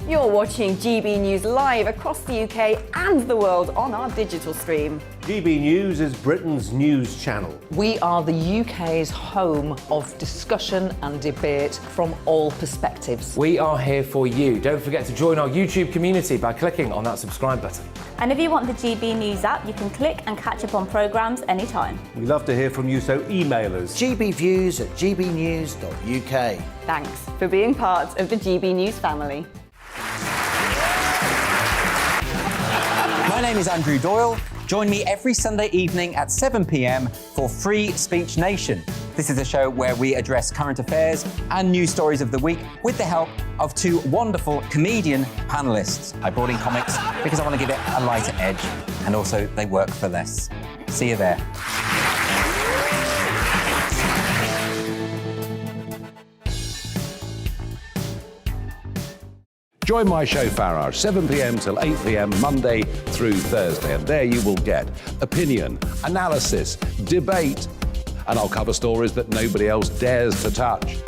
You're watching GB News live across the UK and the world on our digital stream. GB News is Britain's news channel. We are the UK's home of discussion and debate from all perspectives. We are here for you. Don't forget to join our YouTube community by clicking on that subscribe button. And if you want the GB News app, you can click and catch up on programmes anytime. We love to hear from you, so email us. gbviews@gbnews.uk. Thanks for being part of the GB News family. My name is Andrew Doyle. Join me every Sunday evening at 7 p.m. for Free Speech Nation. This is a show where we address current affairs and news stories of the week with the help of two wonderful comedian panellists. I brought in comics because I want to give it a lighter edge, and also they work for less. See you there. Join my show Farage, 7 p.m. till 8 p.m. Monday through Thursday, and there you will get opinion, analysis, debate, and I'll cover stories that nobody else dares to touch.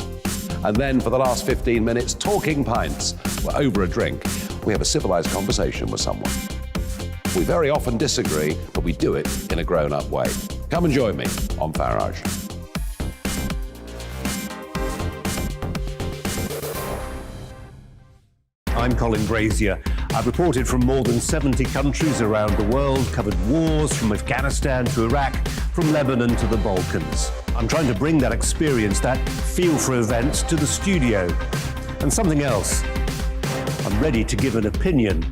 And then for the last 15 minutes, talking pints. We're over a drink. We have a civilised conversation with someone. We very often disagree, but we do it in a grown-up way. Come and join me on Farage. I'm Colin Brazier. I've reported from more than 70 countries around the world, covered wars from Afghanistan to Iraq, from Lebanon to the Balkans. I'm trying to bring that experience, that feel for events, to the studio. And something else. I'm ready to give an opinion.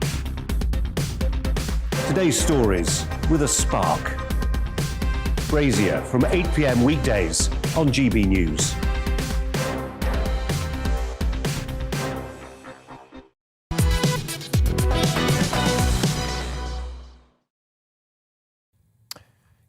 Today's stories with a spark. Brazier from 8 p.m. weekdays on GB News.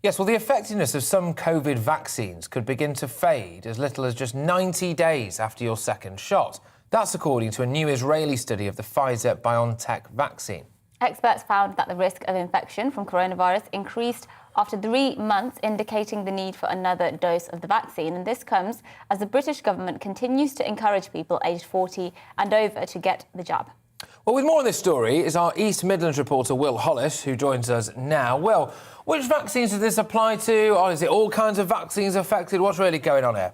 Yes, well, the effectiveness of some COVID vaccines could begin to fade as little as just 90 days after your second shot. That's according to a new Israeli study of the Pfizer-BioNTech vaccine. Experts found that the risk of infection from coronavirus increased after 3 months, indicating the need for another dose of the vaccine. And this comes as the British government continues to encourage people aged 40 and over to get the jab. Well, with more on this story is our East Midlands reporter, Will Hollis, who joins us now. Will, which vaccines does this apply to? Or is it all kinds of vaccines affected? What's really going on here?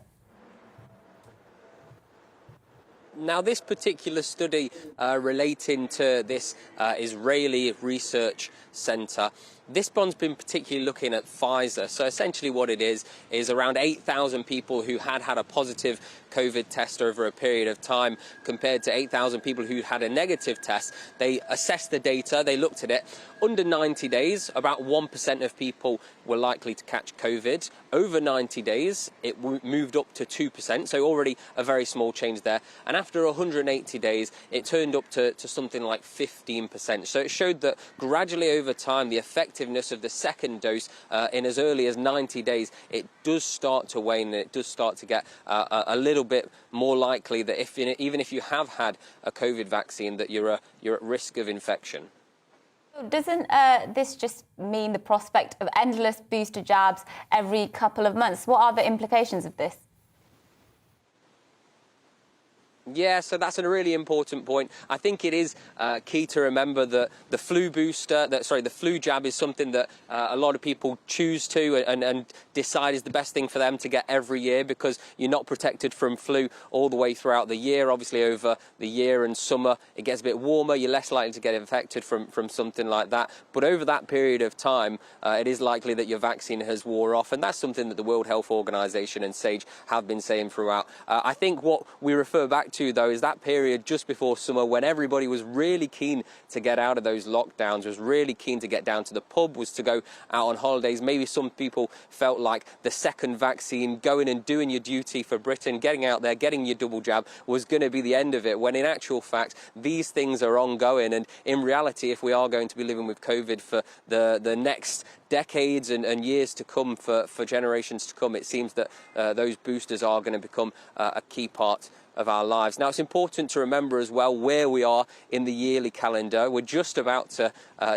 Now, this particular study relating to this Israeli research centre, this one's been particularly looking at Pfizer. So essentially what it is around 8,000 people who had a positive COVID test over a period of time compared to 8,000 people who had a negative test. They assessed the data, they looked at it. Under 90 days, about 1% of people were likely to catch COVID. Over 90 days, it moved up to 2%, so already a very small change there. And after 180 days, it turned up to something like 15%. So it showed that gradually over time, the effectiveness of the second dose in as early as 90 days, it does start to wane, and it does start to get a little bit more likely that even if you have had a COVID vaccine, that you're at risk of infection. Doesn't this just mean the prospect of endless booster jabs every couple of months? What are the implications of this? Yeah, so that's a really important point. I think it is key to remember that the flu the flu jab is something that a lot of people choose to and decide is the best thing for them to get every year, because you're not protected from flu all the way throughout the year. Obviously, over the year and summer, it gets a bit warmer. You're less likely to get infected from something like that. But over that period of time, it is likely that your vaccine has wore off. And that's something that the World Health Organization and SAGE have been saying throughout. I think what we refer back to, though, is that period just before summer when everybody was really keen to get out of those lockdowns, was really keen to get down to the pub, was to go out on holidays. Maybe some people felt like the second vaccine, going and doing your duty for Britain, getting out there, getting your double jab was going to be the end of it, when in actual fact these things are ongoing. And in reality, if we are going to be living with COVID for the next decades and years to come, for generations to come, it seems that those boosters are going to become a key part of our lives. Now, it's important to remember as well where we are in the yearly calendar. We're just about to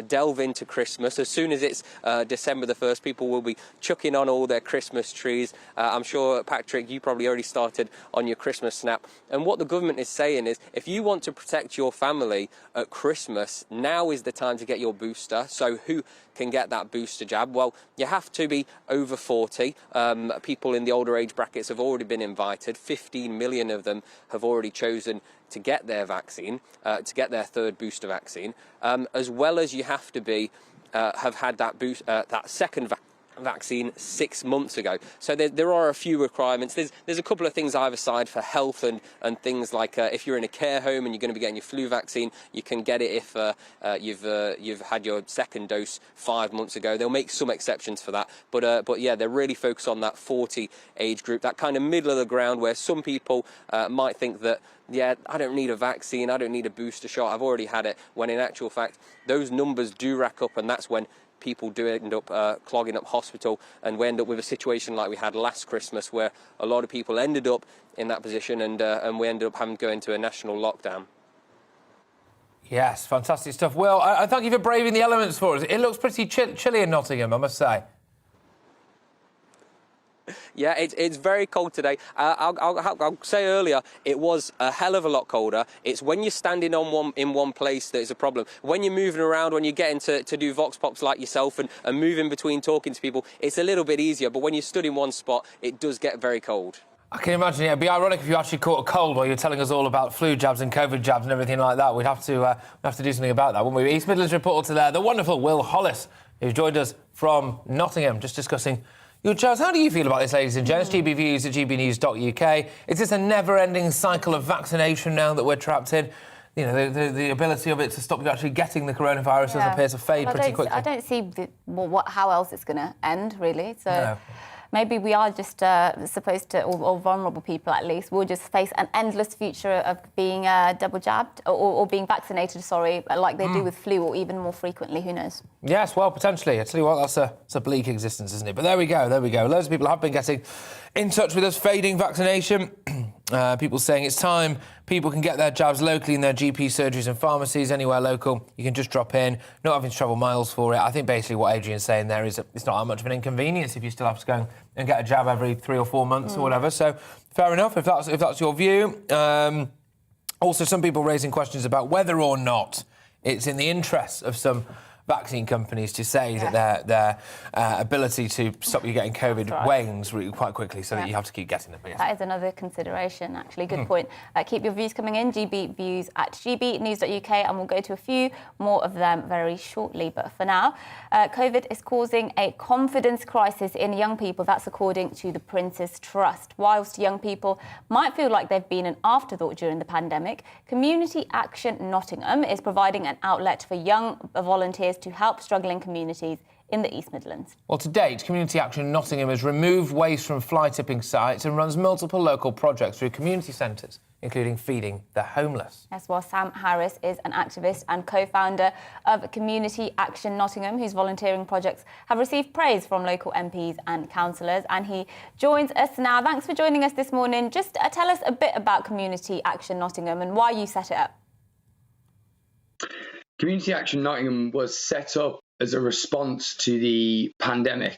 delve into Christmas. As soon as it's December the 1st, people will be chucking on all their Christmas trees. I'm sure, Patrick, you probably already started on your Christmas snap. And what the government is saying is, if you want to protect your family at Christmas, now is the time to get your booster. So who can get that booster jab? Well, you have to be over 40. People in the older age brackets have already been invited. 15 million of them have already chosen to get their vaccine, to get their third booster vaccine, as well as you have to be have had that second vaccine 6 months ago. So there are a few requirements. There's a couple of things either side for health and things like if you're in a care home and you're going to be getting your flu vaccine, you can get it if you've had your second dose 5 months ago. They'll make some exceptions for that, but yeah, they're really focused on that 40 age group, that kind of middle of the ground where some people might think that, yeah, I don't need a vaccine, I don't need a booster shot, I've already had it, when in actual fact those numbers do rack up, and that's when people do end up clogging up hospital, and we end up with a situation like we had last Christmas, where a lot of people ended up in that position, and we ended up having to go into a national lockdown. Yes, fantastic stuff. Well, I thank you for braving the elements for us. It looks pretty chilly in Nottingham, I must say. Yeah, it's very cold today. I'll say earlier, it was a hell of a lot colder. It's when you're standing in one place that is a problem. When you're moving around, when you're getting to do vox pops like yourself and moving between talking to people, it's a little bit easier. But when you stood in one spot, it does get very cold. I can imagine it'd be ironic if you actually caught a cold while you're telling us all about flu jabs and COVID jabs and everything like that. We'd have to do something about that, wouldn't we? East Midlands reporter there, the wonderful Will Hollis, who's joined us from Nottingham, just discussing your jabs. How do you feel about this, ladies and gents? GBviews at gbnews.uk. Is this a never-ending cycle of vaccination now that we're trapped in? You know, the ability of it to stop you actually getting the coronavirus does appear to fade pretty quickly. I don't see how else it's going to end, really. So. No. maybe we are just supposed to, or vulnerable people at least, will just face an endless future of being double jabbed or being vaccinated, sorry, like they do with flu, or even more frequently, who knows? Yes, well, potentially. I tell you what, that's a bleak existence, isn't it? But there we go. Loads of people have been getting in touch with us, fading vaccination. People saying it's time people can get their jabs locally in their GP surgeries and pharmacies, anywhere local. You can just drop in, not having to travel miles for it. I think basically what Adrian's saying there is it's not that much of an inconvenience if you still have to go and get a jab every 3 or 4 months or whatever. So fair enough if that's your view. Also, some people raising questions about whether or not it's in the interests of some vaccine companies to say that their ability to stop you getting COVID wanes really quite quickly, so that you have to keep getting them. Yes. That is another consideration, actually. Good point. Keep your views coming in, gbviews at gbnews.uk, and we'll go to a few more of them very shortly. But for now, COVID is causing a confidence crisis in young people. That's according to the Prince's Trust. Whilst young people might feel like they've been an afterthought during the pandemic, Community Action Nottingham is providing an outlet for young volunteers to help struggling communities in the East Midlands. Well, to date, Community Action Nottingham has removed waste from fly tipping sites and runs multiple local projects through community centres, including feeding the homeless. Yes, well, Sam Harris is an activist and co-founder of Community Action Nottingham, whose volunteering projects have received praise from local MPs and councillors, and he joins us now. Thanks for joining us this morning. Just tell us a bit about Community Action Nottingham and why you set it up. Community Action Nottingham was set up as a response to the pandemic.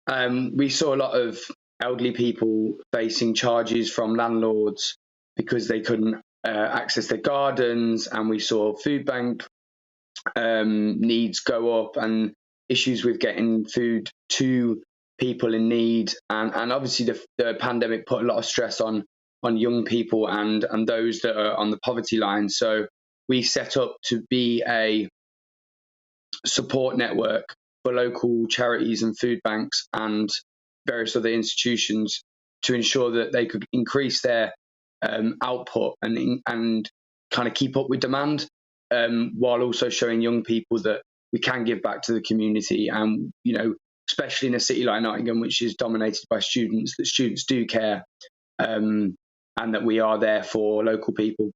We saw a lot of elderly people facing charges from landlords because they couldn't access their gardens, and we saw food bank needs go up and issues with getting food to people in need. And obviously the pandemic put a lot of stress on young people and those that are on the poverty line. So we set up to be a support network for local charities and food banks and various other institutions to ensure that they could increase their output and kind of keep up with demand, while also showing young people that we can give back to the community. And, you know, especially in a city like Nottingham, which is dominated by students, that students do care, and that we are there for local people.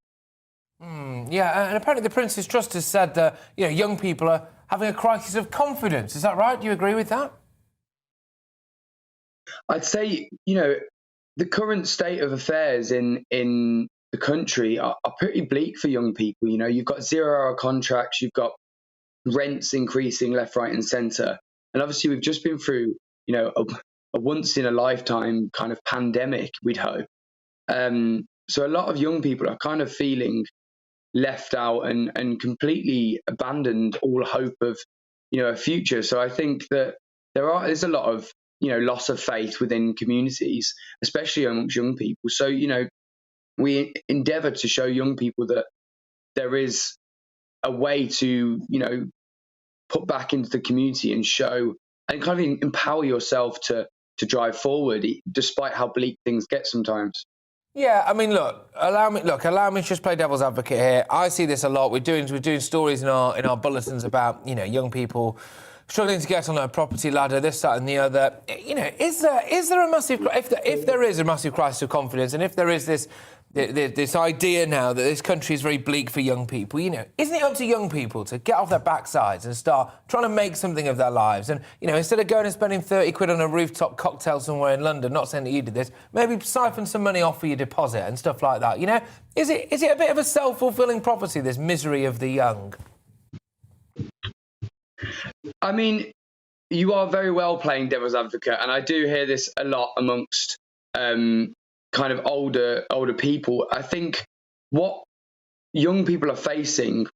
Yeah, and apparently the Prince's Trust has said that, you know, young people are having a crisis of confidence. Is that right? Do you agree with that? I'd say, you know, the current state of affairs in the country are pretty bleak for young people. You know, you've got 0-hour contracts, you've got rents increasing left, right and centre. And obviously we've just been through, you know, a once in a lifetime kind of pandemic, we'd hope. So a lot of young people are kind of feeling left out and completely abandoned all hope of, you know, a future. So I think that there's a lot of, you know, loss of faith within communities, especially amongst young people. So, you know, we endeavour to show young people that there is a way to, you know, put back into the community and show and kind of empower yourself to drive forward, despite how bleak things get sometimes. Yeah, I mean, allow me to just play devil's advocate here. I see this a lot. We're doing stories in our bulletins about, you know, young people struggling to get on a property ladder, this, that, and the other. You know, is there a massive if there is a massive crisis of confidence, and if there is this idea now that this country is very bleak for young people, you know, isn't it up to young people to get off their backsides and start trying to make something of their lives? And, you know, instead of going and spending 30 quid on a rooftop cocktail somewhere in London, not saying that you did this, maybe siphon some money off for your deposit and stuff like that. You know, is it a bit of a self-fulfilling prophecy, this misery of the young? I mean, you are very well playing devil's advocate, and I do hear this a lot amongst kind of older people. I think what young people are facing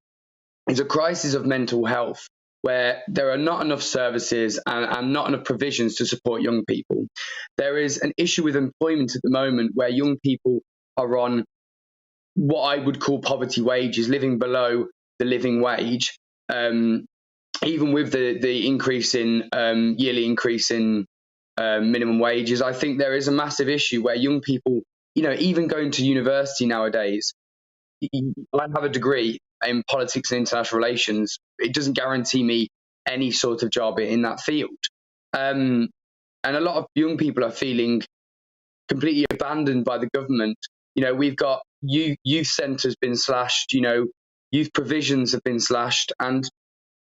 is a crisis of mental health, where there are not enough services and not enough provisions to support young people. There is an issue with employment at the moment, where young people are on what I would call poverty wages, living below the living wage. Even with the increase in yearly increase in minimum wages, I think there is a massive issue where young people, you know, even going to university nowadays, I have a degree in politics and international relations. It doesn't guarantee me any sort of job in that field. And a lot of young people are feeling completely abandoned by the government. You know, we've got youth centres been slashed, you know, youth provisions have been slashed, and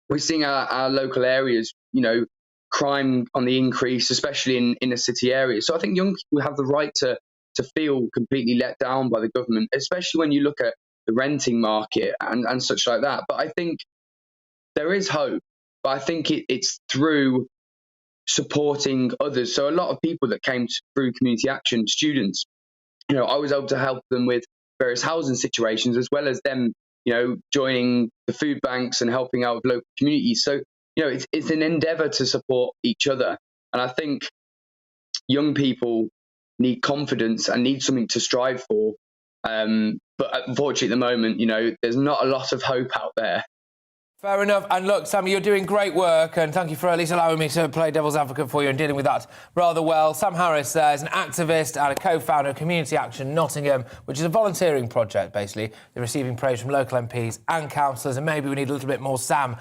we're seeing our local areas, you know, crime on the increase, especially in inner city areas. So I think young people have the right to feel completely let down by the government, especially when you look at the renting market and such like that. But I think there is hope, but I think it's through supporting others. So a lot of people that came through community action, students, you know, I was able to help them with various housing situations, as well as them, you know, joining the food banks and helping out with local communities. So, you know, it's an endeavour to support each other. And I think young people need confidence and need something to strive for. But unfortunately, at the moment, you know, there's not a lot of hope out there. Fair enough. And look, Sammy, you're doing great work, and thank you for at least allowing me to play devil's advocate for you and dealing with that rather well. Sam Harris there is an activist and a co-founder of Community Action Nottingham, which is a volunteering project, basically. They're receiving praise from local MPs and councillors, and maybe we need a little bit more Sam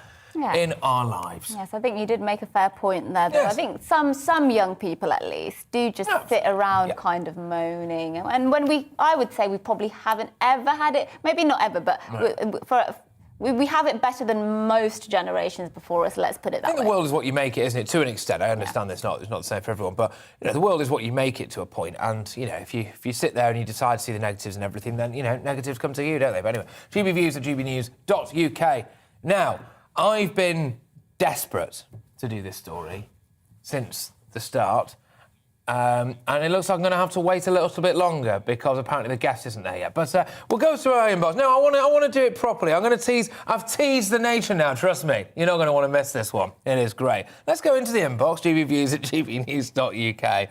in our lives. Yes, I think you did make a fair point there, though. Yes. I think some young people, at least, do just sit around kind of moaning. And when I would say we probably haven't ever had it, maybe not ever, but we have it better than most generations before us, let's put it that way. I think the world is what you make it, isn't it? To an extent. I understand it's not the same for everyone, but you know, the world is what you make it to a point. And, you know, if you sit there and you decide to see the negatives and everything, then, you know, negatives come to you, don't they? But anyway, GBviews at gbnews.uk. Now, I've been desperate to do this story since the start. And it looks like I'm going to have to wait a little bit longer because apparently the guest isn't there yet. But we'll go through our inbox. No, I want to do it properly. I've teased the nation now, trust me. You're not going to want to miss this one. It is great. Let's go into the inbox, gbviews at gbnews.uk.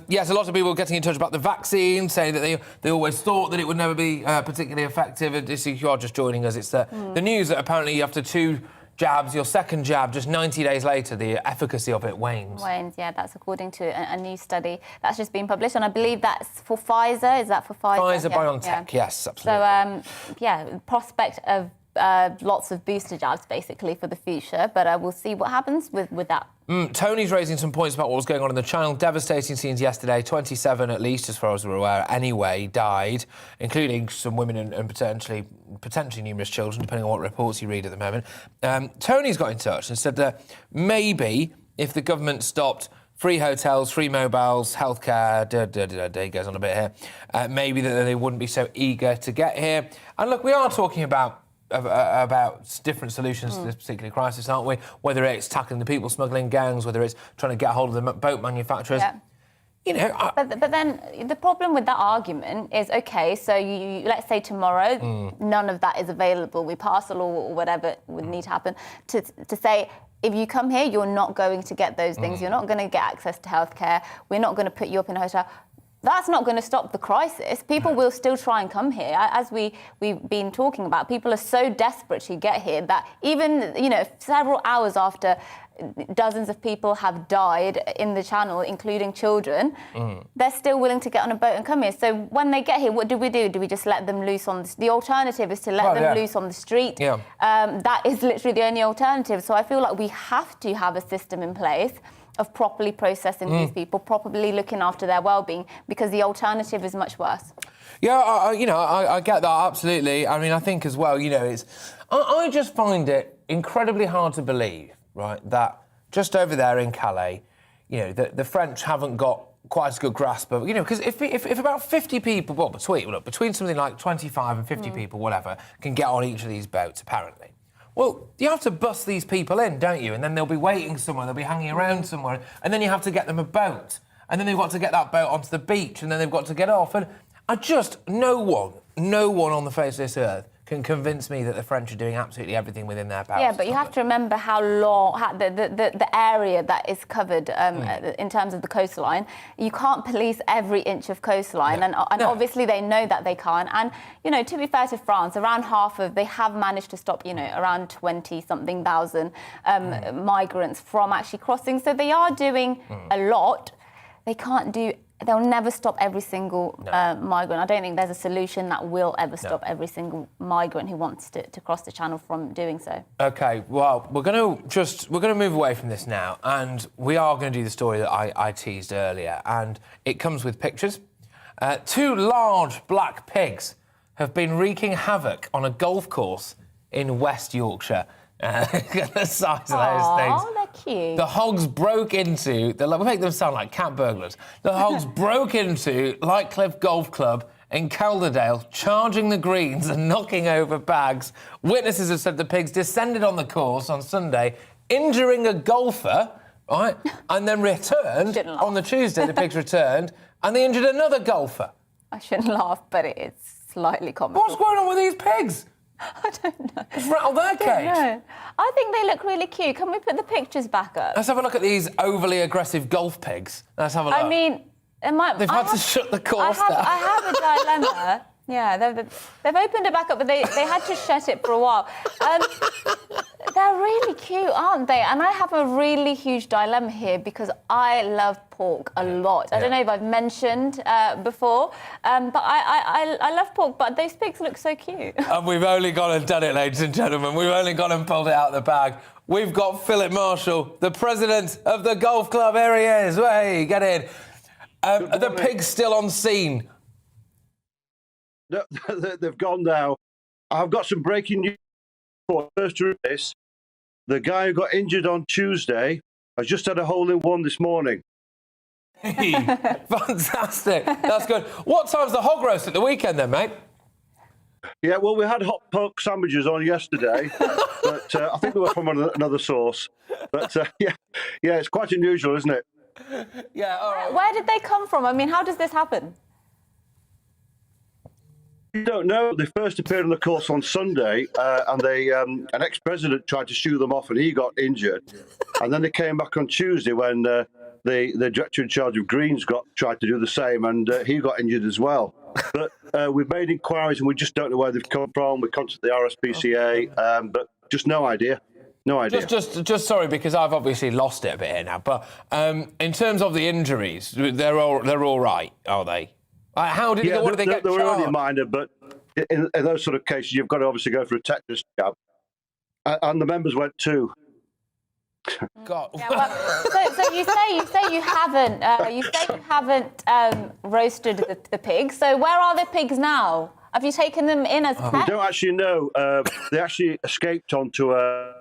Yes, a lot of people are getting in touch about the vaccine, saying that they always thought that it would never be particularly effective. And if you are just joining us, it's the news that apparently after 2 jabs, your second jab, just 90 days later, the efficacy of it wanes. Yeah, that's according to a new study that's just been published, and I believe that's for Pfizer. Is that for Pfizer? Pfizer-BioNTech, yes, absolutely. So, prospect of lots of booster jabs, basically, for the future, but we'll see what happens with that. Tony's raising some points about what was going on in the channel. Devastating scenes yesterday. 27, at least, as far as we're aware, anyway, died, including some women and potentially numerous children, depending on what reports you read at the moment. Tony's got in touch and said that maybe if the government stopped free hotels, free mobiles, healthcare, he goes on a bit here, maybe that they wouldn't be so eager to get here. And look, we are talking about different solutions to this particular crisis, aren't we? Whether it's tackling the people smuggling gangs, whether it's trying to get hold of the boat manufacturers. Yeah. You know, but then the problem with that argument is, OK, so you let's say tomorrow none of that is available. We pass a law or whatever would need to happen to say, if you come here, you're not going to get those things. You're not going to get access to healthcare. We're not going to put you up in a hotel. That's not going to stop the crisis. People will still try and come here. As we've been talking about, people are so desperate to get here that even, you know, several hours after dozens of people have died in the channel, including children, they're still willing to get on a boat and come here. So when they get here, what do? Do we just let them loose on the alternative is to let them loose on the street. Yeah. That is literally the only alternative. So I feel like we have to have a system in place of properly processing these people, properly looking after their well-being, because the alternative is much worse. Yeah, I get that, absolutely. I mean, I think as well, you know, I just find it incredibly hard to believe, right, that just over there in Calais, you know, the French haven't got quite as good grasp of, you know, because if about 50 people, well, between something like 25 and 50 people, whatever, can get on each of these boats, apparently. Well, you have to bus these people in, don't you? And then they'll be waiting somewhere, they'll be hanging around somewhere, and then you have to get them a boat. And then they've got to get that boat onto the beach, and then they've got to get off. And no one on the face of this earth can convince me that the French are doing absolutely everything within their power. Yeah, but you have to remember how long, the area that is covered in terms of the coastline. You can't police every inch of coastline, and obviously they know that they can't. And, you know, to be fair to France, around they have managed to stop, you know, around 20-something thousand migrants from actually crossing. So they are doing a lot. They can't do they'll never stop every single migrant. I don't think there's a solution that will ever stop every single migrant who wants to cross the channel from doing so. OK, well, we're going to move away from this now, and we are going to do the story that I teased earlier, and it comes with pictures. 2 large black pigs have been wreaking havoc on a golf course in West Yorkshire. The size of those things. Oh, they're cute. The hogs broke into... We make them sound like cat burglars. The hogs broke into Lightcliff Golf Club in Calderdale, charging the greens and knocking over bags. Witnesses have said the pigs descended on the course on Sunday, injuring a golfer, right? And then returned on the Tuesday. The pigs returned, and they injured another golfer. I shouldn't laugh, but it is slightly comical. What's going on with these pigs? I don't know. Just rattle their cage. I think they look really cute. Can we put the pictures back up? Let's have a look at these overly aggressive golf pigs. Let's have a look. I mean, they've had to shut the course down. I have a dilemma. Yeah, they've opened it back up, but they had to shut it for a while. They're really cute, aren't they? And I have a really huge dilemma here because I love pork a lot. I don't know if I've mentioned before, but I love pork, but those pigs look so cute. And we've only gone and done it, ladies and gentlemen. We've only gone and pulled it out of the bag. We've got Philip Marshall, the president of the golf club. Here he is. Hey, get in. Are the pigs still on scene? No, they've gone now. I've got some breaking news. First to this, the guy who got injured on Tuesday has just had a hole-in-one this morning. Hey, fantastic. That's good. What time's the hog roast at the weekend then, mate? Yeah, well, we had hot pork sandwiches on yesterday, but I think they were from another source. But yeah, it's quite unusual, isn't it? Yeah, all right. Where did they come from? I mean, how does this happen? You don't know. They first appeared on the course on Sunday, and an ex-president tried to shoo them off, and he got injured. And then they came back on Tuesday when the director in charge of greens tried to do the same, and he got injured as well. But we've made inquiries, and we just don't know where they've come from. We contacted the RSPCA, but just no idea. No idea. Just sorry, because I've obviously lost it a bit here now. But in terms of the injuries, they're all right, are they? What did they get? They were only minor, but in those sort of cases, you've got to obviously go for a tetanus jab, and the members went too. God. Yeah, well, so you say you haven't roasted the pigs. So where are the pigs now? Have you taken them in as pets? We don't actually know. They actually escaped onto a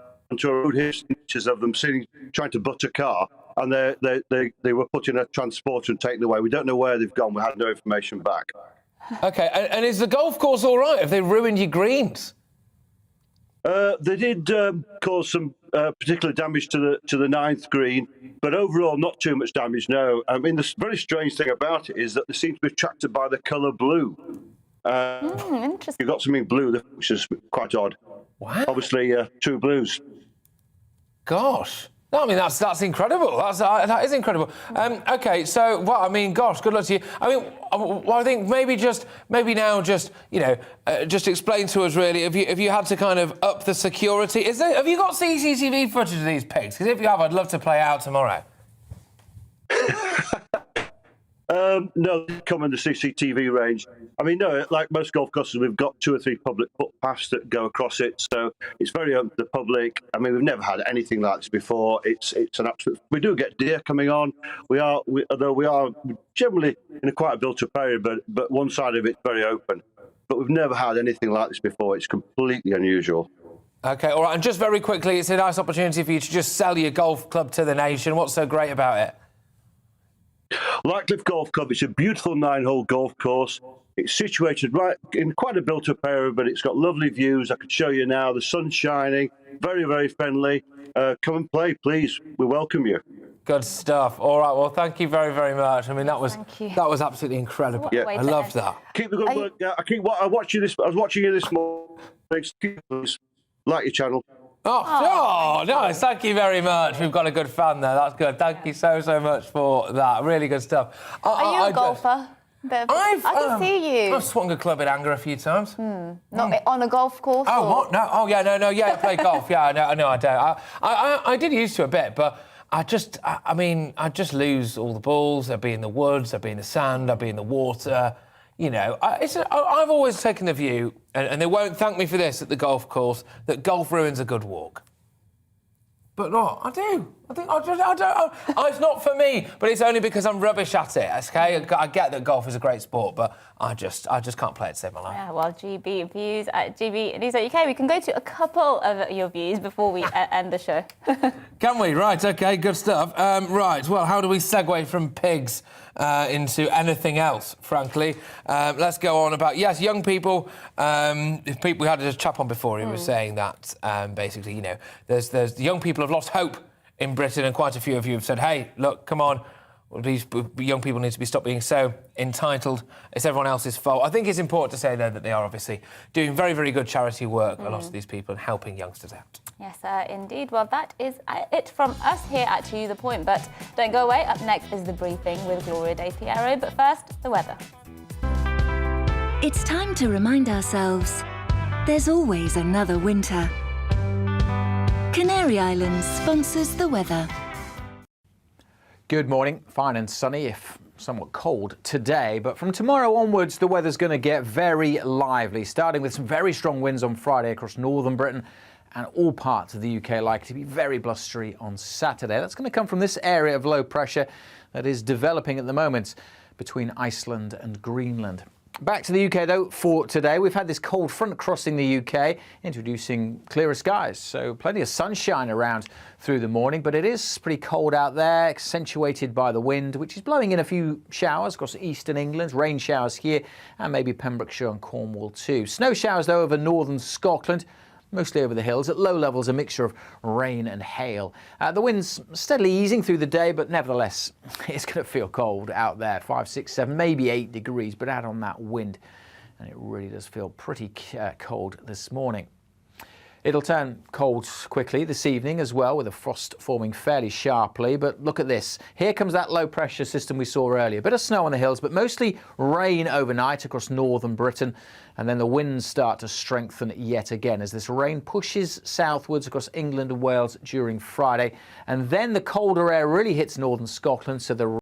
road here, pictures of them trying to butt a car. And they were put in a transporter and taken away. We don't know where they've gone. We had no information back. OK, and is the golf course all right? Have they ruined your greens? They did cause some particular damage to the ninth green, but overall not too much damage, no. I mean, the very strange thing about it is that they seem to be attracted by the colour blue. Interesting. You've got something blue, which is quite odd. Wow. Obviously, true blues. Gosh. No, I mean, that's incredible. That is incredible. OK, so, well, I mean, gosh, good luck to you. I mean, well, I think maybe now just explain to us, really, if you had to kind of up the security. Have you got CCTV footage of these pigs? Because if you have, I'd love to play it out tomorrow. No, they come in the CCTV range. I mean, no, like most golf courses, we've got 2 or 3 public footpaths that go across it, so it's very open to the public. I mean, we've never had anything like this before. It's an absolute. We do get deer coming on. Although we are generally in a quite built-up area, but one side of it's very open. But we've never had anything like this before. It's completely unusual. OK, all right, and just very quickly, it's a nice opportunity for you to just sell your golf club to the nation. What's so great about it? Lightcliff Golf Club, it's a beautiful 9-hole golf course. It's situated right in quite a built-up area, but it's got lovely views. I could show you now. The sun's shining, very, very friendly. Come and play, please. We welcome you. Good stuff. All right, well, thank you very, very much. I mean, that was absolutely incredible. Yeah. I loved that. Keep the good work. I watch you this. I was watching you this morning. Thanks. Like your channel. Oh, nice. Thank you very much. We've got a good fan there. That's good. Thank you so much for that. Really good stuff. Are you a golfer? I can see you. I've swung a club in anger a few times. Not on a golf course? Oh, what? No. Oh, yeah, no. Yeah, I play golf. Yeah, I know I don't. I did used to a bit, but I just lose all the balls. I'd be in the woods, I'd be in the sand, I'd be in the water. You know, I've always taken the view, and they won't thank me for this at the golf course, that golf ruins a good walk. But no, I do. It's not for me, but it's only because I'm rubbish at it, okay? I get that golf is a great sport, but I just can't play it to save my life. Yeah, well, GB views at GBNews.uk. We can go to a couple of your views before we end the show. Can we? Right, OK, good stuff. Right, well, how do we segue from pigs into anything else, frankly? Let's go on about, yes, young people. We had a chap on before who was saying that, basically, you know, there's young people have lost hope in Britain, and quite a few of you have said, hey, look, come on, these young people need to stop being so entitled. It's everyone else's fault. I think it's important to say, though, that they are obviously doing very, very good charity work, a lot of these people, and helping youngsters out. Yes, indeed. Well, that is it from us here at To The Point. But don't go away. Up next is the briefing with Gloria De Piero. But first, the weather. It's time to remind ourselves there's always another winter. Canary Islands sponsors the weather. Good morning. Fine and sunny, if somewhat cold today, but from tomorrow onwards the weather's going to get very lively, starting with some very strong winds on Friday across northern Britain, and all parts of the UK likely to be very blustery on Saturday. That's going to come from this area of low pressure that is developing at the moment between Iceland and Greenland. Back to the UK, though, for today. We've had this cold front crossing the UK, introducing clearer skies, so plenty of sunshine around through the morning, but it is pretty cold out there, accentuated by the wind, which is blowing in a few showers across eastern England, rain showers here, and maybe Pembrokeshire and Cornwall too. Snow showers, though, over northern Scotland, mostly over the hills. At low levels, a mixture of rain and hail. The wind's steadily easing through the day, but nevertheless, it's going to feel cold out there. 5, 6, 7, maybe 8 degrees, but add on that wind, and it really does feel pretty cold this morning. It'll turn cold quickly this evening as well, with the frost forming fairly sharply. But look at this. Here comes that low pressure system we saw earlier. A bit of snow on the hills, but mostly rain overnight across northern Britain. And then the winds start to strengthen yet again as this rain pushes southwards across England and Wales during Friday. And then the colder air really hits northern Scotland, so the